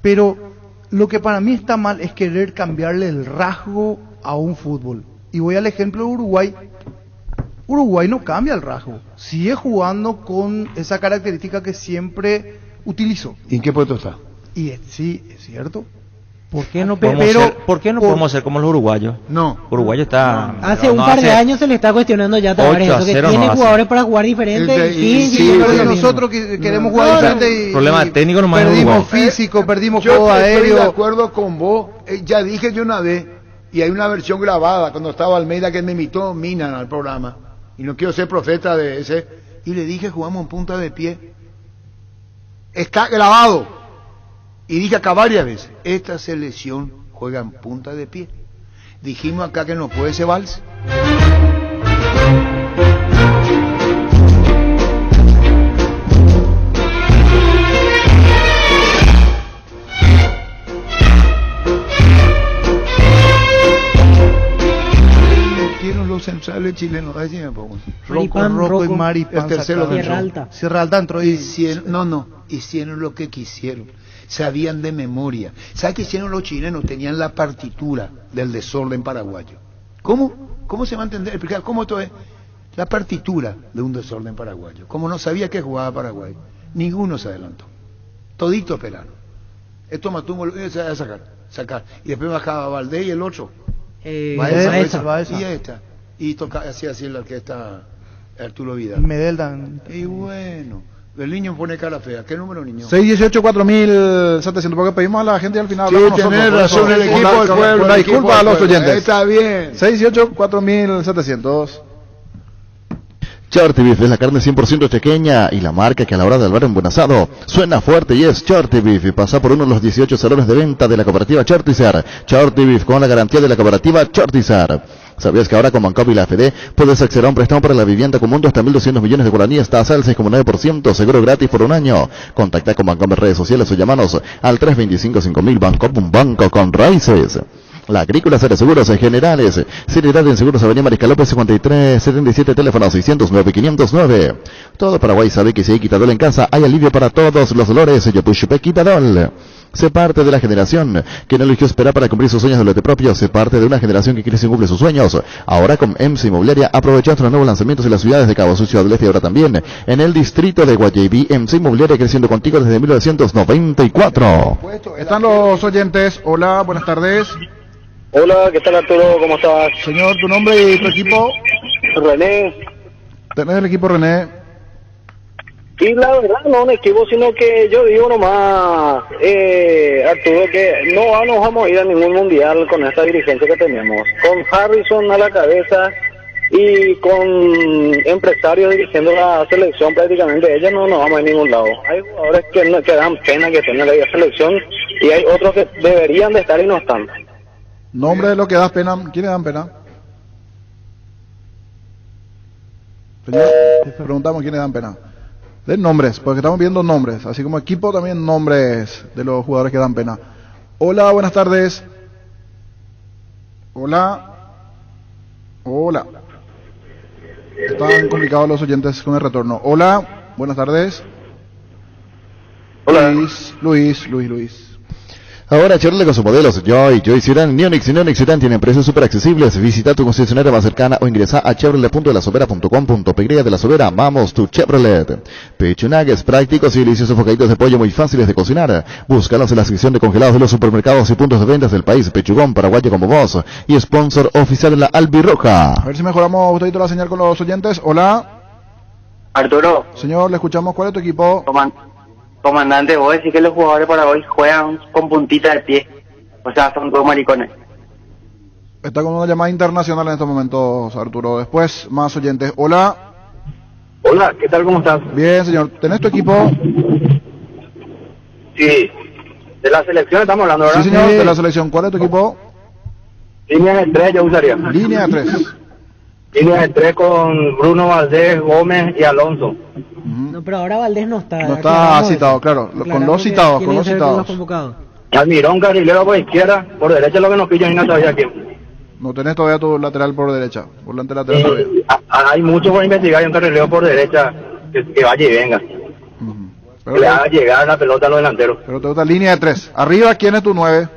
Pero lo que para mí está mal es querer cambiarle el rasgo a un fútbol. Y voy al ejemplo de Uruguay. Uruguay no cambia el rasgo. Sigue jugando con esa característica que siempre utilizó. ¿Y en qué puesto está? Y sí, es cierto. ¿Por qué no podemos ser como los uruguayos? No. Uruguayo está... Hace un par de años se le está cuestionando ya a Tavares eso, que tiene jugadores para jugar diferente. Sí, pero nosotros queremos jugar diferente y... Problema técnico nomás. Perdimos físico, perdimos juego aéreo. Yo estoy de acuerdo con vos. Ya dije yo una vez, y hay una versión grabada, cuando estaba Almeida que me invitó Minan al programa, y no quiero ser profeta de ese, y le dije jugamos en punta de pie. Está grabado. Y dije acá varias veces, esta selección juega en punta de pie. Dijimos acá que no puede ser vals. Tienen los centrales chilenos, ahí sí me pongo. Rocco y Maripán. El tercero Sierra Alta entró y... hicieron lo que quisieron. Sabían de memoria. ¿Sabes qué hicieron los chilenos? Tenían la partitura del desorden paraguayo. ¿Cómo se va a entender? Explicar cómo esto es la partitura de un desorden paraguayo. Como no sabía que jugaba Paraguay, ninguno se adelantó. Todito esperaron. Esto mató un gol, se va a sacar. Y después bajaba Valdés y el otro. Baeza. Y esta. Y hacía así la que está Arturo Vidal. Medeldan. Y bueno. El niño pone cara fea. ¿Qué número, niño? 618-4700, porque pedimos a la gente al final. Sí, tenés razón, el equipo del pueblo. Una disculpa a los oyentes. Está bien. 618-4700. Charty Beef es la carne 100% chequeña y la marca que a la hora de albar un buen asado suena fuerte y es Charty Beef. Y pasa por uno de los 18 salones de venta de la cooperativa Chartizar. Charty Beef con la garantía de la cooperativa Chartizar. ¿Sabías que ahora con Bancopp y la FD puedes acceder a un préstamo para la vivienda con monto hasta 1.200 millones de guaraníes, tasa al 6,9%, seguro gratis por un año? Contacta con Bancopp en redes sociales o llamanos al 325-5000. Bancopp, un banco con raíces. La Agrícola Sere Seguros Generales, seriedad en Seguros Avenida Mariscal López 5377, teléfono 609-509. Todo Paraguay sabe que si hay Quitadol en casa, hay alivio para todos los dolores. Yopushpe Quitadol. Sé parte de la generación que no eligió esperar para cumplir sus sueños de lote propio. Sé parte de una generación que crece y cumple sus sueños. Ahora con MC Inmobiliaria, aprovechando los nuevos lanzamientos en las ciudades de Cabo Sucio, del Este y ahora también en el distrito de Guayaquil. MC Inmobiliaria creciendo contigo desde 1994. Están los oyentes. Hola, buenas tardes. Hola, ¿qué tal Arturo? ¿Cómo estás? Señor, tu nombre y tu equipo. René. ¿Tenés el equipo René? Y la verdad no un equipo, sino que yo digo nomás, Arturo, que no nos vamos a ir a ningún mundial con esta dirigencia que tenemos. Con Harrison a la cabeza y con empresarios dirigiendo la selección prácticamente, ellos no nos vamos a ningún lado. Hay jugadores que dan pena que tengan la selección y hay otros que deberían de estar y no están. Nombre de lo que da pena. ¿Quiénes dan pena? Señor, preguntamos quiénes dan pena. Den nombres, porque estamos viendo nombres, así como equipo también nombres de los jugadores que dan pena. Hola, buenas tardes. Hola. Hola. Están complicados los oyentes con el retorno. Hola, buenas tardes. Hola. Luis. Ahora Chevrolet con sus modelos Joy Sedan, Neonix y Neonix Sedan tienen precios súper accesibles. Visita tu concesionaria más cercana o ingresa a chevrolet.delasobera.com.py de La Sobera. Vamos, tu Chevrolet. Pechunagues prácticos y deliciosos bocaditos de pollo muy fáciles de cocinar. Búscalos en la sección de congelados de los supermercados y puntos de ventas del país. Pechugón, paraguayo como vos. Y sponsor oficial de la Albirroja. A ver si mejoramos un poquito la señal con los oyentes. Hola. Arturo. Señor, le escuchamos. ¿Cuál es tu equipo? Comandante, vos decís que los jugadores para hoy juegan con puntita de pie. O sea, son todos maricones. Está con una llamada internacional en estos momentos, Arturo. Después, más oyentes. Hola. Hola, ¿qué tal? ¿Cómo estás? Bien, señor. ¿Tenés tu equipo? Sí. De la selección estamos hablando, ¿verdad? Sí, señor, de la selección. ¿Cuál es tu equipo? Línea de 3 yo usaría. Línea de 3. Línea de 3 con Bruno Valdés, Gómez y Alonso. No, pero ahora Valdés no está. No está citado, claro. Con los citados, con los citados. Almirón, carrilero por izquierda, por derecha lo que nos pillan y no sabía quién. No tenés todavía tu lateral por derecha, volante lateral todavía. Hay mucho por investigar y un carrilero por derecha que vaya y venga. Pero que le haga llegar la pelota a los delanteros. Pero te gusta línea de 3. Arriba, ¿quién es tu 9?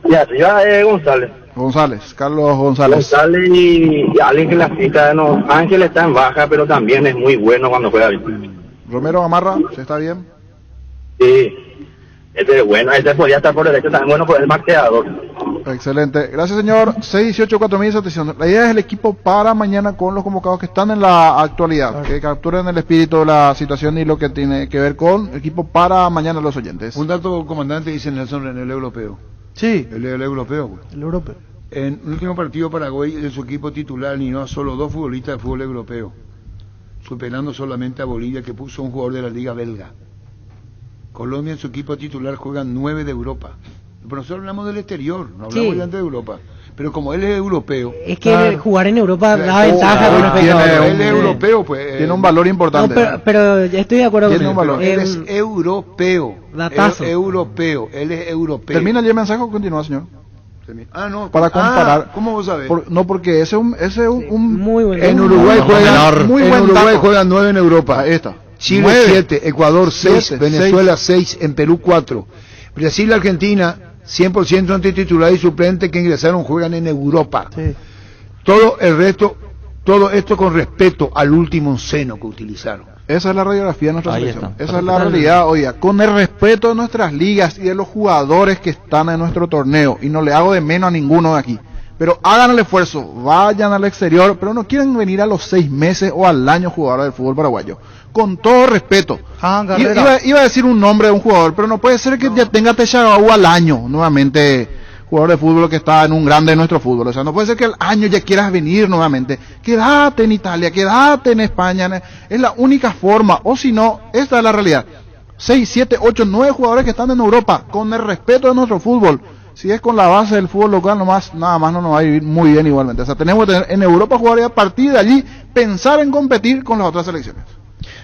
Y arriba es Carlos González. González y alguien que la cita, no, Ángel está en baja, pero también es muy bueno cuando juega bien. Romero Gamarra, ¿se está bien? Sí, este es bueno, este podría estar por derecha, también bueno por el marqueador. Excelente, gracias señor. 618-4700. La idea es el equipo para mañana con los convocados que están en la actualidad, que capturen el espíritu de la situación y lo que tiene que ver con equipo para mañana los oyentes. Un dato, comandante, dice Nelson en el europeo. Sí. El europeo. Pues. El europeo. En el último partido Paraguay de su equipo titular alineó a solo 2 futbolistas de fútbol europeo, superando solamente a Bolivia, que puso un jugador de la liga belga. Colombia en su equipo titular juegan 9 de Europa. Pero nosotros hablamos del exterior, no hablamos ya de Europa. Pero como él es europeo... Es que jugar en Europa da ventaja con respecto a él es europeo, pues... Tiene un valor importante. No, pero estoy de acuerdo con él. Un valor. Él es europeo. Datazo. Él es europeo. ¿Termina el mensaje o continúa, señor? No. Para comparar. ¿Cómo vos sabés? No, porque ese es un muy buen. En Uruguay juegan 9 en Europa. Ahí está. Chile 7, Ecuador 6, Venezuela 6, en Perú 4. Brasil y Argentina 100% entre titular y suplente que ingresaron juegan en Europa. Sí. Todo esto con respeto al último seno que utilizaron. Esa es la radiografía de nuestra selección. Esa es la realidad, oiga, con el respeto de nuestras ligas y de los jugadores que están en nuestro torneo, y no le hago de menos a ninguno de aquí, pero hagan el esfuerzo, vayan al exterior, pero no quieren venir a los 6 meses o al año jugadores del fútbol paraguayo. Con todo respeto. Iba a decir un nombre de un jugador, pero no puede ser que ya tenga Techagua al año, nuevamente, jugador de fútbol que está en un grande de nuestro fútbol. O sea, no puede ser que al año ya quieras venir nuevamente. Quédate en Italia, quédate en España. Es la única forma. O si no, esta es la realidad. 6, 7, 8, 9 jugadores que están en Europa, con el respeto de nuestro fútbol. Si es con la base del fútbol local, nada más no nos va a vivir muy bien igualmente. O sea, tenemos que tener en Europa jugadores a partir de allí, pensar en competir con las otras selecciones.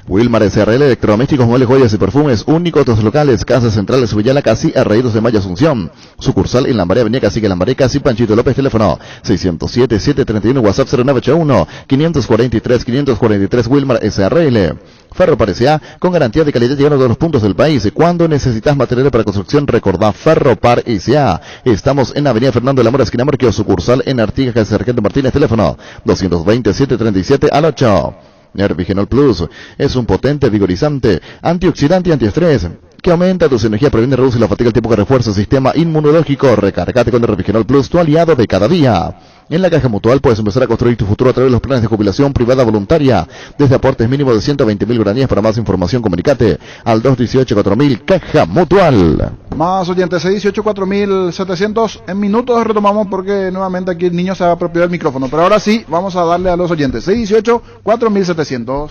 Wilmar SRL, electrodomésticos, muebles, joyas y perfumes, únicos otros locales, Casa Central, Subillala, Casi, Arraídos de Maya, Asunción, sucursal en Lambaré, Avenida Cacique, Lambaré, Casi, Panchito López, teléfono 607-731, WhatsApp 0981-543-543, Wilmar SRL. Ferro Par con garantía de calidad y uno de los puntos del país. Cuando necesitas material para construcción, recordá Ferro Par S.A. Estamos en Avenida Fernando de la Mora, esquina Marqueo, sucursal en Artigas, calle Sargento Martínez, teléfono 220-737-8. Nervigenol Plus es un potente vigorizante, antioxidante y antiestrés que aumenta tu energía, previene, reduce la fatiga, el tiempo que refuerza el sistema inmunológico. Recargate con el Revigenol Plus, tu aliado de cada día. En la Caja Mutual puedes empezar a construir tu futuro a través de los planes de jubilación privada voluntaria, desde aportes mínimos de 120.000 guaraníes. Para más información, comunicate al 218-4000, Caja Mutual. Más oyentes, 618-4700. En minutos retomamos porque nuevamente aquí el niño se va a apropiar del micrófono. Pero ahora sí, vamos a darle a los oyentes. 618-4700.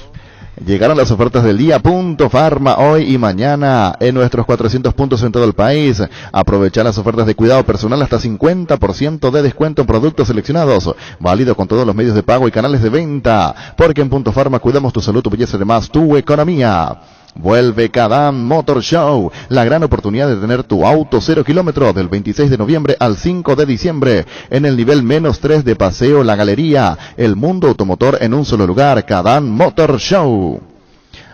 Llegaron las ofertas del día. Punto Farma hoy y mañana en nuestros 400 puntos en todo el país. Aprovecha las ofertas de cuidado personal, hasta 50% de descuento en productos seleccionados. Válido con todos los medios de pago y canales de venta. Porque en Punto Farma cuidamos tu salud, tu belleza y además tu economía. Vuelve Kadam Motor Show, la gran oportunidad de tener tu auto 0 kilómetros del 26 de noviembre al 5 de diciembre en el nivel -3 de Paseo La Galería. El mundo automotor en un solo lugar. Kadam Motor Show.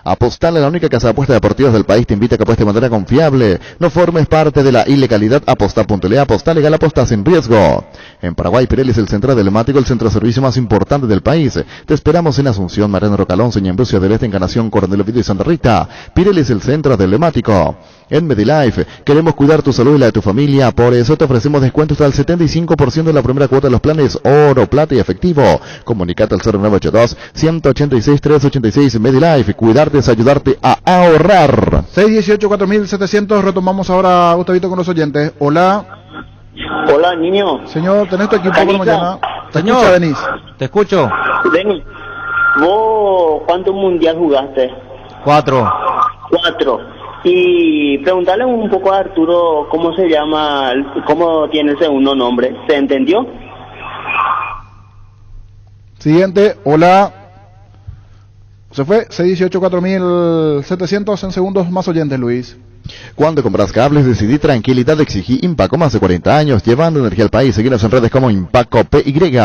Apostale, la única casa de apuestas deportivas del país te invita a que apuestes de manera confiable. No formes parte de la ilegalidad. Aposta.le, aposta legal, aposta sin riesgo. En Paraguay, Pirelli es el centro telemático, el centro de servicio más importante del país. Te esperamos en Asunción, Mariano Rocalón, Ñembucio del Este, Encarnación, Coronel Oviedo y Santa Rita. Pirelli es el centro telemático. En Medilife, queremos cuidar tu salud y la de tu familia, por eso te ofrecemos descuentos hasta el 75% de la primera cuota de los planes oro, plata y efectivo. Comunicate al 0982-186-386. Medilife, cuidarte es ayudarte a ahorrar. 618-4700, retomamos ahora, Gustavito, con los oyentes. Hola. Hola, niño. Señor, ¿tenés tu equipo por mañana? Te escucha, Denis. Te escucho. Denis, ¿vos cuántos mundial jugaste? 4. Y preguntarle un poco a Arturo cómo se llama, cómo tiene el segundo nombre. ¿Se entendió? Siguiente, hola. Se fue, 618-4700 en segundos. Más oyentes, Luis. Cuando compras cables, decidí tranquilidad, exigí Impaco, más de 40 años, llevando energía al país. Seguimos en redes como Impaco PY.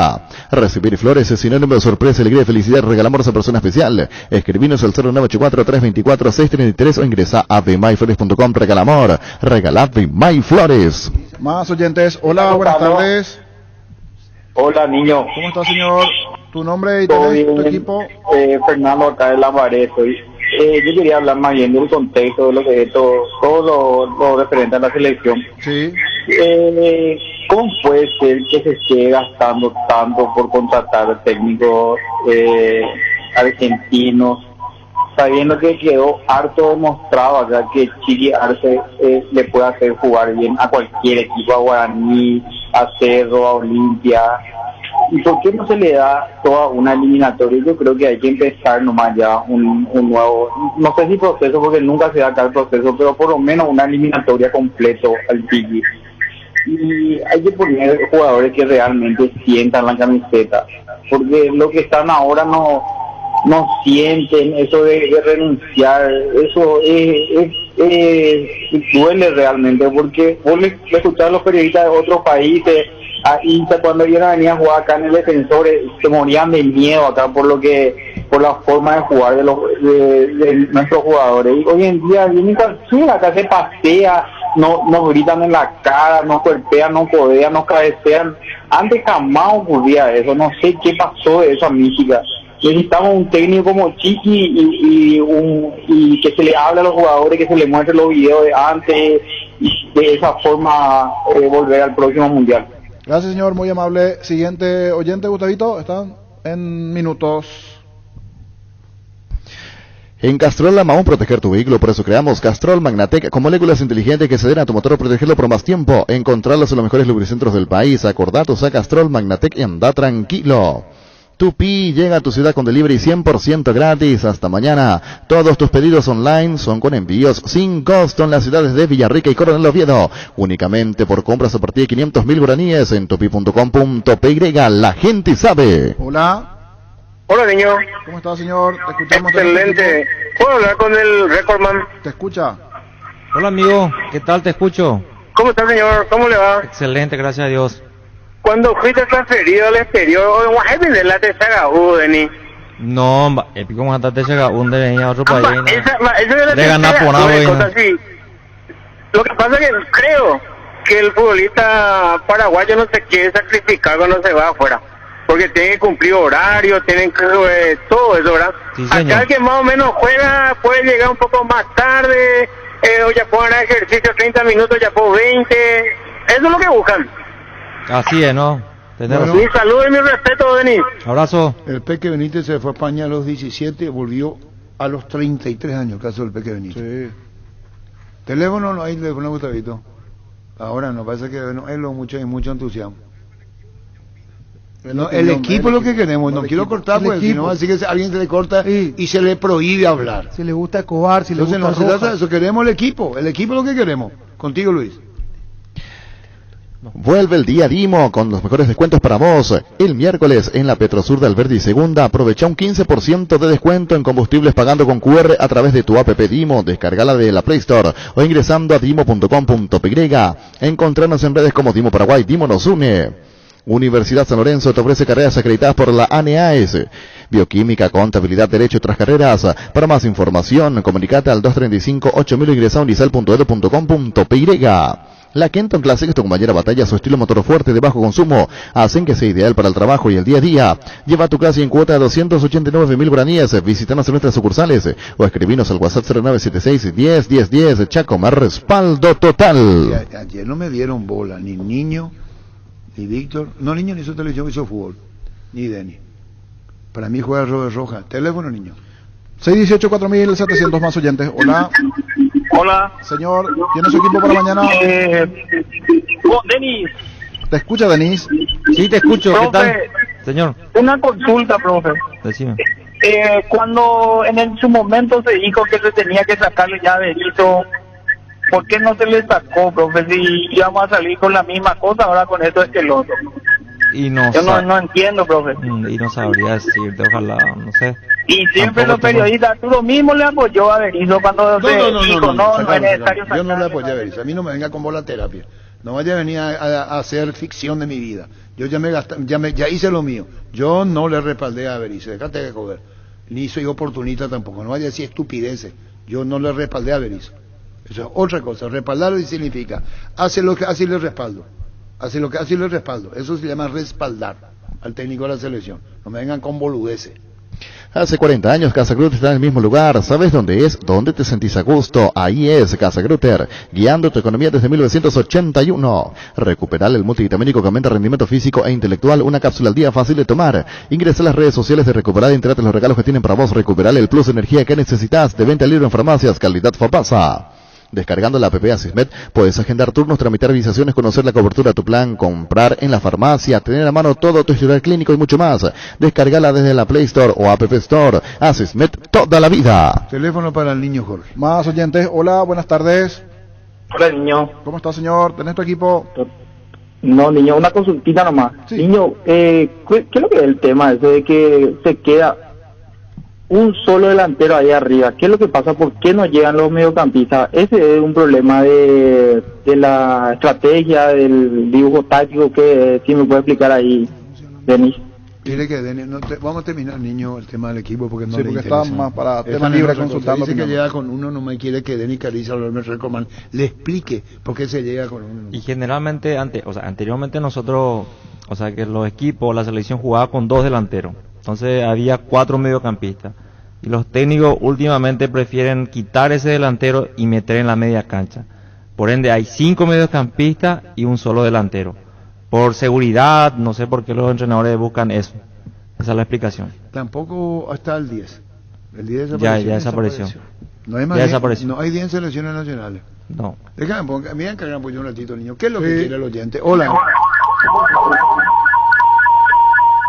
Recibir flores es sinónimo de sorpresa, alegría y felicidad. Regalamos a persona especial. Escribinos al 0984-324-633 o ingresa a themyflores.com. Regala amor, regala The My Flores. Más oyentes, hola, buenas tardes. Hola, niño. ¿Cómo está, señor? ¿Tu nombre y tu equipo? Fernando, acá de La Maré. Yo quería hablar más bien del contexto de lo que es todo lo referente a la selección. Sí. ¿Cómo puede ser que se esté gastando tanto por contratar técnicos argentinos, sabiendo que quedó harto demostrado acá que Chiqui Arce le puede hacer jugar bien a cualquier equipo, a Guaraní, a Cerro, a Olimpia? ¿Y por qué no se le da toda una eliminatoria? Yo creo que hay que empezar nomás ya un nuevo, no sé si proceso, porque nunca se da acá el proceso, pero por lo menos una eliminatoria completo al Chiqui. Y hay que poner jugadores que realmente sientan la camiseta, porque lo que están ahora no sienten eso de renunciar. Eso duele realmente, porque vos le escuchás a los periodistas de otros países, a hinchas cuando ellos venían a jugar acá en el Defensor, se morían de miedo acá por la forma de jugar de nuestros jugadores. Y hoy en día vienen acá, se pasea, nos gritan en la cara, nos golpean, nos codean, nos cabecean. Antes jamás ocurría eso, no sé qué pasó de esa mística. Necesitamos un técnico como Chiqui y que se le hable a los jugadores, que se les muestre los videos de antes, y de esa forma volver al próximo mundial. Gracias, señor, muy amable. Siguiente oyente, Gustavito, están en minutos. En Castrol amamos proteger tu vehículo, por eso creamos Castrol Magnatec con moléculas inteligentes que se den a tu motor a protegerlo por más tiempo. Encontrarlos en los mejores lubricentros del país. Acordatos a Castrol Magnatec y anda tranquilo. Tupi llega a tu ciudad con delivery 100% gratis. Hasta mañana. Todos tus pedidos online son con envíos sin costo en las ciudades de Villarrica y Coronel Oviedo. Únicamente por compras a partir de 500.000 guaraníes en tupi.com.py. La gente sabe. Hola. Hola, niño. ¿Cómo está, señor? Te escuchamos. Excelente. ¿Puedo hablar con el Recordman? ¿Te escucha? Hola, amigo. ¿Qué tal? Te escucho. ¿Cómo está, señor? ¿Cómo le va? Excelente, gracias a Dios. Cuando fuiste transferido al exterior, ¿vas a vender la tercera Denis? No, épico más tarde llega un de venir a otro país. Le ganar por algo. Lo que pasa es que creo que el futbolista paraguayo no se quiere sacrificar cuando se va afuera, porque tiene que cumplir horario, tienen que todo eso, ¿verdad? Sí, acá el que más o menos juega puede llegar un poco más tarde o ya puedan hacer ejercicio 30 minutos, ya puedo 20. Eso es lo que buscan. Así es, ¿no? Bueno, mi saludo y mi respeto, Denis. Abrazo. El Peque Benítez se fue a España a los 17 y volvió a los 33 años, el caso del Peque Benítez. Sí. Teléfono no hay, teléfono, Gustavito. Ahora no, parece que no hay mucho entusiasmo. No, el equipo es lo que queremos, no quiero cortar, pues, si no, así que alguien se le corta y se le prohíbe hablar. Si le gusta Escobar, si le gusta Rojas. Entonces no se trata de eso, queremos el equipo es lo que queremos. Contigo, Luis. Vuelve el día Dimo con los mejores descuentos para vos. El miércoles en la Petrosur de Alberdi Segunda aprovecha un 15% de descuento en combustibles pagando con QR a través de tu app Dimo. Descargala de la Play Store o ingresando a dimo.com.py. Encontrarnos en redes como Dimo Paraguay. Dimo nos une. Universidad San Lorenzo te ofrece carreras acreditadas por la ANEAS. Bioquímica, contabilidad, derecho y otras carreras. Para más información, comunicate al 235-8000 o ingresa a unicel.edu.com.py. La Kenton Classic es tu compañera batalla, su estilo motor fuerte de bajo consumo hacen que sea ideal para el trabajo y el día a día. Lleva tu clase en cuota de 289.000 guaraníes. Visítanos en nuestras sucursales o escribinos al WhatsApp 0976-10-10-10. Chacomar, respaldo total. Ayer no me dieron bola, ni Niño, ni Víctor. No, Niño ni hizo televisión, hizo fútbol. Ni Denny. Para mí juega Robert Roja. Teléfono, Niño. 618-4700 más oyentes. Hola. Hola. Señor, ¿tiene su equipo para mañana? Denis. ¿Te escucha, Denis? Sí, te escucho. Profe, ¿qué tal? Señor. Una consulta, profe. Decime. Cuando en su momento se dijo que se tenía que sacarle ya Benito, ¿por qué no se le sacó, profe? Si íbamos a salir con la misma cosa, ahora con esto es que el otro. Y no Yo no entiendo, profe. Y no sabría decirte, ojalá, no sé. Y siempre los periodistas, tú lo mismo le apoyó a Berizzo cuando se dijo, no es necesario sacar. Yo no le apoyé a Berizzo, a mí no me venga con bola terapia. No vaya a venir a hacer ficción de mi vida. Yo ya hice lo mío. Yo no le respaldé a Berizzo, déjate de joder. Ni soy oportunista tampoco, no vaya a decir estupideces. Yo no le respaldé a Berizzo. Eso es otra cosa, respaldarlo significa, hace lo que hace y le respaldo. Hace lo que hace y le respaldo. Eso se llama respaldar al técnico de la selección. No me vengan con boludeces. Hace 40 años Casa Grutter está en el mismo lugar. ¿Sabes dónde es? ¿Dónde te sentís a gusto? Ahí es Casa Grutter, guiando tu economía desde 1981. Recuperar el multivitamínico que aumenta rendimiento físico e intelectual. Una cápsula al día fácil de tomar. Ingresa a las redes sociales de Recuperar y entérate los regalos que tienen para vos. Recuperar el plus de energía que necesitas. De venta libre en farmacias. Calidad Fapasa. Descargando la app Asismed, puedes agendar turnos, tramitar visaciones, conocer la cobertura de tu plan, comprar en la farmacia, tener a mano todo tu historial clínico y mucho más. Descargala desde la Play Store o App Store. Asismed, toda la vida. Teléfono para el niño Jorge. Más oyentes. Hola, buenas tardes. Hola, niño. ¿Cómo está, señor? ¿Tenés tu equipo? No, niño, una consultita nomás. Sí. Niño, ¿qué es lo que es el tema ese de que se queda un solo delantero ahí arriba? ¿Qué es lo que pasa? ¿Por qué no llegan los mediocampistas? Ese es un problema de la estrategia, del dibujo táctico, que si me puede explicar ahí, Denis. Dile que Denis, vamos a terminar, niño, el tema del equipo porque no sí, le porque interesa. Está más para tema libre consultando. Dice que llega con uno, no me quiere que Denis Cariza o Lormer Recoman le explique por qué se llega con uno. Y generalmente, anteriormente nosotros, que los equipos, la selección jugaba con 2 delanteros. Entonces había 4 mediocampistas. Y los técnicos últimamente prefieren quitar ese delantero y meter en la media cancha. Por ende hay 5 mediocampistas y un solo delantero. Por seguridad, no sé por qué los entrenadores buscan eso. Esa es la explicación. Tampoco hasta el 10. El 10 desapareció. Ya desapareció. No hay más. Desapareció. No hay 10 en selecciones nacionales. No. Déjame, miren que hagan pues un ratito, niño. ¿Qué es lo que quiere el oyente? Hola.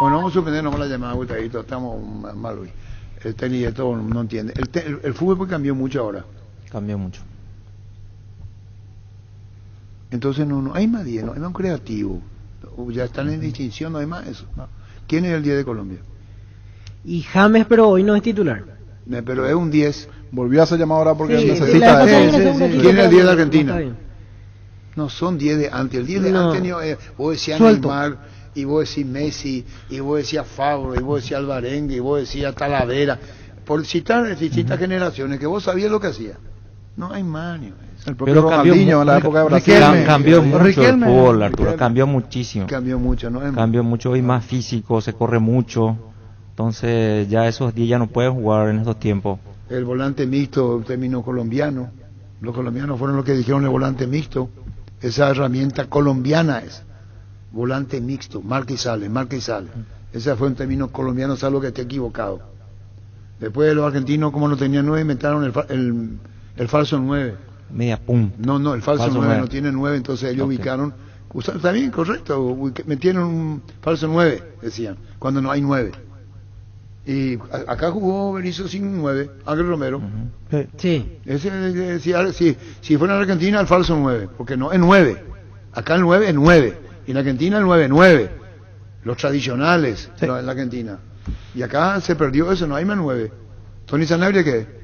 Bueno, vamos a suspendernos la llamada, Gustavo. Estamos mal hoy. El tenis y todo no entiende. El fútbol pues cambió mucho ahora. Cambió mucho. Entonces no hay más 10, no hay más un creativo. Ya están en distinción, no hay más eso. No. ¿Quién es el 10 de Colombia? Y James, pero hoy no es titular. Pero es un 10. Volvió a ser llamado ahora porque sí, necesita. ¿Quién es el 10 de Argentina? No, son 10 de antes. El 10 de antes, vos decías Neymar, y vos decís Messi, y vos decías Fabro, y vos decías Alvarenga, y vos decías Talavera. Por citar distintas generaciones que vos sabías lo que hacía. No hay más, ni el propio Ronaldinho en la época de Brasil. Cambió mucho el fútbol, Arturo. Cambió muchísimo. Cambió mucho, ¿no? Cambió mucho y más físico, se corre mucho. Entonces ya esos días ya no pueden jugar en estos tiempos. El volante mixto, término colombiano. Los colombianos fueron los que dijeron el volante mixto. Esa herramienta colombiana es volante mixto, marca y sale, marca y sale. Ese fue un término colombiano, salvo que esté equivocado. Después los argentinos, como no tenían 9, inventaron el falso 9. Media pum. No, el falso 9 no tiene 9, entonces ellos ubicaron. Está bien, correcto, metieron un falso 9, decían, cuando no hay 9. Y acá jugó Berizzo sin 9, Ángel Romero. Sí. Ese decía, si fuera en Argentina, el falso 9, porque no es 9. Acá el 9 es 9. Y en Argentina el 9 es 9. Los tradicionales en la Argentina. Y acá se perdió eso, no hay más 9. ¿Tony Sanabria qué?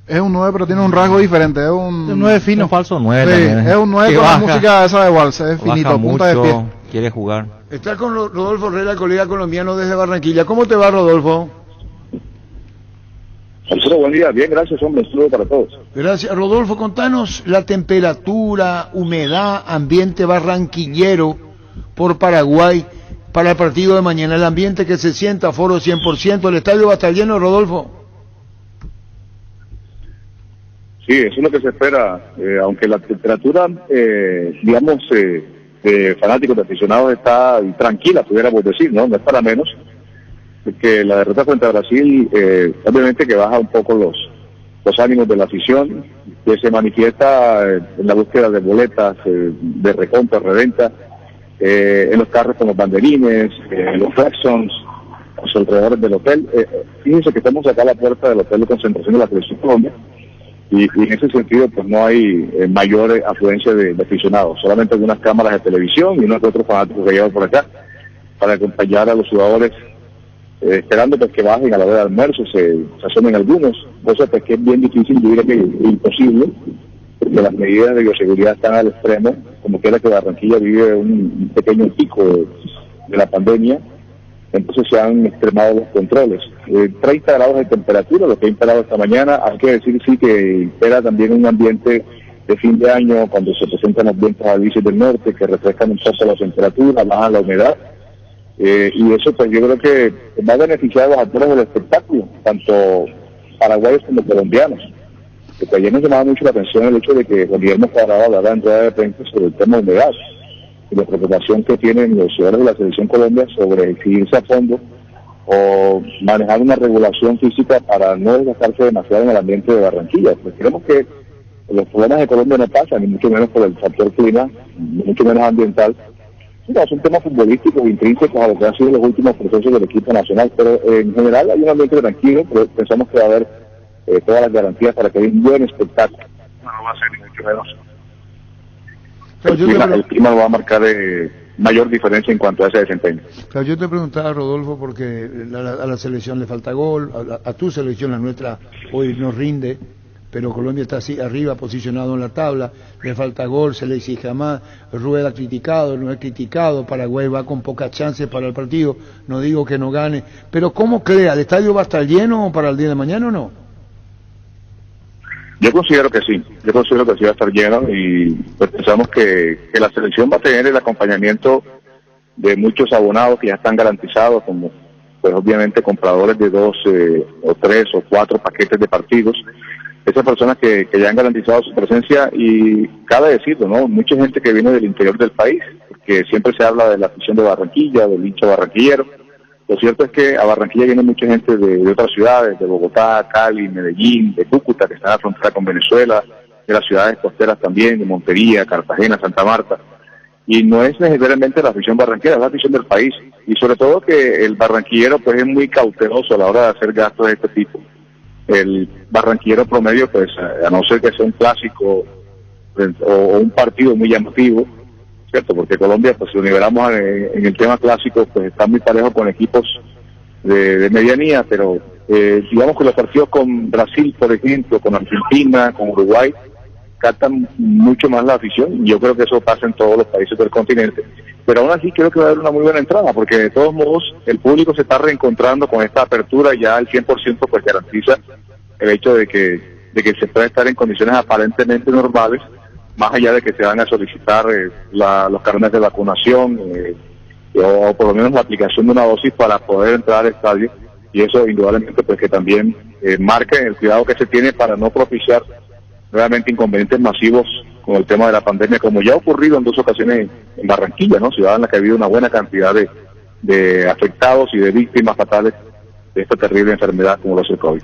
Es un 9, pero tiene un rasgo diferente. Es un 9 fino. Un falso 9 sí, también. Es un 9 con la música esa de Walsh, es finito, punta de pie. Quiere jugar. Está con Rodolfo Herrera, colega colombiano desde Barranquilla. ¿Cómo te va, Rodolfo? Alfredo, buen día. Bien, gracias, hombre. Un saludo para todos. Gracias. Rodolfo, contanos la temperatura, humedad, ambiente barranquillero por Paraguay para el partido de mañana. El ambiente que se sienta, aforo 100%. ¿El estadio va a estar lleno, Rodolfo? Sí, eso es lo que se espera. Aunque la temperatura, digamos, de fanáticos, de aficionados está tranquila, pudiéramos decir, ¿no? No es para menos. Que la derrota frente a Brasil, obviamente que baja un poco los ánimos de la afición, que se manifiesta en la búsqueda de boletas, de recompra, reventa, en los carros con los banderines, en los claxons, los alrededores del hotel. Fíjense que estamos acá a la puerta del hotel de concentración de la Selección Colombia, y en ese sentido pues no hay mayor afluencia de aficionados, solamente algunas cámaras de televisión y unos otros fanáticos que llevan por acá para acompañar a los jugadores, esperando pues que bajen a la hora de almuerzo, se asomen algunos, cosa pues que es bien difícil, yo diría que imposible, porque las medidas de bioseguridad están al extremo, como quiera que Barranquilla vive un pequeño pico de la pandemia, entonces se han extremado los controles. 30 grados de temperatura, lo que ha imperado esta mañana. Hay que decir sí que impera también un ambiente de fin de año, cuando se presentan los vientos alisios del norte, que refrescan un poco la temperatura, bajan la humedad, y eso pues yo creo que va a beneficiar a los actores del espectáculo, tanto paraguayos como colombianos. Porque ayer nos llamaba mucho la atención el hecho de que Juan Guillermo Cuadrado hablara en rueda de prensa sobre el tema de humedad y la preocupación que tienen los ciudadanos de la Selección Colombia sobre exigirse a fondo o manejar una regulación física para no desgastarse demasiado en el ambiente de Barranquilla. Pues creemos que los problemas de Colombia no pasan, ni mucho menos por el factor clima, ni mucho menos ambiental. No, son temas futbolísticos intrínsecos a lo que han sido los últimos procesos del equipo nacional, pero en general hay un ambiente tranquilo, pero pensamos que va a haber todas las garantías para que haya un buen espectáculo. No va a ser ni mucho menos. El clima va a marcar mayor diferencia en cuanto a ese desempeño. Claro, yo te preguntaba, Rodolfo, porque a la selección le falta gol, a tu selección, la nuestra, hoy no rinde, pero Colombia está así arriba, posicionado en la tabla, le falta gol, se le exige más, Rueda criticado, no es criticado, Paraguay va con pocas chances para el partido, no digo que no gane, pero ¿cómo crea? ¿El estadio va a estar lleno para el día de mañana o no? Yo considero que sí va a estar lleno, y pues pensamos que la selección va a tener el acompañamiento de muchos abonados que ya están garantizados, como pues obviamente compradores de 2 o 3 o 4 paquetes de partidos, esas personas que ya han garantizado su presencia. Y cabe decirlo, ¿no? Mucha gente que viene del interior del país, porque siempre se habla de la afición de Barranquilla, del hincha barranquillero. Lo cierto es que a Barranquilla viene mucha gente de otras ciudades, de Bogotá, Cali, Medellín, de Cúcuta, que están a la frontera con Venezuela, de las ciudades costeras también, de Montería, Cartagena, Santa Marta. Y no es necesariamente la afición barranquera, es la afición del país. Y sobre todo que el barranquillero pues es muy cauteloso a la hora de hacer gastos de este tipo. El barranquillero promedio, pues a no ser que sea un clásico o un partido muy llamativo, ¿cierto? Porque Colombia, pues si lo nivelamos en el tema clásico, pues está muy parejo con equipos de medianía, pero digamos que los partidos con Brasil, por ejemplo, con Argentina, con Uruguay, captan mucho más la afición, y yo creo que eso pasa en todos los países del continente. Pero aún así creo que va a haber una muy buena entrada, porque de todos modos el público se está reencontrando con esta apertura, ya al 100% pues garantiza el hecho de que se puede estar en condiciones aparentemente normales, más allá de que se van a solicitar los carnets de vacunación o por lo menos la aplicación de una dosis para poder entrar al estadio, y eso indudablemente pues que también marca el cuidado que se tiene para no propiciar nuevamente inconvenientes masivos con el tema de la pandemia, como ya ha ocurrido en 2 ocasiones en Barranquilla, ¿no? Ciudad en la que ha habido una buena cantidad de afectados y de víctimas fatales de esta terrible enfermedad como lo es el COVID.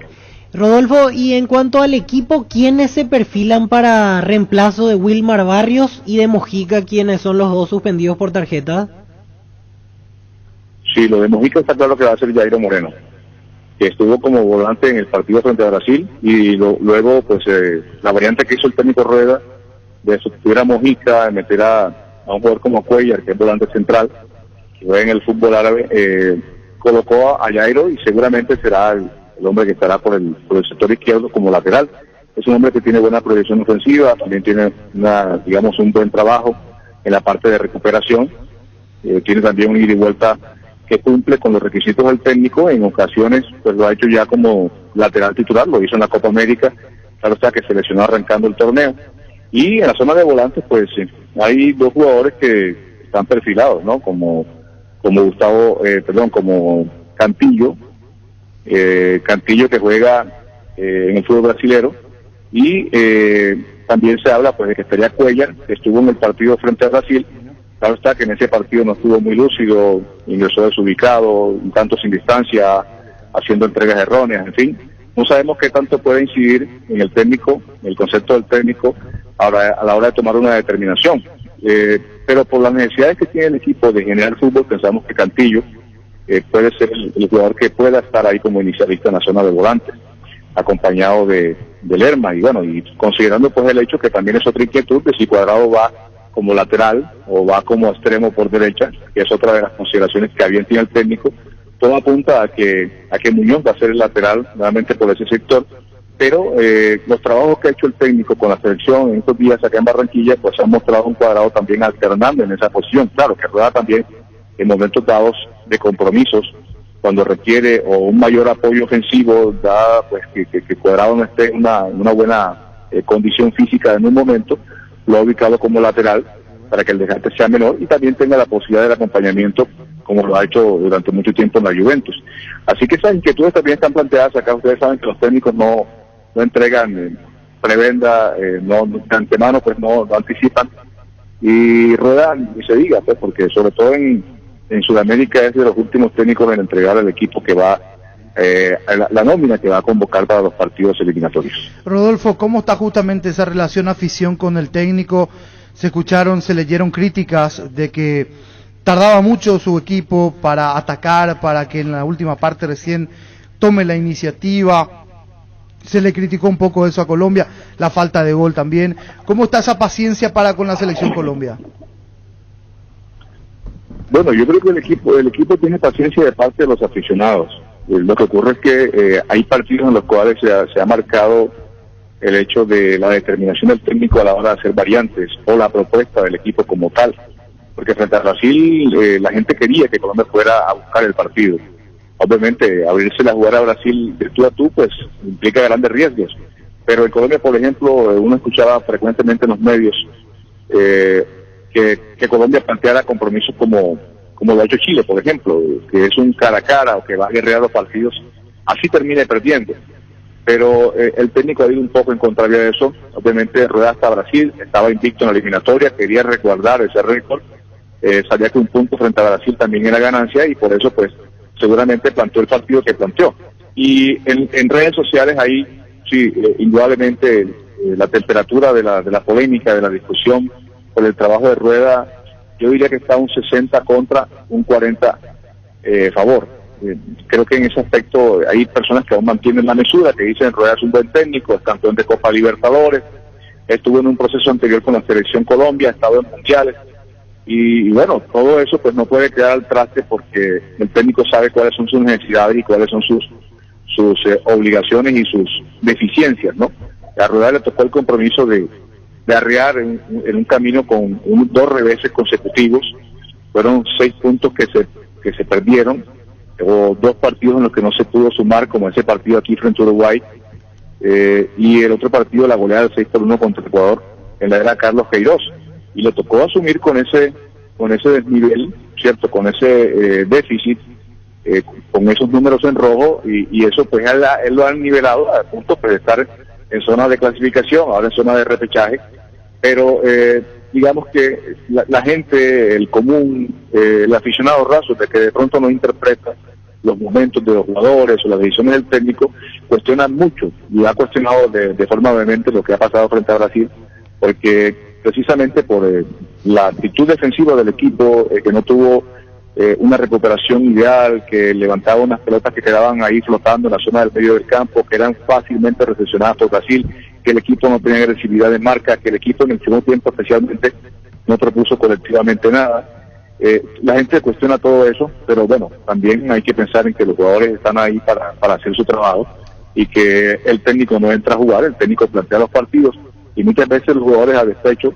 Rodolfo, y en cuanto al equipo, ¿quiénes se perfilan para reemplazo de Wilmar Barrios y de Mojica, quienes son los 2 suspendidos por tarjeta? Sí, lo de Mojica está claro que va a ser Jairo Moreno, que estuvo como volante en el partido frente a Brasil, y luego pues la variante que hizo el técnico Rueda de sustituir a Mojica, de meter a un jugador como Cuellar, que es volante central, que juega en el fútbol árabe, colocó a Jairo y seguramente será el hombre que estará por el sector izquierdo como lateral. Es un hombre que tiene buena proyección ofensiva, también tiene un buen trabajo en la parte de recuperación, tiene también un ida y vuelta que cumple con los requisitos del técnico. En ocasiones pues lo ha hecho ya como lateral titular, lo hizo en la Copa América, claro está que se lesionó arrancando el torneo. Y en la zona de volantes pues hay 2 jugadores que están perfilados, ¿no? Como Cantillo, Cantillo que juega en el fútbol brasilero, y también se habla pues de que estaría Cuellar, que estuvo en el partido frente a Brasil. Claro está que en ese partido no estuvo muy lúcido, ingresó desubicado, un tanto sin distancia, haciendo entregas erróneas, en fin. No sabemos qué tanto puede incidir en el técnico, en el concepto del técnico, a la hora de tomar una determinación. Pero por las necesidades que tiene el equipo de generar fútbol, pensamos que Cantillo puede ser el jugador que pueda estar ahí como inicialista en la zona de volantes, acompañado de Lerma, y bueno, y considerando pues el hecho que también es otra inquietud de si Cuadrado va como lateral o va como extremo por derecha, que es otra de las consideraciones que bien tiene el técnico. Todo apunta a que Muñoz va a ser el lateral nuevamente por ese sector, pero los trabajos que ha hecho el técnico con la selección en estos días acá en Barranquilla pues han mostrado un Cuadrado también alternando en esa posición. Claro que Rueda también en momentos dados de compromisos, cuando requiere o un mayor apoyo ofensivo, da pues que Cuadrado no esté en una buena condición física en un momento, lo ha ubicado como lateral para que el desgaste sea menor y también tenga la posibilidad del acompañamiento, como lo ha hecho durante mucho tiempo en la Juventus. Así que esas inquietudes también están planteadas acá. Ustedes saben que los técnicos no entregan prebenda, de antemano pues no anticipan, y Rueda ni se diga, pues, porque sobre todo en Sudamérica es de los últimos técnicos en entregar al equipo que va la nómina que va a convocar para los partidos eliminatorios. Rodolfo, ¿cómo está justamente esa relación afición con el técnico? Se leyeron críticas de que tardaba mucho su equipo para atacar, para que en la última parte recién tome la iniciativa. Se le criticó un poco eso a Colombia, la falta de gol también. ¿Cómo está esa paciencia para con la selección Colombia? Bueno, yo creo que el equipo tiene paciencia de parte de los aficionados. Lo que ocurre es que hay partidos en los cuales se ha marcado el hecho de la determinación del técnico a la hora de hacer variantes o la propuesta del equipo como tal, porque frente a Brasil la gente quería que Colombia fuera a buscar el partido. Obviamente abrirse la jugada a Brasil de tú a tú pues implica grandes riesgos, pero en Colombia, por ejemplo, uno escuchaba frecuentemente en los medios que Colombia planteara compromisos como lo ha hecho Chile, por ejemplo, que es un cara a cara o que va a guerrear los partidos, así termine perdiendo. Pero el técnico ha ido un poco en contrario de eso. Obviamente Rueda hasta Brasil, estaba invicto en la eliminatoria, quería resguardar ese récord, sabía que un punto frente a Brasil también era ganancia y por eso pues seguramente planteó el partido que planteó. Y en redes sociales ahí sí, indudablemente la temperatura de la polémica, de la discusión por el trabajo de Rueda, yo diría que está un 60 contra, un 40 favor. Creo que en ese aspecto hay personas que aún mantienen la mesura, que dicen Rueda es un buen técnico, es campeón de Copa Libertadores, estuvo en un proceso anterior con la selección Colombia, ha estado en mundiales, y bueno, todo eso pues no puede quedar al traste porque el técnico sabe cuáles son sus necesidades y cuáles son sus obligaciones y sus deficiencias, ¿no? A Rueda le tocó el compromiso de arrear en un camino con 2 reveses consecutivos. Fueron 6 puntos que se perdieron, o 2 partidos en los que no se pudo sumar, como ese partido aquí frente a Uruguay, y el otro partido, la goleada del 6-1 contra Ecuador, en la era Carlos Queiroz, y le tocó asumir con ese desnivel, cierto, con ese déficit, con esos números en rojo, y eso pues él lo ha nivelado a punto pues, de estar en zona de clasificación, ahora en zona de repechaje, pero digamos que la gente, el común, el aficionado raso, de que de pronto no interpreta los momentos de los jugadores o las decisiones del técnico, cuestiona mucho y ha cuestionado de forma vehemente lo que ha pasado frente a Brasil, porque precisamente por la actitud defensiva del equipo, que no tuvo una recuperación ideal, que levantaba unas pelotas que quedaban ahí flotando en la zona del medio del campo, que eran fácilmente recepcionadas por Brasil, que el equipo no tenía agresividad de marca, que el equipo en el segundo tiempo especialmente no propuso colectivamente nada. La gente cuestiona todo eso, pero bueno, también hay que pensar en que los jugadores están ahí para hacer su trabajo y que el técnico no entra a jugar, el técnico plantea los partidos y muchas veces los jugadores, a despecho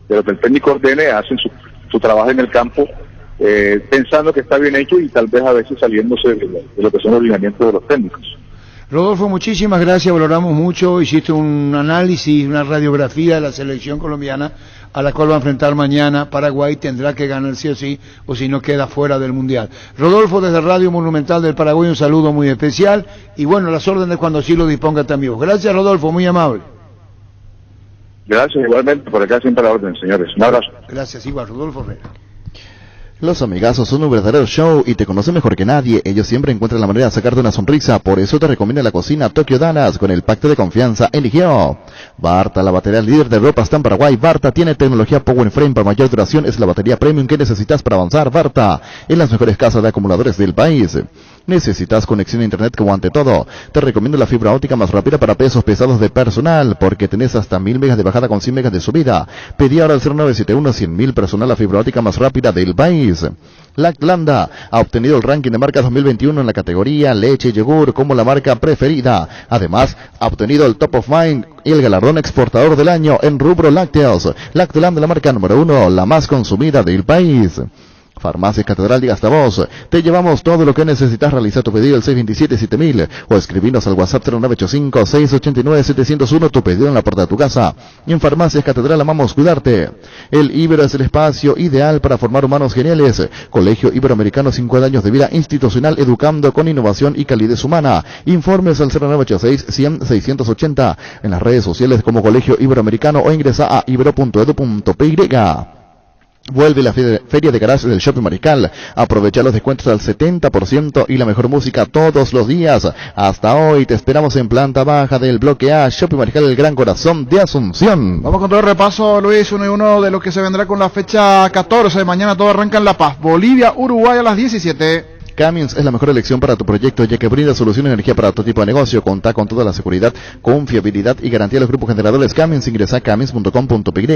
de lo que el técnico ordene, hacen su trabajo en el campo pensando que está bien hecho y tal vez a veces saliéndose de lo que son los lineamientos de los técnicos. Rodolfo, muchísimas gracias, valoramos mucho, hiciste un análisis, una radiografía de la selección colombiana a la cual va a enfrentar mañana. Paraguay tendrá que ganar sí o sí, o si no queda fuera del Mundial. Rodolfo, desde Radio Monumental del Paraguay, un saludo muy especial, y bueno, las órdenes cuando sí lo disponga también. Gracias, Rodolfo, muy amable. Gracias, igualmente, por acá siempre a la orden, señores. Un abrazo. Gracias, igual, Rodolfo Herrera. Los amigazos son un verdadero show y te conocen mejor que nadie. Ellos siempre encuentran la manera de sacarte una sonrisa. Por eso te recomienda la cocina Tokyo Danas con el pacto de confianza eligió Barta, la batería líder de Europa está en Paraguay. Barta tiene tecnología Power Frame para mayor duración. Es la batería premium que necesitas para avanzar. Barta, en las mejores casas de acumuladores del país. Necesitas conexión a internet que aguante todo. Te recomiendo la fibra óptica más rápida para pesos pesados de personal, porque tenés hasta 1000 megas de bajada con 100 megas de subida. Pedí ahora al 0971 100.000 personal la fibra óptica más rápida del país. Lactlanda ha obtenido el ranking de marca 2021 en la categoría leche y yogur como la marca preferida. Además, ha obtenido el Top of Mind y el galardón exportador del año en rubro lácteos. Lactlanda, la marca número 1, la más consumida del país. Farmacia Catedral de Gastavoz, te llevamos todo lo que necesitas. Realizar tu pedido al 627-7000 o escribinos al WhatsApp 0985-689-701, tu pedido en la puerta de tu casa. Y en Farmacias Catedral amamos cuidarte. El Ibero es el espacio ideal para formar humanos geniales. Colegio Iberoamericano, 50 años de vida institucional, educando con innovación y calidez humana. Informes al 0986-100-680, en las redes sociales como Colegio Iberoamericano o ingresa a ibero.edu.py. Vuelve la feria de garage del Shopping Mariscal. Aprovecha los descuentos al 70% y la mejor música todos los días. Hasta hoy te esperamos en planta baja del bloque A, Shopping Mariscal, el Gran Corazón de Asunción. Vamos con todo el repaso, Luis, 1 y 1 de lo que se vendrá con la fecha 14. Mañana todo arranca en La Paz, Bolivia, Uruguay a las 17. Cummins es la mejor elección para tu proyecto, ya que brinda solución de energía para tu tipo de negocio. Contá con toda la seguridad, confiabilidad y garantía de los grupos generadores Cummins. Ingresa a cummins.com.py.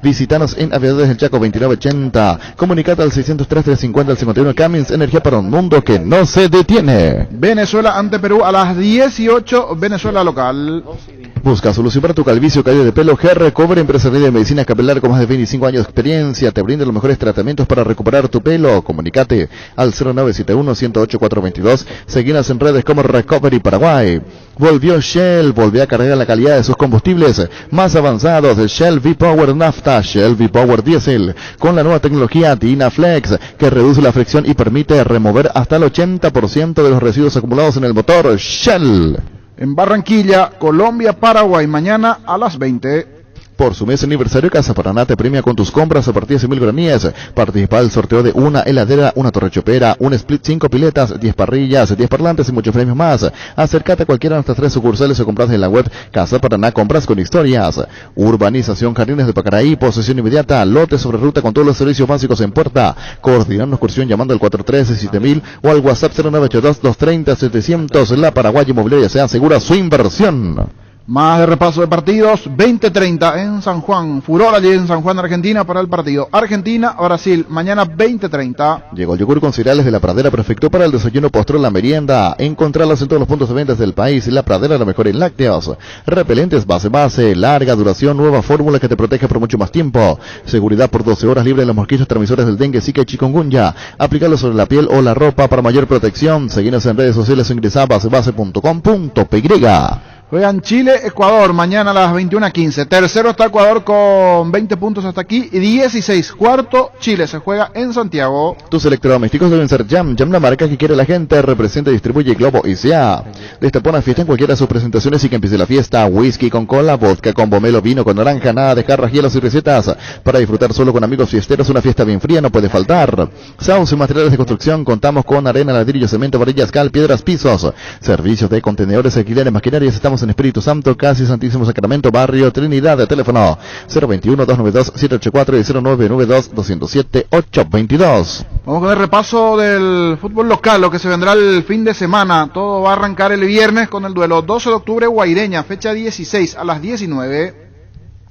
Visítanos en Avenida del Chaco 2980. Comunicate al 603-350-51. Cummins, energía para un mundo que no se detiene. Venezuela ante Perú a las 18. Venezuela local. Busca solución para tu calvicie o caída de pelo. G-Recover, empresa de medicina capilar con más de 25 años de experiencia. Te brinda los mejores tratamientos para recuperar tu pelo. Comunicate al 0971-108-422. Seguinos en redes como Recovery Paraguay. Volvió Shell, volvió a cargar la calidad de sus combustibles más avanzados. Shell V-Power Nafta, Shell V-Power Diesel, con la nueva tecnología Dynaflex, que reduce la fricción y permite remover hasta el 80% de los residuos acumulados en el motor. Shell. En Barranquilla, Colombia, Paraguay, mañana a las 20. Por su mes aniversario, Casa Paraná te premia con tus compras a partir de 100.000 guaraníes. Participa del sorteo de una heladera, una torre chopera, un split, 5 piletas, 10 parrillas, 10 parlantes y muchos premios más. Acércate a cualquiera de nuestras 3 sucursales o compras en la web Casa Paraná Compras con Historias. Urbanización Jardines de Pacaraí, posesión inmediata, lote sobre ruta con todos los servicios básicos en puerta. Coordinando excursión llamando al 413-7000 o al WhatsApp 0982-230-700. La Paraguay Inmobiliaria se asegura su inversión. Más de repaso de partidos, 20:30 en San Juan, furor allí en San Juan, Argentina, para el partido Argentina-Brasil, mañana 20:30. Llegó el yogur con cereales de La Pradera, perfecto para el desayuno, postre, la merienda. Encontrarlos en todos los puntos de ventas del país. La Pradera, la mejor en lácteos. Repelentes base, larga duración, nueva fórmula que te protege por mucho más tiempo. Seguridad por 12 horas, libre de los mosquitos transmisores del dengue, zika y chikungunya. Aplicarlo sobre la piel o la ropa para mayor protección. Seguinos en redes sociales o ingresá a basebase.com.py. Juegan Chile, Ecuador, mañana a las 21:15. Tercero está Ecuador con 20 puntos hasta aquí y 16. Cuarto, Chile, se juega en Santiago. Tus electrodomésticos deben ser Jam. Jam, la marca que quiere la gente, representa y distribuye Globo ICA. Destapó una fiesta en cualquiera de sus presentaciones y que empiece la fiesta. Whisky con cola, vodka con pomelo, vino con naranja, nada de jarras, hielos y recetas. Para disfrutar solo con amigos fiesteros, una fiesta bien fría no puede faltar. Sauce y materiales de construcción, contamos con arena, ladrillo, cemento, varillas, cal, piedras, pisos. Servicios de contenedores, alquileres, maquinarias, estamos en Espíritu Santo, casi Santísimo Sacramento, barrio Trinidad, de teléfono 021-292-784 y 0992-207-822. Vamos con el repaso del fútbol local, lo que se vendrá el fin de semana. Todo va a arrancar el viernes con el duelo 12 de octubre, Guaireña, fecha 16 a las 19.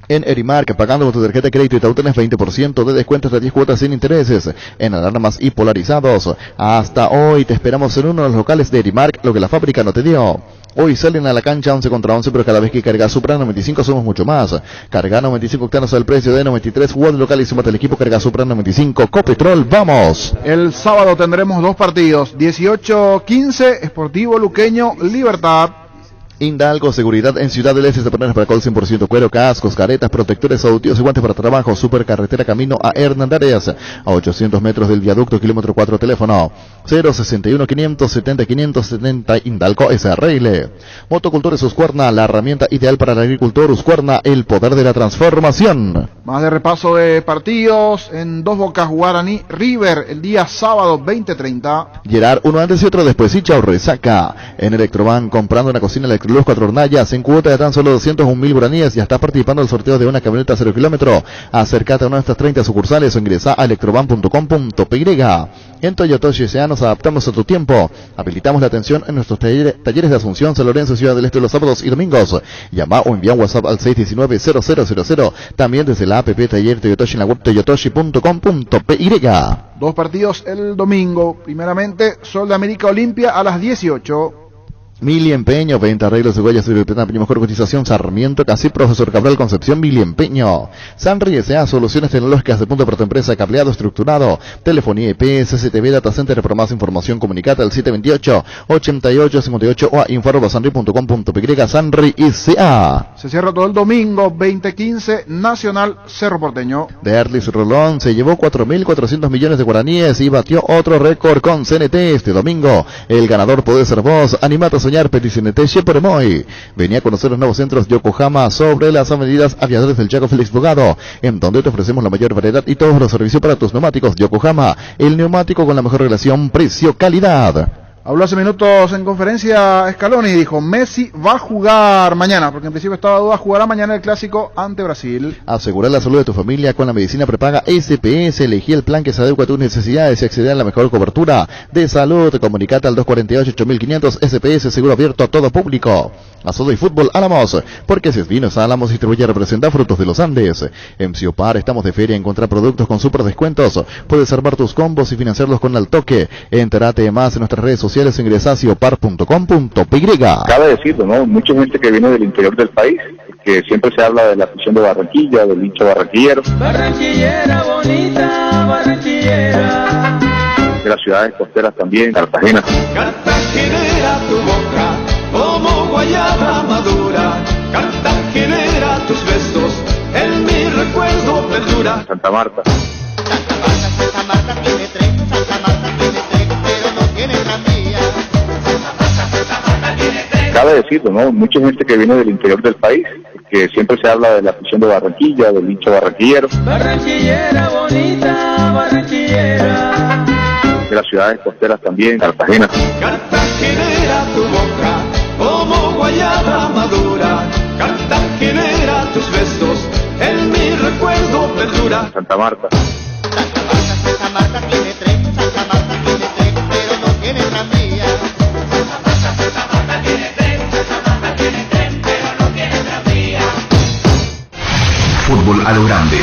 En Erimark, pagando con tu tarjeta de crédito Itaú tenés 20% de descuento hasta 10 cuotas sin intereses en alarmas y polarizados. Hasta hoy te esperamos en uno de los locales de Erimark, lo que la fábrica no te dio. Hoy salen a la cancha 11 contra 11, pero cada vez que cargas Supra 95 somos mucho más. Carga 95 octanos al precio de 93, World local y súmate al equipo Carga Supra 95. Copetrol, vamos. El sábado tendremos dos partidos, 18-15, Sportivo Luqueño, Libertad. Hidalgo, seguridad en Ciudad del Este, zapatos para col 100% cuero, cascos, caretas, protectores auditivos y guantes para trabajo. Supercarretera camino a Hernandarias, a 800 metros del viaducto, kilómetro 4, teléfono 061-570-570, Hidalgo SRL. Motocultores Husqvarna, la herramienta ideal para el agricultor. Husqvarna, el poder de la transformación. Más de repaso de partidos en Dos Bocas, Guaraní, River, el día sábado 20:30. Gerard, uno antes y otro después, y chao, resaca. En Electrobank, comprando una cocina Electrolux 4 hornallas en cuota de tan solo 201.000 guaraníes. Ya estás participando del sorteo de una camioneta 0 kilómetro. Acércate a una de estas 30 sucursales o ingresa a electrobank.com.py. En Toyotoshi S.A. nos adaptamos a tu tiempo. Habilitamos la atención en nuestros talleres de Asunción, San Lorenzo, Ciudad del Este los sábados y domingos. Llama o envía un WhatsApp al 619-0000. También desde la app Taller Toyotoshi en la web toyotoshi.com.py. Dos partidos el domingo. Primeramente, Sol de América Olimpia a las 18. Mili Empeño, venta, arreglos de huellas y mejor cotización, Sarmiento, Casi, Profesor Cabral, Concepción, Mili Empeño. Sanri S.A., soluciones tecnológicas de punto para tu empresa, cableado estructurado, telefonía IP, CCTV, Data Center. Para más información, comunicate al 728-8858 o a info@sanri.com.py. Sanri S.A. Se cierra todo el domingo, 20:15, Nacional Cerro Porteño. De Erlis Rolón se llevó 4.400 millones de guaraníes y batió otro récord con CNT este domingo. El ganador puede ser vos. Animate a soñar, peticionete Sheperemoy. Venía a conocer los nuevos centros Yokohama sobre las avenidas Aviadores del Chaco Félix Bogado, en donde te ofrecemos la mayor variedad y todos los servicios para tus neumáticos. Yokohama, el neumático con la mejor relación precio-calidad. Habló hace minutos en conferencia Scaloni y dijo: Messi va a jugar mañana, porque en principio estaba duda, jugará mañana el clásico ante Brasil. Asegurar la salud de tu familia con la medicina prepaga SPS. Elegí el plan que se adecua a tus necesidades y acceder a la mejor cobertura de salud. Comunicate al 248-8500. SPS, seguro abierto a todo público. Asodo y Fútbol Álamos, porque si es Vinos Álamos distribuye y representa frutos de los Andes. En Ciopar estamos de feria, encontrar productos con super descuentos. Puedes armar tus combos y financiarlos con Al Toque. Entérate más en nuestras redes sociales, ingresa a ciopar.com.py. Cabe decirlo, ¿no? Mucha gente que viene del interior del país, que siempre se habla de la afición de Barranquilla, del hincha barranquillero. Barranquillera bonita, barranquillera. De las ciudades costeras también, Cartagena. Cartagenera tu boca, como guayaba madura. Cartagenera tus besos, en mi recuerdo perdura. Santa Marta. Santa Marta tiene tren, Santa Marta tiene tren, pero no tiene tranvía. Santa Marta tiene tren. Cabe decirlo, ¿no? Mucha gente que viene del interior del país, que siempre se habla de la afición de Barranquilla, del hincha barranquillero. Barranquillera bonita, barranquillera. De las ciudades costeras también, Cartagena. Cartagenera tu boca, como guayaba madura. Cartagenera tus besos, en mi recuerdo perdura. Santa Marta. Santa Marta tiene tren, Santa Marta tiene tren, pero no tiene tranvía. Santa Marta tiene tren, Santa Marta tiene tren, pero no tiene tranvía. Fútbol a lo grande.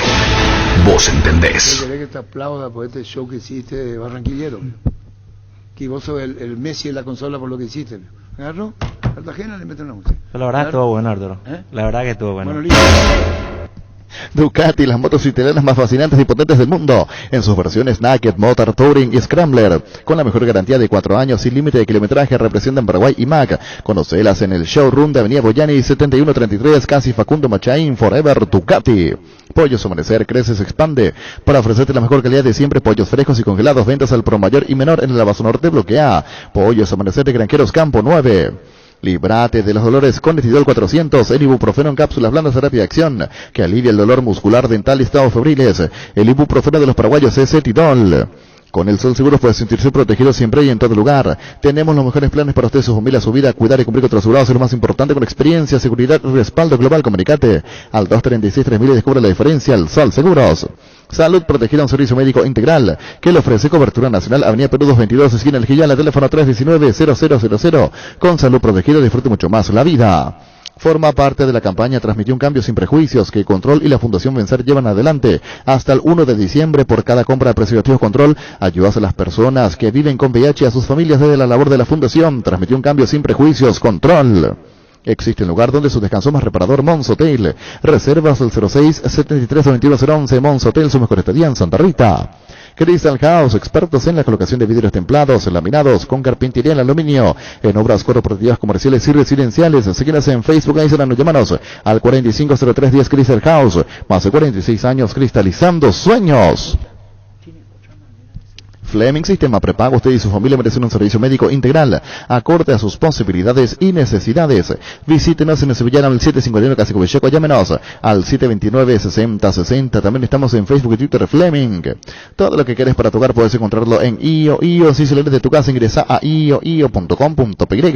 Vos entendés. Yo quería que te aplauda por este show que hiciste de barranquillero. Que vos sos el Messi de la consola por lo que hiciste. ¿Agarró? Cartagena le meten una música. La verdad estuvo bueno, Arturo. La verdad que estuvo bueno. Bueno, listo. Ducati, las motos italianas más fascinantes y potentes del mundo, en sus versiones Naked, Motor, Touring y Scrambler, con la mejor garantía de 4 años sin límite de kilometraje, representan Paraguay y MAC. Conocelas en el showroom de Avenida Boyani 7133, casi Facundo Machain. Forever Ducati. Pollos Amanecer crece, se expande para ofrecerte la mejor calidad de siempre. Pollos frescos y congelados, ventas al pro mayor y menor en el Abasto Norte, bloque A. Pollos Amanecer de Granjeros Campo 9. Líbrate de los dolores con Etidol 400, el ibuprofeno en cápsulas blandas de rápida acción, que alivia el dolor muscular, dental y estados febriles. El ibuprofeno de los paraguayos es Etidol. Con el Sol Seguros puede sentirse protegido siempre y en todo lugar. Tenemos los mejores planes para usted, su familia, su vida, cuidar y cumplir con otros asegurados. Es lo más importante, con experiencia, seguridad y respaldo global. Comunicate al 236-3000 y descubre la diferencia. El Sol Seguros. Salud Protegida, un servicio médico integral que le ofrece cobertura nacional. Avenida Perú 222, esquina El Gillán, teléfono 319-0000. Con Salud Protegida disfrute mucho más la vida. Forma parte de la campaña Transmitió un cambio sin prejuicios que Control y la Fundación Vencer llevan adelante. Hasta el 1 de diciembre, por cada compra de preservativos Control, ayudas a las personas que viven con VIH y a sus familias desde la labor de la Fundación. Transmitió un cambio sin prejuicios, Control. Existe un lugar donde su descanso más reparador, Mons Hotel. Reservas al 06-73-21-011. Mons Hotel, su mejor estadía en Santa Rita. Crystal House, expertos en la colocación de vidrios templados, laminados, con carpintería en aluminio, en obras corporativas, comerciales y residenciales. Síguenos en Facebook, Instagram, llámanos al 450310 Crystal House. Más de 46 años cristalizando sueños. Fleming Sistema Prepago. Usted y su familia merecen un servicio médico integral, acorde a sus posibilidades y necesidades. Visítenos en el Sevillano, el 751 Casico Becheco. Llámenos al 729-6060. También estamos en Facebook y Twitter, Fleming. Todo lo que quieres para tu hogar puedes encontrarlo en IO. Si sales de tu casa, ingresa a io.com.py.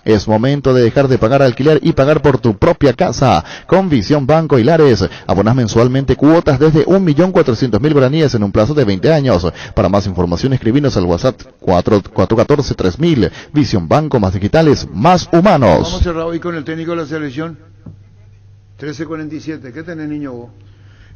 Es momento de dejar de pagar alquiler y pagar por tu propia casa. Con Visión Banco Hilares, abonás mensualmente cuotas desde 1.400.000 guaraníes en un plazo de 20 años. Para más información, escribinos al WhatsApp 414-3000. Visión Banco, más digitales, más humanos. Vamos cerrado hoy con el técnico de la selección. 13:47. ¿Qué tenés, niño, vos?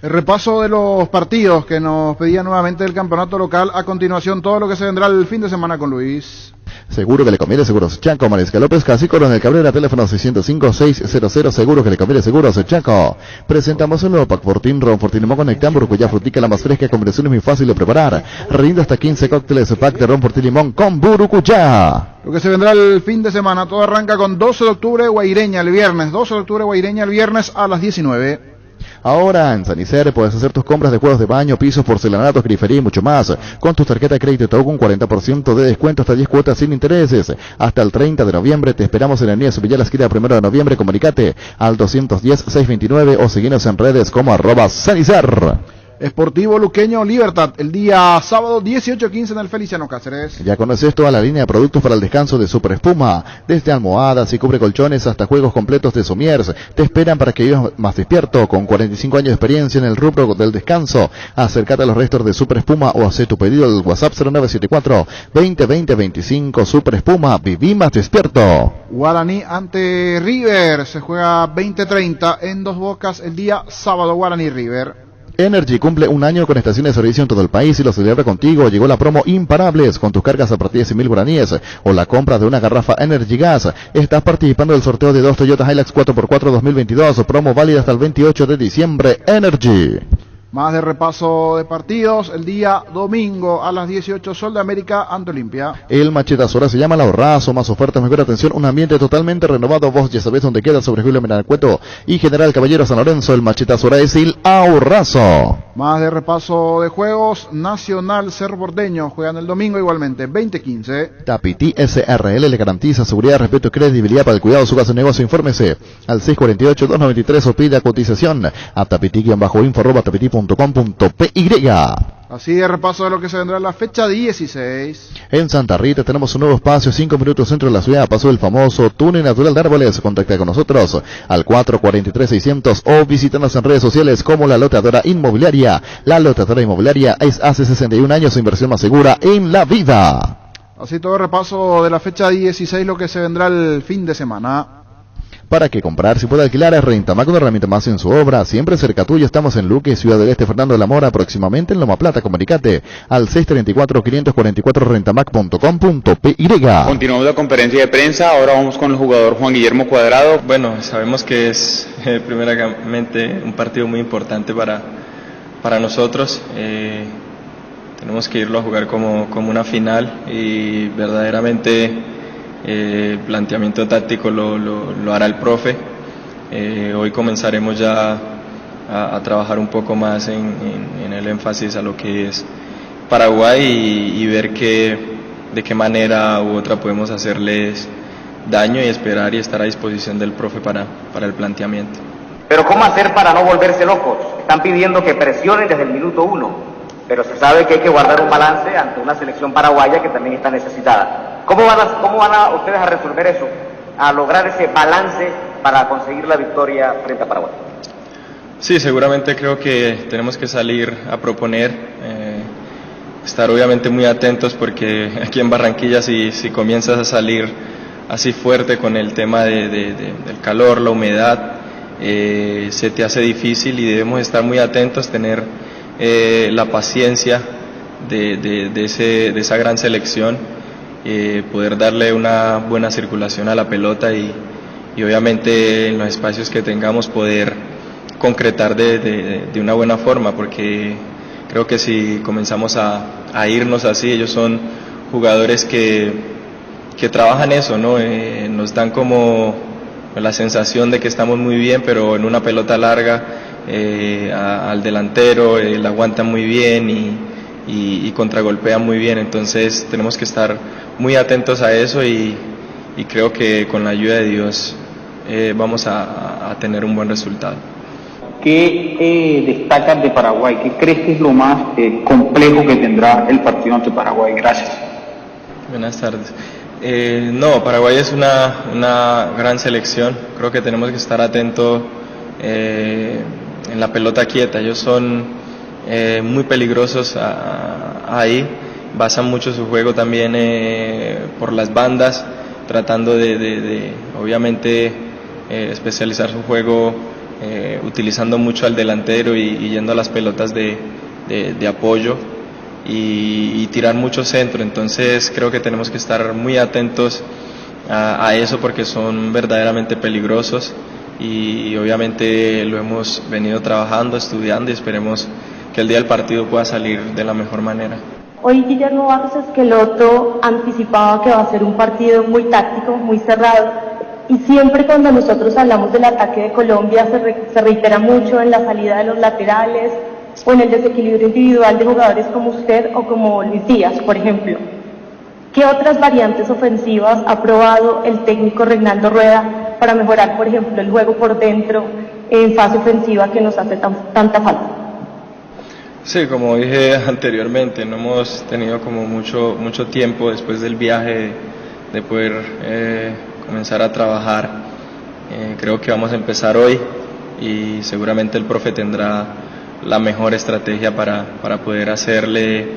El repaso de los partidos que nos pedía nuevamente el campeonato local. A continuación, todo lo que se vendrá el fin de semana con Luis. Seguro que le conviene Seguros Chaco, Mariscal López, Casi Coronel Cabrera, teléfono 605-600. Seguro que le conviene Seguros Chaco. Presentamos un nuevo pack Fortín, Ron Fortín Limón con Nectar, Burucuyá Frutica, la más fresca, combinación es muy fácil de preparar. Rinde hasta 15 cócteles pack de Ron Fortín Limón con Burucuyá. Lo que se vendrá el fin de semana, todo arranca con 12 de octubre Guaireña el viernes. 12 de octubre Guaireña el viernes a las 19. Ahora en Sanicer puedes hacer tus compras de juegos de baño, pisos, porcelanatos, grifería y mucho más. Con tu tarjeta de crédito Tau con 40% de descuento hasta 10 cuotas sin intereses. Hasta el 30 de noviembre te esperamos en el Avenida Sevilla, la esquina 1 de noviembre. Comunicate al 210-629 o seguinos en redes como @Sanicer. Esportivo Luqueño Libertad, el día sábado 18:15 en el Feliciano Cáceres. Ya conoces toda la línea de productos para el descanso de Super Espuma, desde almohadas y cubre colchones hasta juegos completos de somiers. Te esperan para que vivas más despierto, con 45 años de experiencia en el rubro del descanso. Acércate a los restos de Super Espuma o haz tu pedido al WhatsApp 0974-2020-25. Super Espuma, viví más despierto. Guaraní ante River, se juega 20:30 en Dos Bocas el día sábado. Guaraní River. Energy cumple un año con estaciones de servicio en todo el país y lo celebra contigo. Llegó la promo Imparables con tus cargas a partir de 100.000 guaraníes o la compra de una garrafa Energy Gas. Estás participando del sorteo de 2 Toyota Hilux 4x4 2022. Promo válida hasta el 28 de diciembre. Energy. Más de repaso de partidos, el día domingo a las 18, Sol de América ante Olimpia. El machetazo ahora se llama el Ahorrazo, más ofertas, mejor atención, un ambiente totalmente renovado. Vos ya sabés dónde queda, sobre Julio Menalcueto y General Caballero San Lorenzo. El machetazo ahora es el Ahorrazo. Más de repaso de juegos, Nacional Cerro Porteño juegan el domingo igualmente, 20:15. Tapití SRL le garantiza seguridad, respeto y credibilidad para el cuidado de su casa de negocio. Infórmese al 648-293 o pida cotización a tapití-info@tapití.com.py. Así de repaso de lo que se vendrá en la fecha 16. En Santa Rita tenemos un nuevo espacio, 5 minutos centro de la ciudad, paso del famoso túnel natural de árboles. Contacta con nosotros al 443-600 o visítanos en redes sociales como La Loteadora Inmobiliaria. La Loteadora Inmobiliaria es hace 61 años su inversión más segura en la vida. Así todo el repaso de la fecha 16, lo que se vendrá el fin de semana. Para que comprar, si puede alquilar, es Rentamac, una herramienta más en su obra. Siempre cerca tuyo, estamos en Luque, Ciudad del Este, Fernando de la Mora, próximamente en Loma Plata. Comunicate al 634-544 rentamac.com.py. Continuamos la conferencia de prensa, ahora vamos con el jugador Juan Guillermo Cuadrado. Bueno, sabemos que es primeramente un partido muy importante para nosotros. Tenemos que irlo a jugar como una final y verdaderamente el planteamiento táctico lo hará el profe. Hoy comenzaremos ya a trabajar un poco más en el énfasis a lo que es Paraguay y ver de qué manera u otra podemos hacerles daño y esperar y estar a disposición del profe para el planteamiento. Pero ¿cómo hacer para no volverse locos? Están pidiendo que presionen desde el minuto 1, pero se sabe que hay que guardar un balance ante una selección paraguaya que también está necesitada. ¿Cómo van ustedes a resolver eso? A lograr ese balance para conseguir la victoria frente a Paraguay. Sí, seguramente creo que tenemos que salir a proponer, estar obviamente muy atentos porque aquí en Barranquilla si comienzas a salir así fuerte con el tema del calor, la humedad, se te hace difícil y debemos estar muy atentos, tener la paciencia de esa gran selección, poder darle una buena circulación a la pelota y obviamente en los espacios que tengamos poder concretar de una buena forma, porque creo que si comenzamos a irnos así, ellos son jugadores que trabajan eso, ¿no? Nos dan como la sensación de que estamos muy bien, pero en una pelota larga al delantero la aguantan muy bien y contragolpean muy bien, entonces tenemos que estar muy atentos a eso y creo que con la ayuda de Dios vamos a tener un buen resultado. ¿Qué destacas de Paraguay? ¿Qué crees que es lo más complejo que tendrá el partido ante Paraguay? Gracias. Buenas tardes. No, Paraguay es una gran selección, creo que tenemos que estar atentos en la pelota quieta, ellos son muy peligrosos ahí, basan mucho su juego también por las bandas, tratando de obviamente especializar su juego, utilizando mucho al delantero y yendo a las pelotas de apoyo y tirar mucho centro, entonces creo que tenemos que estar muy atentos a eso porque son verdaderamente peligrosos y obviamente lo hemos venido trabajando, estudiando y esperemos que el día del partido pueda salir de la mejor manera. Hoy Guillermo Barros Esqueloto anticipaba que va a ser un partido muy táctico, muy cerrado, y siempre cuando nosotros hablamos del ataque de Colombia se reitera mucho en la salida de los laterales o en el desequilibrio individual de jugadores como usted o como Luis Díaz, por ejemplo. ¿Qué otras variantes ofensivas ha probado el técnico Reinaldo Rueda para mejorar, por ejemplo, el juego por dentro en fase ofensiva que nos hace tanta falta? Sí, como dije anteriormente, no hemos tenido como mucho tiempo después del viaje de poder comenzar a trabajar. Creo que vamos a empezar hoy y seguramente el profe tendrá la mejor estrategia para poder hacerle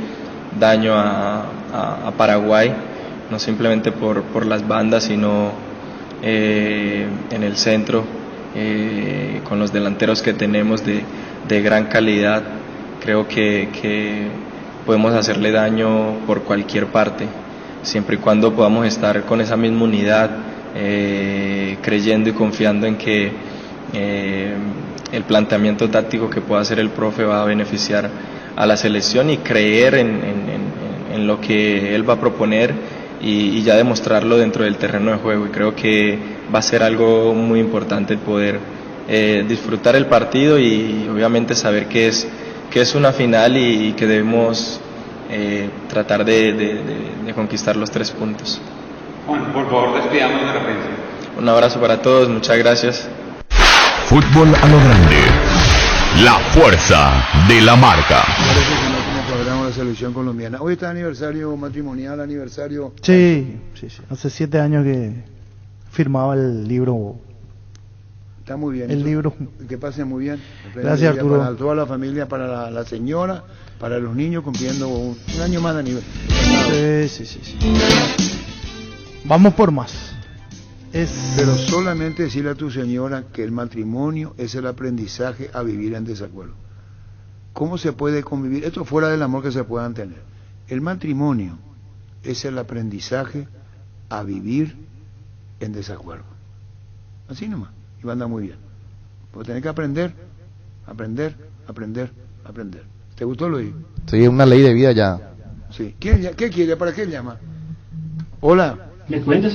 daño a Paraguay, no simplemente por las bandas, sino en el centro, con los delanteros que tenemos de gran calidad. Creo que podemos hacerle daño por cualquier parte, siempre y cuando podamos estar con esa misma unidad, creyendo y confiando en que el planteamiento táctico que pueda hacer el profe va a beneficiar a la selección y creer en lo que él va a proponer y ya demostrarlo dentro del terreno de juego, y creo que va a ser algo muy importante el poder disfrutar el partido y obviamente saber que es una final y que debemos tratar de conquistar los 3 puntos. Juan, por favor, despidamos de la prensa. Un abrazo para todos, muchas gracias. Fútbol a lo grande, la fuerza de la marca. La selección colombiana. Hoy está aniversario matrimonial, aniversario. Sí. Hace 7 años que firmaba el libro. Está muy bien. El libro. Que pase muy bien. Gracias, Arturo. Para toda la familia, para la señora, para los niños cumpliendo un año más de aniversario. Sí. Vamos por más. Pero solamente decirle a tu señora que el matrimonio es el aprendizaje a vivir en desacuerdo. ¿Cómo se puede convivir? Esto fuera del amor que se puedan tener. El matrimonio es el aprendizaje a vivir en desacuerdo. Así nomás. Y va a andar muy bien. Porque tenés que aprender. ¿Te gustó, Luis? Sí, una ley de vida ya. Sí. ¿Qué quiere? ¿Para qué llama? Hola.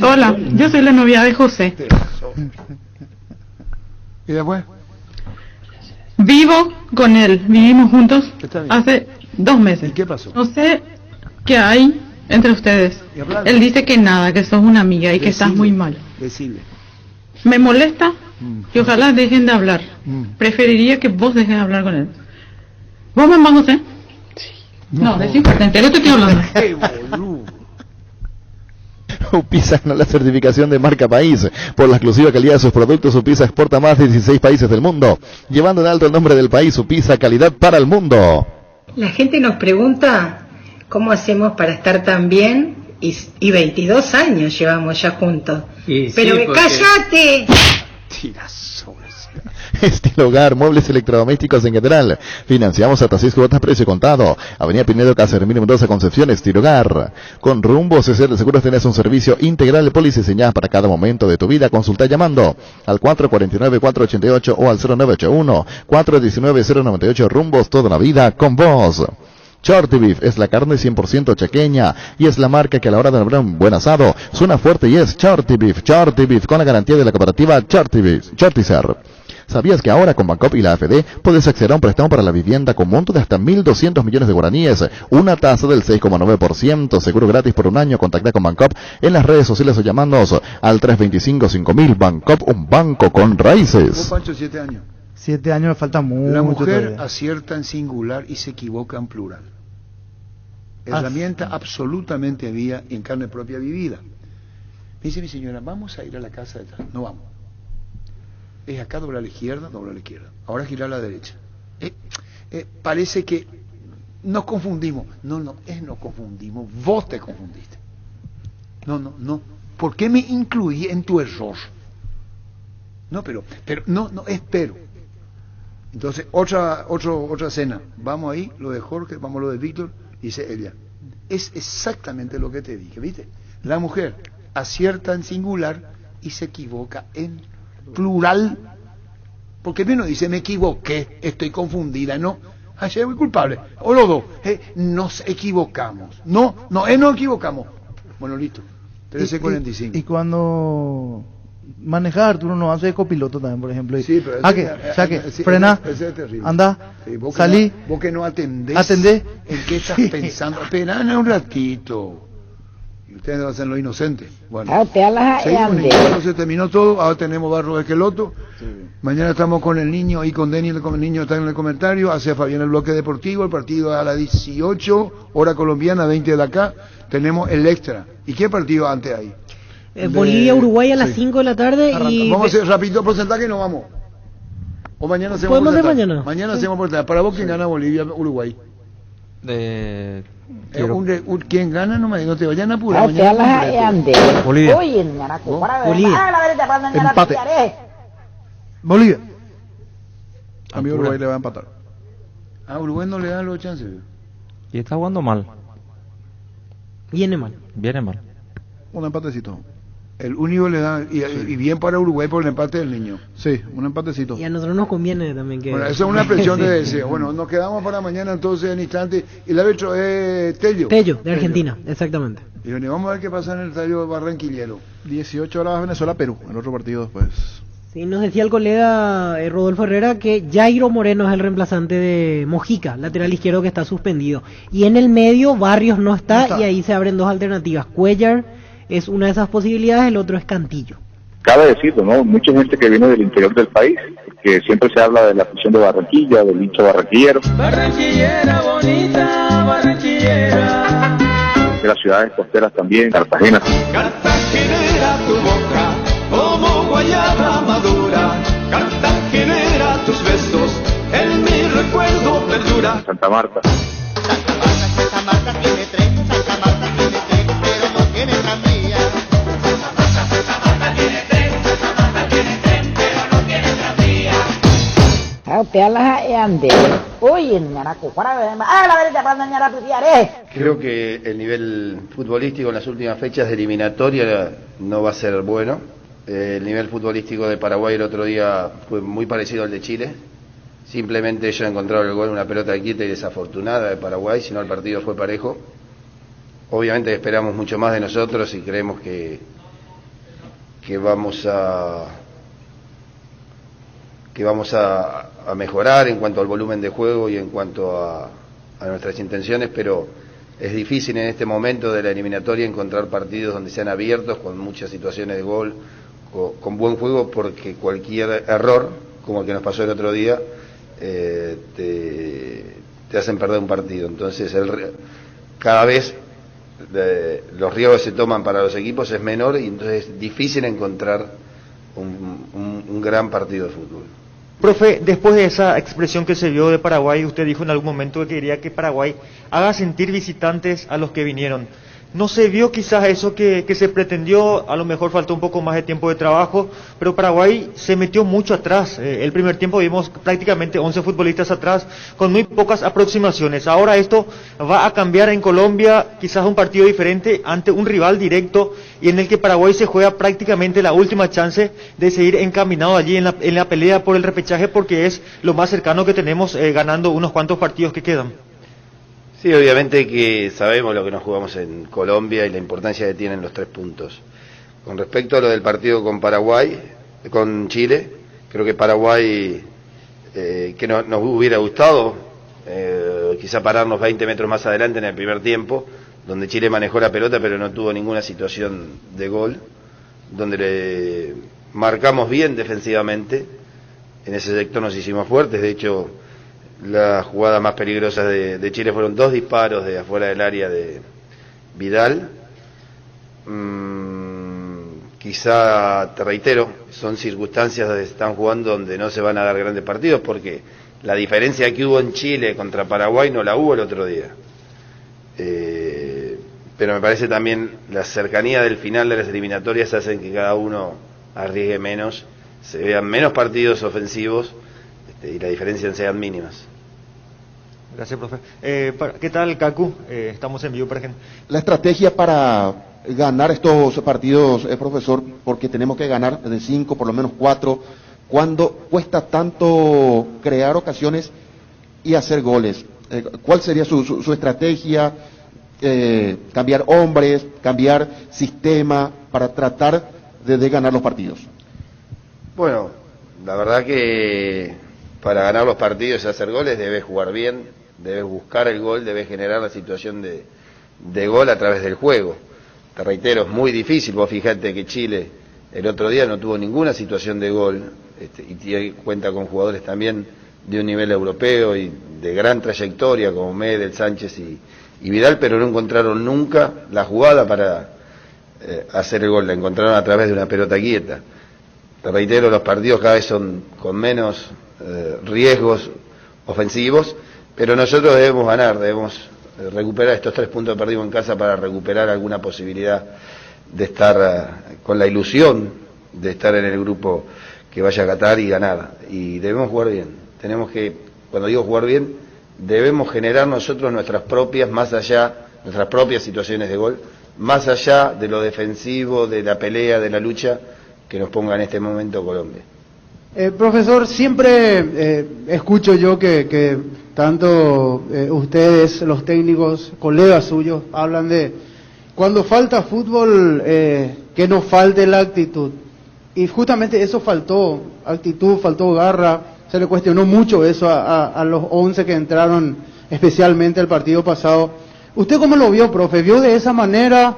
Hola, yo soy la novia de José. ¿Y después? Vivo con él, vivimos juntos hace 2 meses. ¿Y qué pasó? No sé qué hay entre ustedes. Él dice que nada, que sos una amiga y que estás muy mal. Decile. Me molesta que ojalá dejen de hablar. Preferiría que vos dejes de hablar con él. ¿Vos me amás, José? Sí. No, decime, en serio te estoy hablando. Upisa ganó la certificación de marca país. Por la exclusiva calidad de sus productos, Upisa exporta a más de 16 países del mundo, llevando en alto el nombre del país. Upisa, calidad para el mundo. La gente nos pregunta cómo hacemos para estar tan bien y 22 años llevamos ya juntos. Pero sí, ¡cállate! Estilo Hogar, muebles electrodomésticos en general. Financiamos hasta 6 cuotas precio contado. Avenida Pinedo, Casermín, Mendoza, Concepción. Estilo Hogar. Con Rumbo CCR de Seguros tenés un servicio integral de póliza diseñada para cada momento de tu vida. Consulta llamando al 449-488 o al 0981-419-098. Rumbos, toda la vida con vos. Shorty Beef es la carne 100% chequeña y es la marca que a la hora de elaborar un buen asado suena fuerte y es Shorty Beef con la garantía de la cooperativa Shorty-Ser. ¿Sabías que ahora con Bancop y la AFD puedes acceder a un préstamo para la vivienda con monto de hasta 1.200 millones de guaraníes, una tasa del 6,9%, seguro gratis por un año? Contacta con Bancop en las redes sociales o llamándonos al 325-5000. Bancop, un banco con raíces. ¿Vos, Pancho, 7 años? 7 años me falta mucho. La mujer todavía acierta en singular y se equivoca en plural. Herramienta absolutamente vía en carne propia vivida. Me dice mi señora, vamos a ir a la casa de atrás. No vamos. Es acá, doblar a la izquierda, ahora girar a la derecha. Parece que nos confundimos. No, nos confundimos, vos te confundiste. No, ¿por qué me incluí en tu error? No, pero, espero. Entonces, otra cena, vamos ahí, lo de Jorge, vamos lo de Víctor, dice ella. Es exactamente lo que te dije, ¿viste? La mujer acierta en singular y se equivoca en plural, porque menos dice me equivoqué, estoy confundida, no, ayer muy culpable, o los dos, nos equivocamos, nos equivocamos, bueno, listo, 13:45. Y cuando manejar, Arturo no hace de copiloto también, por ejemplo, sí, pero frena, anda, sí, salí, vos que no atendés, ¿en qué estás pensando? Esperá un ratito. Ustedes van a ser los inocentes. Bueno, se terminó todo. Ahora tenemos Barro Esqueloto. Sí. Mañana estamos con el niño y con Denny. El niño está en el comentario. Hace Fabián el bloque deportivo. El partido es a las 18, hora colombiana, 20 de acá. Tenemos el extra. ¿Y qué partido antes hay? Bolivia-Uruguay a las 5 de la tarde. Y vamos a hacer rapidito porcentaje y nos vamos. O mañana hacemos porcentaje. Mañana. Mañana hacemos porcentaje. Para vos, ¿quién gana Bolivia-Uruguay? ¿Quién gana? No te vayan a apurar. Bolivia. Empate. Bolivia. A mí Uruguay le va a empatar. Uruguay no le dan los chances. Y está jugando mal. Viene mal. Un empatecito. El único le da, y bien para Uruguay por el empate del niño. Sí, un empatecito. Y a nosotros nos conviene también que... Bueno, eso es una presión de deseo. Bueno, nos quedamos para mañana entonces en instante. Y el árbitro es Tello. De Argentina, exactamente. Y bueno, vamos a ver qué pasa en el estadio barranquillero. 18 horas Venezuela-Perú, el otro partido después. Sí, nos decía el colega Rodolfo Herrera que Jairo Moreno es el reemplazante de Mojica, lateral izquierdo que está suspendido. Y en el medio Barrios no está. Y ahí se abren dos alternativas. Cuellar es una de esas posibilidades, el otro es Cantillo. Cabe decirlo, ¿no? Mucha gente que viene del interior del país, que siempre se habla de la afición de Barranquilla, del hincha barranquillero. Barranquillera bonita, barranquillera. De las ciudades costeras también, Cartagena. Cartagenera tu boca, como guayaba madura. Cartagenera tus besos, en mi recuerdo perdura. Santa Marta. Santa Marta tiene tren, Santa Marta tiene tren, pero no tiene tranvía. Santa Marta tiene tren. Creo que el nivel futbolístico en las últimas fechas de eliminatoria no va a ser bueno. El nivel futbolístico de Paraguay el otro día fue muy parecido al de Chile. Simplemente ellos encontraron el gol en una pelota quieta y desafortunada de Paraguay, si no el partido fue parejo. Obviamente esperamos mucho más de nosotros y creemos que vamos a mejorar en cuanto al volumen de juego y en cuanto a nuestras intenciones, pero es difícil en este momento de la eliminatoria encontrar partidos donde sean abiertos, con muchas situaciones de gol, con buen juego, porque cualquier error, como el que nos pasó el otro día, te hacen perder un partido. Entonces cada vez los riesgos que se toman para los equipos es menor y entonces es difícil encontrar un gran partido de fútbol. Profe, después de esa expresión que se vio de Paraguay, usted dijo en algún momento que quería que Paraguay haga sentir visitantes a los que vinieron. No se vio quizás eso que se pretendió, a lo mejor faltó un poco más de tiempo de trabajo, pero Paraguay se metió mucho atrás. El primer tiempo vimos prácticamente 11 futbolistas atrás, con muy pocas aproximaciones. Ahora esto va a cambiar en Colombia, quizás un partido diferente ante un rival directo y en el que Paraguay se juega prácticamente la última chance de seguir encaminado allí en la pelea por el repechaje, porque es lo más cercano que tenemos, ganando unos cuantos partidos que quedan. Sí, obviamente que sabemos lo que nos jugamos en Colombia y la importancia que tienen los 3 puntos. Con respecto a lo del partido con Chile, creo que Paraguay, que nos hubiera gustado, quizá pararnos 20 metros más adelante en el primer tiempo, donde Chile manejó la pelota pero no tuvo ninguna situación de gol, donde le marcamos bien defensivamente, en ese sector nos hicimos fuertes, de hecho las jugadas más peligrosas de Chile fueron 2 disparos de afuera del área de Vidal. Quizá, te reitero, son circunstancias donde están jugando donde no se van a dar grandes partidos, porque la diferencia que hubo en Chile contra Paraguay no la hubo el otro día. Pero me parece también la cercanía del final de las eliminatorias hacen que cada uno arriesgue menos, se vean menos partidos ofensivos y las diferencias sean mínimas. Gracias, profe. ¿Qué tal, Cacu? Estamos en vivo para gente. La estrategia para ganar estos partidos, profesor, porque tenemos que ganar de 5, por lo menos 4, cuando cuesta tanto crear ocasiones y hacer goles. ¿Cuál sería su estrategia? Cambiar hombres, cambiar sistema para tratar de ganar los partidos. Bueno, la verdad que para ganar los partidos y hacer goles debes jugar bien, debes buscar el gol, debes generar la situación de gol a través del juego. Te reitero, es muy difícil. Vos fijate que Chile el otro día no tuvo ninguna situación de gol, y cuenta con jugadores también de un nivel europeo y de gran trayectoria como Medel, Sánchez y Vidal, pero no encontraron nunca la jugada para hacer el gol, la encontraron a través de una pelota quieta. Te reitero, los partidos cada vez son con menos riesgos ofensivos, pero nosotros debemos ganar, debemos recuperar estos 3 puntos que perdimos en casa para recuperar alguna posibilidad de estar con la ilusión de estar en el grupo que vaya a Qatar y ganar. Y debemos jugar bien. Tenemos que, cuando digo jugar bien, debemos generar nosotros nuestras propias situaciones de gol, más allá de lo defensivo, de la pelea, de la lucha que nos ponga en este momento Colombia. Profesor, siempre escucho yo que tanto ustedes, los técnicos, colegas suyos, hablan de cuando falta fútbol, que no falte la actitud. Y justamente eso faltó, actitud, faltó garra, se le cuestionó mucho eso a los 11 que entraron especialmente el partido pasado. ¿Usted cómo lo vio, profe? ¿Vio de esa manera?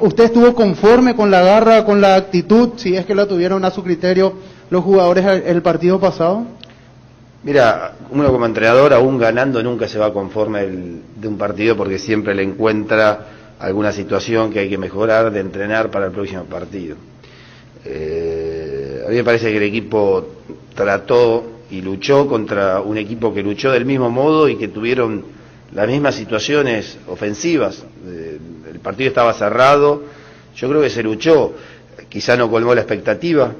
¿Usted estuvo conforme con la garra, con la actitud, si es que la tuvieron a su criterio los jugadores el partido pasado? Mira, uno como entrenador, aún ganando, nunca se va conforme de un partido, porque siempre le encuentra alguna situación que hay que mejorar, de entrenar para el próximo partido. A mí me parece que el equipo trató y luchó contra un equipo que luchó del mismo modo y que tuvieron las mismas situaciones ofensivas. El partido estaba cerrado, yo creo que se luchó, quizá no colmó la expectativa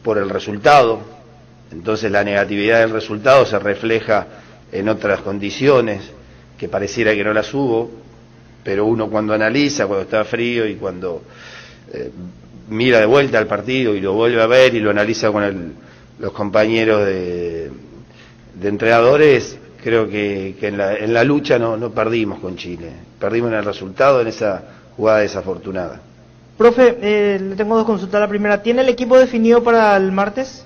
por el resultado, Entonces la negatividad del resultado se refleja en otras condiciones que pareciera que no las hubo, pero uno cuando analiza, cuando está frío y cuando mira de vuelta al partido y lo vuelve a ver y lo analiza con los compañeros de entrenadores, creo que en la lucha no perdimos con Chile, perdimos en el resultado, en esa jugada desafortunada. Profe, le tengo dos consultas. La primera, ¿tiene el equipo definido para el martes?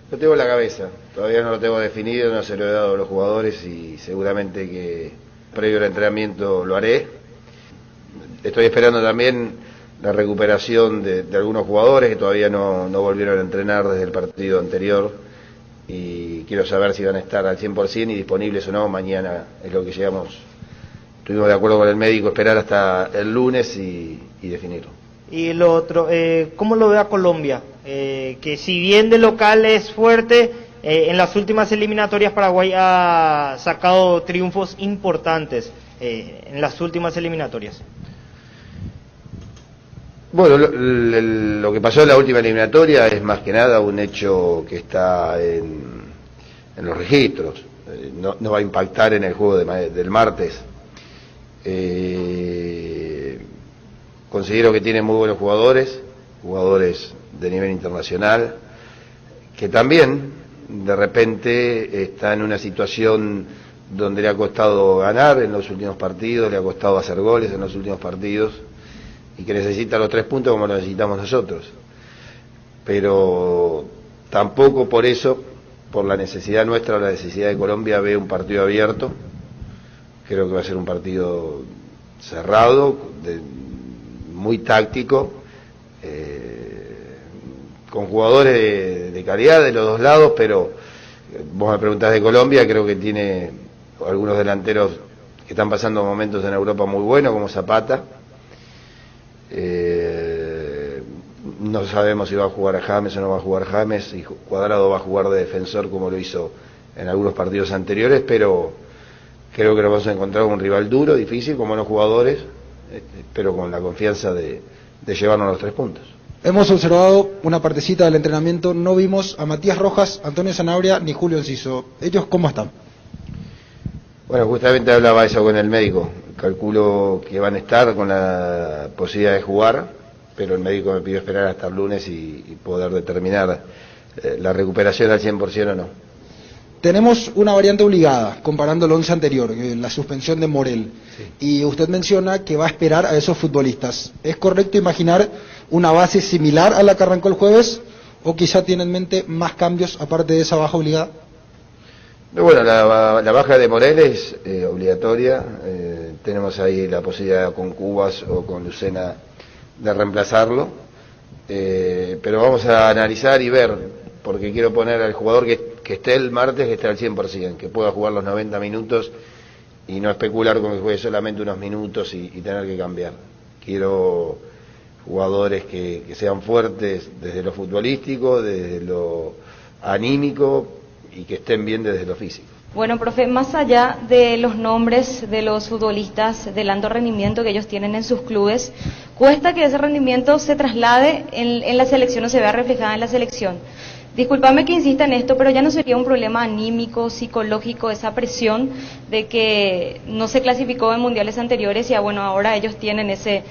Lo tengo en la cabeza, todavía no lo tengo definido, no se lo he dado a los jugadores y seguramente que previo al entrenamiento lo haré. Estoy esperando también la recuperación de algunos jugadores que todavía no volvieron a entrenar desde el partido anterior y quiero saber si van a estar al 100% y disponibles o no. Mañana es lo que llegamos, estuvimos de acuerdo con el médico, esperar hasta el lunes y definirlo. Y lo otro, ¿cómo lo ve a Colombia? Que si bien de local es fuerte, en las últimas eliminatorias Paraguay ha sacado triunfos importantes en las últimas eliminatorias. Bueno, lo que pasó en la última eliminatoria es más que nada un hecho que está en los registros, no va a impactar en el juego del martes. Considero que tiene muy buenos jugadores de nivel internacional, que también de repente está en una situación donde le ha costado ganar en los últimos partidos, le ha costado hacer goles en los últimos partidos, y que necesita los 3 puntos como lo necesitamos nosotros. Pero tampoco por eso, por la necesidad nuestra o la necesidad de Colombia, ve un partido abierto. Creo que va a ser un partido cerrado, muy táctico, con jugadores de calidad de los dos lados, pero vos me preguntás de Colombia, creo que tiene algunos delanteros que están pasando momentos en Europa muy buenos, como Zapata. No sabemos si va a jugar a James o no va a jugar James, y Cuadrado va a jugar de defensor como lo hizo en algunos partidos anteriores, pero creo que nos vamos a encontrar con un rival duro, difícil, con buenos jugadores, pero con la confianza de llevarnos los 3 puntos. Hemos observado una partecita del entrenamiento, no vimos a Matías Rojas, Antonio Sanabria ni Julio Enciso. ¿Ellos cómo están? Bueno, justamente hablaba eso con el médico. Calculo que van a estar con la posibilidad de jugar, pero el médico me pidió esperar hasta el lunes y poder determinar la recuperación al 100% o no. Tenemos una variante obligada, comparando el 11 anterior, la suspensión de Morel. Sí. Y usted menciona que va a esperar a esos futbolistas. ¿Es correcto imaginar una base similar a la que arrancó el jueves? ¿O quizá tiene en mente más cambios aparte de esa baja obligada? Bueno, la baja de Morel es obligatoria. Tenemos ahí la posibilidad con Cubas o con Lucena de reemplazarlo. Pero vamos a analizar y ver, porque quiero poner al jugador que esté el martes, que esté al 100%, que pueda jugar los 90 minutos y no especular con que juegue solamente unos minutos y tener que cambiar. Quiero jugadores que sean fuertes desde lo futbolístico, desde lo anímico y que estén bien desde lo físico. Bueno, profe, más allá de los nombres de los futbolistas, del alto rendimiento que ellos tienen en sus clubes, cuesta que ese rendimiento se traslade en la selección o se vea reflejada en la selección. Discúlpame que insista en esto, pero ya no sería un problema anímico, psicológico, esa presión de que no se clasificó en mundiales anteriores y bueno, ahora ellos tienen ese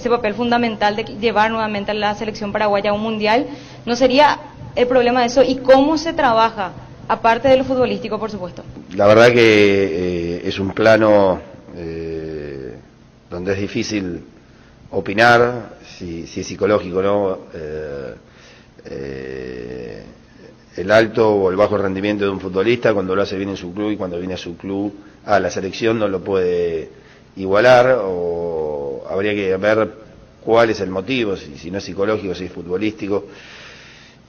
papel fundamental de llevar nuevamente a la selección paraguaya a un mundial. ¿No sería el problema de eso? ¿Y cómo se trabaja? Aparte de lo futbolístico, por supuesto. La verdad que es un plano donde es difícil opinar si es psicológico o no. El alto o el bajo rendimiento de un futbolista cuando lo hace bien en su club y cuando viene a su club a la selección no lo puede igualar, o habría que ver cuál es el motivo, si no es psicológico, si es futbolístico.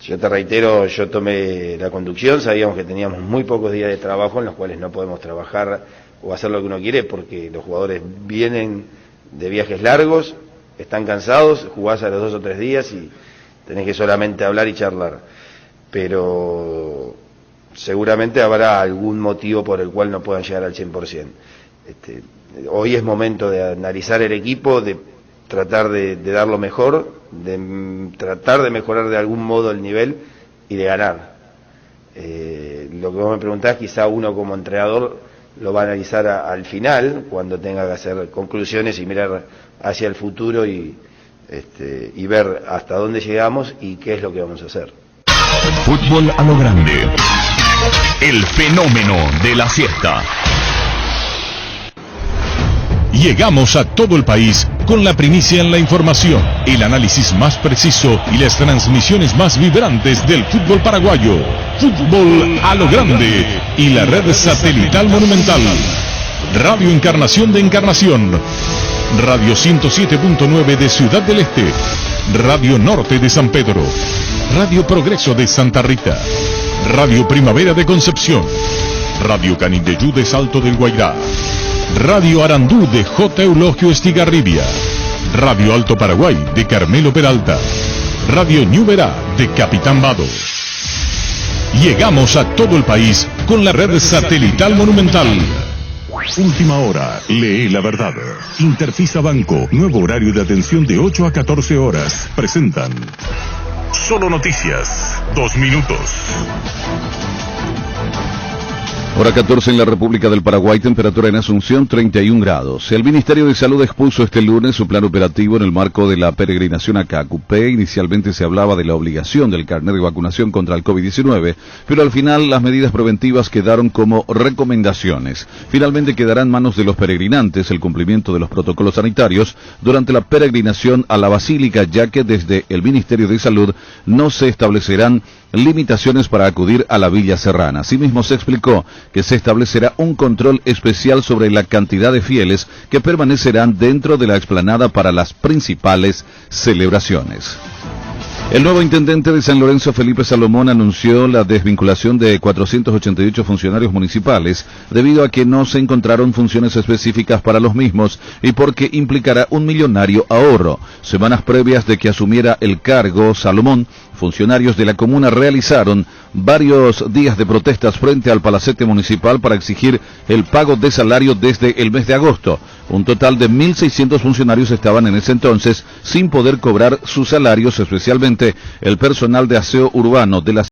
Yo te reitero, yo tomé la conducción, sabíamos que teníamos muy pocos días de trabajo en los cuales no podemos trabajar o hacer lo que uno quiere, porque los jugadores vienen de viajes largos, están cansados, jugás a los 2 o 3 días y tenés que solamente hablar y charlar. Pero seguramente habrá algún motivo por el cual no puedan llegar al 100%. Hoy es momento de analizar el equipo, de tratar de dar lo mejor, de tratar de mejorar de algún modo el nivel y de ganar. Lo que vos me preguntás, quizá uno como entrenador lo va a analizar al final, cuando tenga que hacer conclusiones y mirar hacia el futuro y ver hasta dónde llegamos y qué es lo que vamos a hacer. Fútbol a lo grande. El fenómeno de la siesta. Llegamos a todo el país con la primicia en la información, el análisis más preciso y las transmisiones más vibrantes del fútbol paraguayo. Fútbol a lo grande y la red satelital monumental. Radio Encarnación de Encarnación. Radio 107.9 de Ciudad del Este. Radio Norte de San Pedro. Radio Progreso de Santa Rita. Radio Primavera de Concepción. Radio Canindeyú de Salto del Guairá. Radio Arandú de J. Eulogio Estigarribia. Radio Alto Paraguay de Carmelo Peralta. Radio Ñuberá de Capitán Vado. Llegamos a todo el país con la red satelital monumental. Última hora, lee la verdad. Interfisa Banco, nuevo horario de atención de 8 a 14 horas. Presentan Solo Noticias, 2 minutos. Hora 14 en la República del Paraguay, temperatura en Asunción 31 grados. El Ministerio de Salud expuso este lunes su plan operativo en el marco de la peregrinación a Cacupé. Inicialmente se hablaba de la obligación del carnet de vacunación contra el COVID-19, pero al final las medidas preventivas quedaron como recomendaciones. Finalmente quedará en manos de los peregrinantes el cumplimiento de los protocolos sanitarios durante la peregrinación a la Basílica, ya que desde el Ministerio de Salud no se establecerán limitaciones para acudir a la Villa Serrana. Asimismo se explicó que se establecerá un control especial sobre la cantidad de fieles que permanecerán dentro de la explanada para las principales celebraciones. El nuevo intendente de San Lorenzo, Felipe Salomón, anunció la desvinculación de 488 funcionarios municipales debido a que no se encontraron funciones específicas para los mismos y porque implicará un millonario ahorro. Semanas previas de que asumiera el cargo, Salomón, funcionarios de la comuna realizaron varios días de protestas frente al palacete municipal para exigir el pago de salario desde el mes de agosto. Un total de 1.600 funcionarios estaban en ese entonces sin poder cobrar sus salarios, especialmente el personal de aseo urbano de la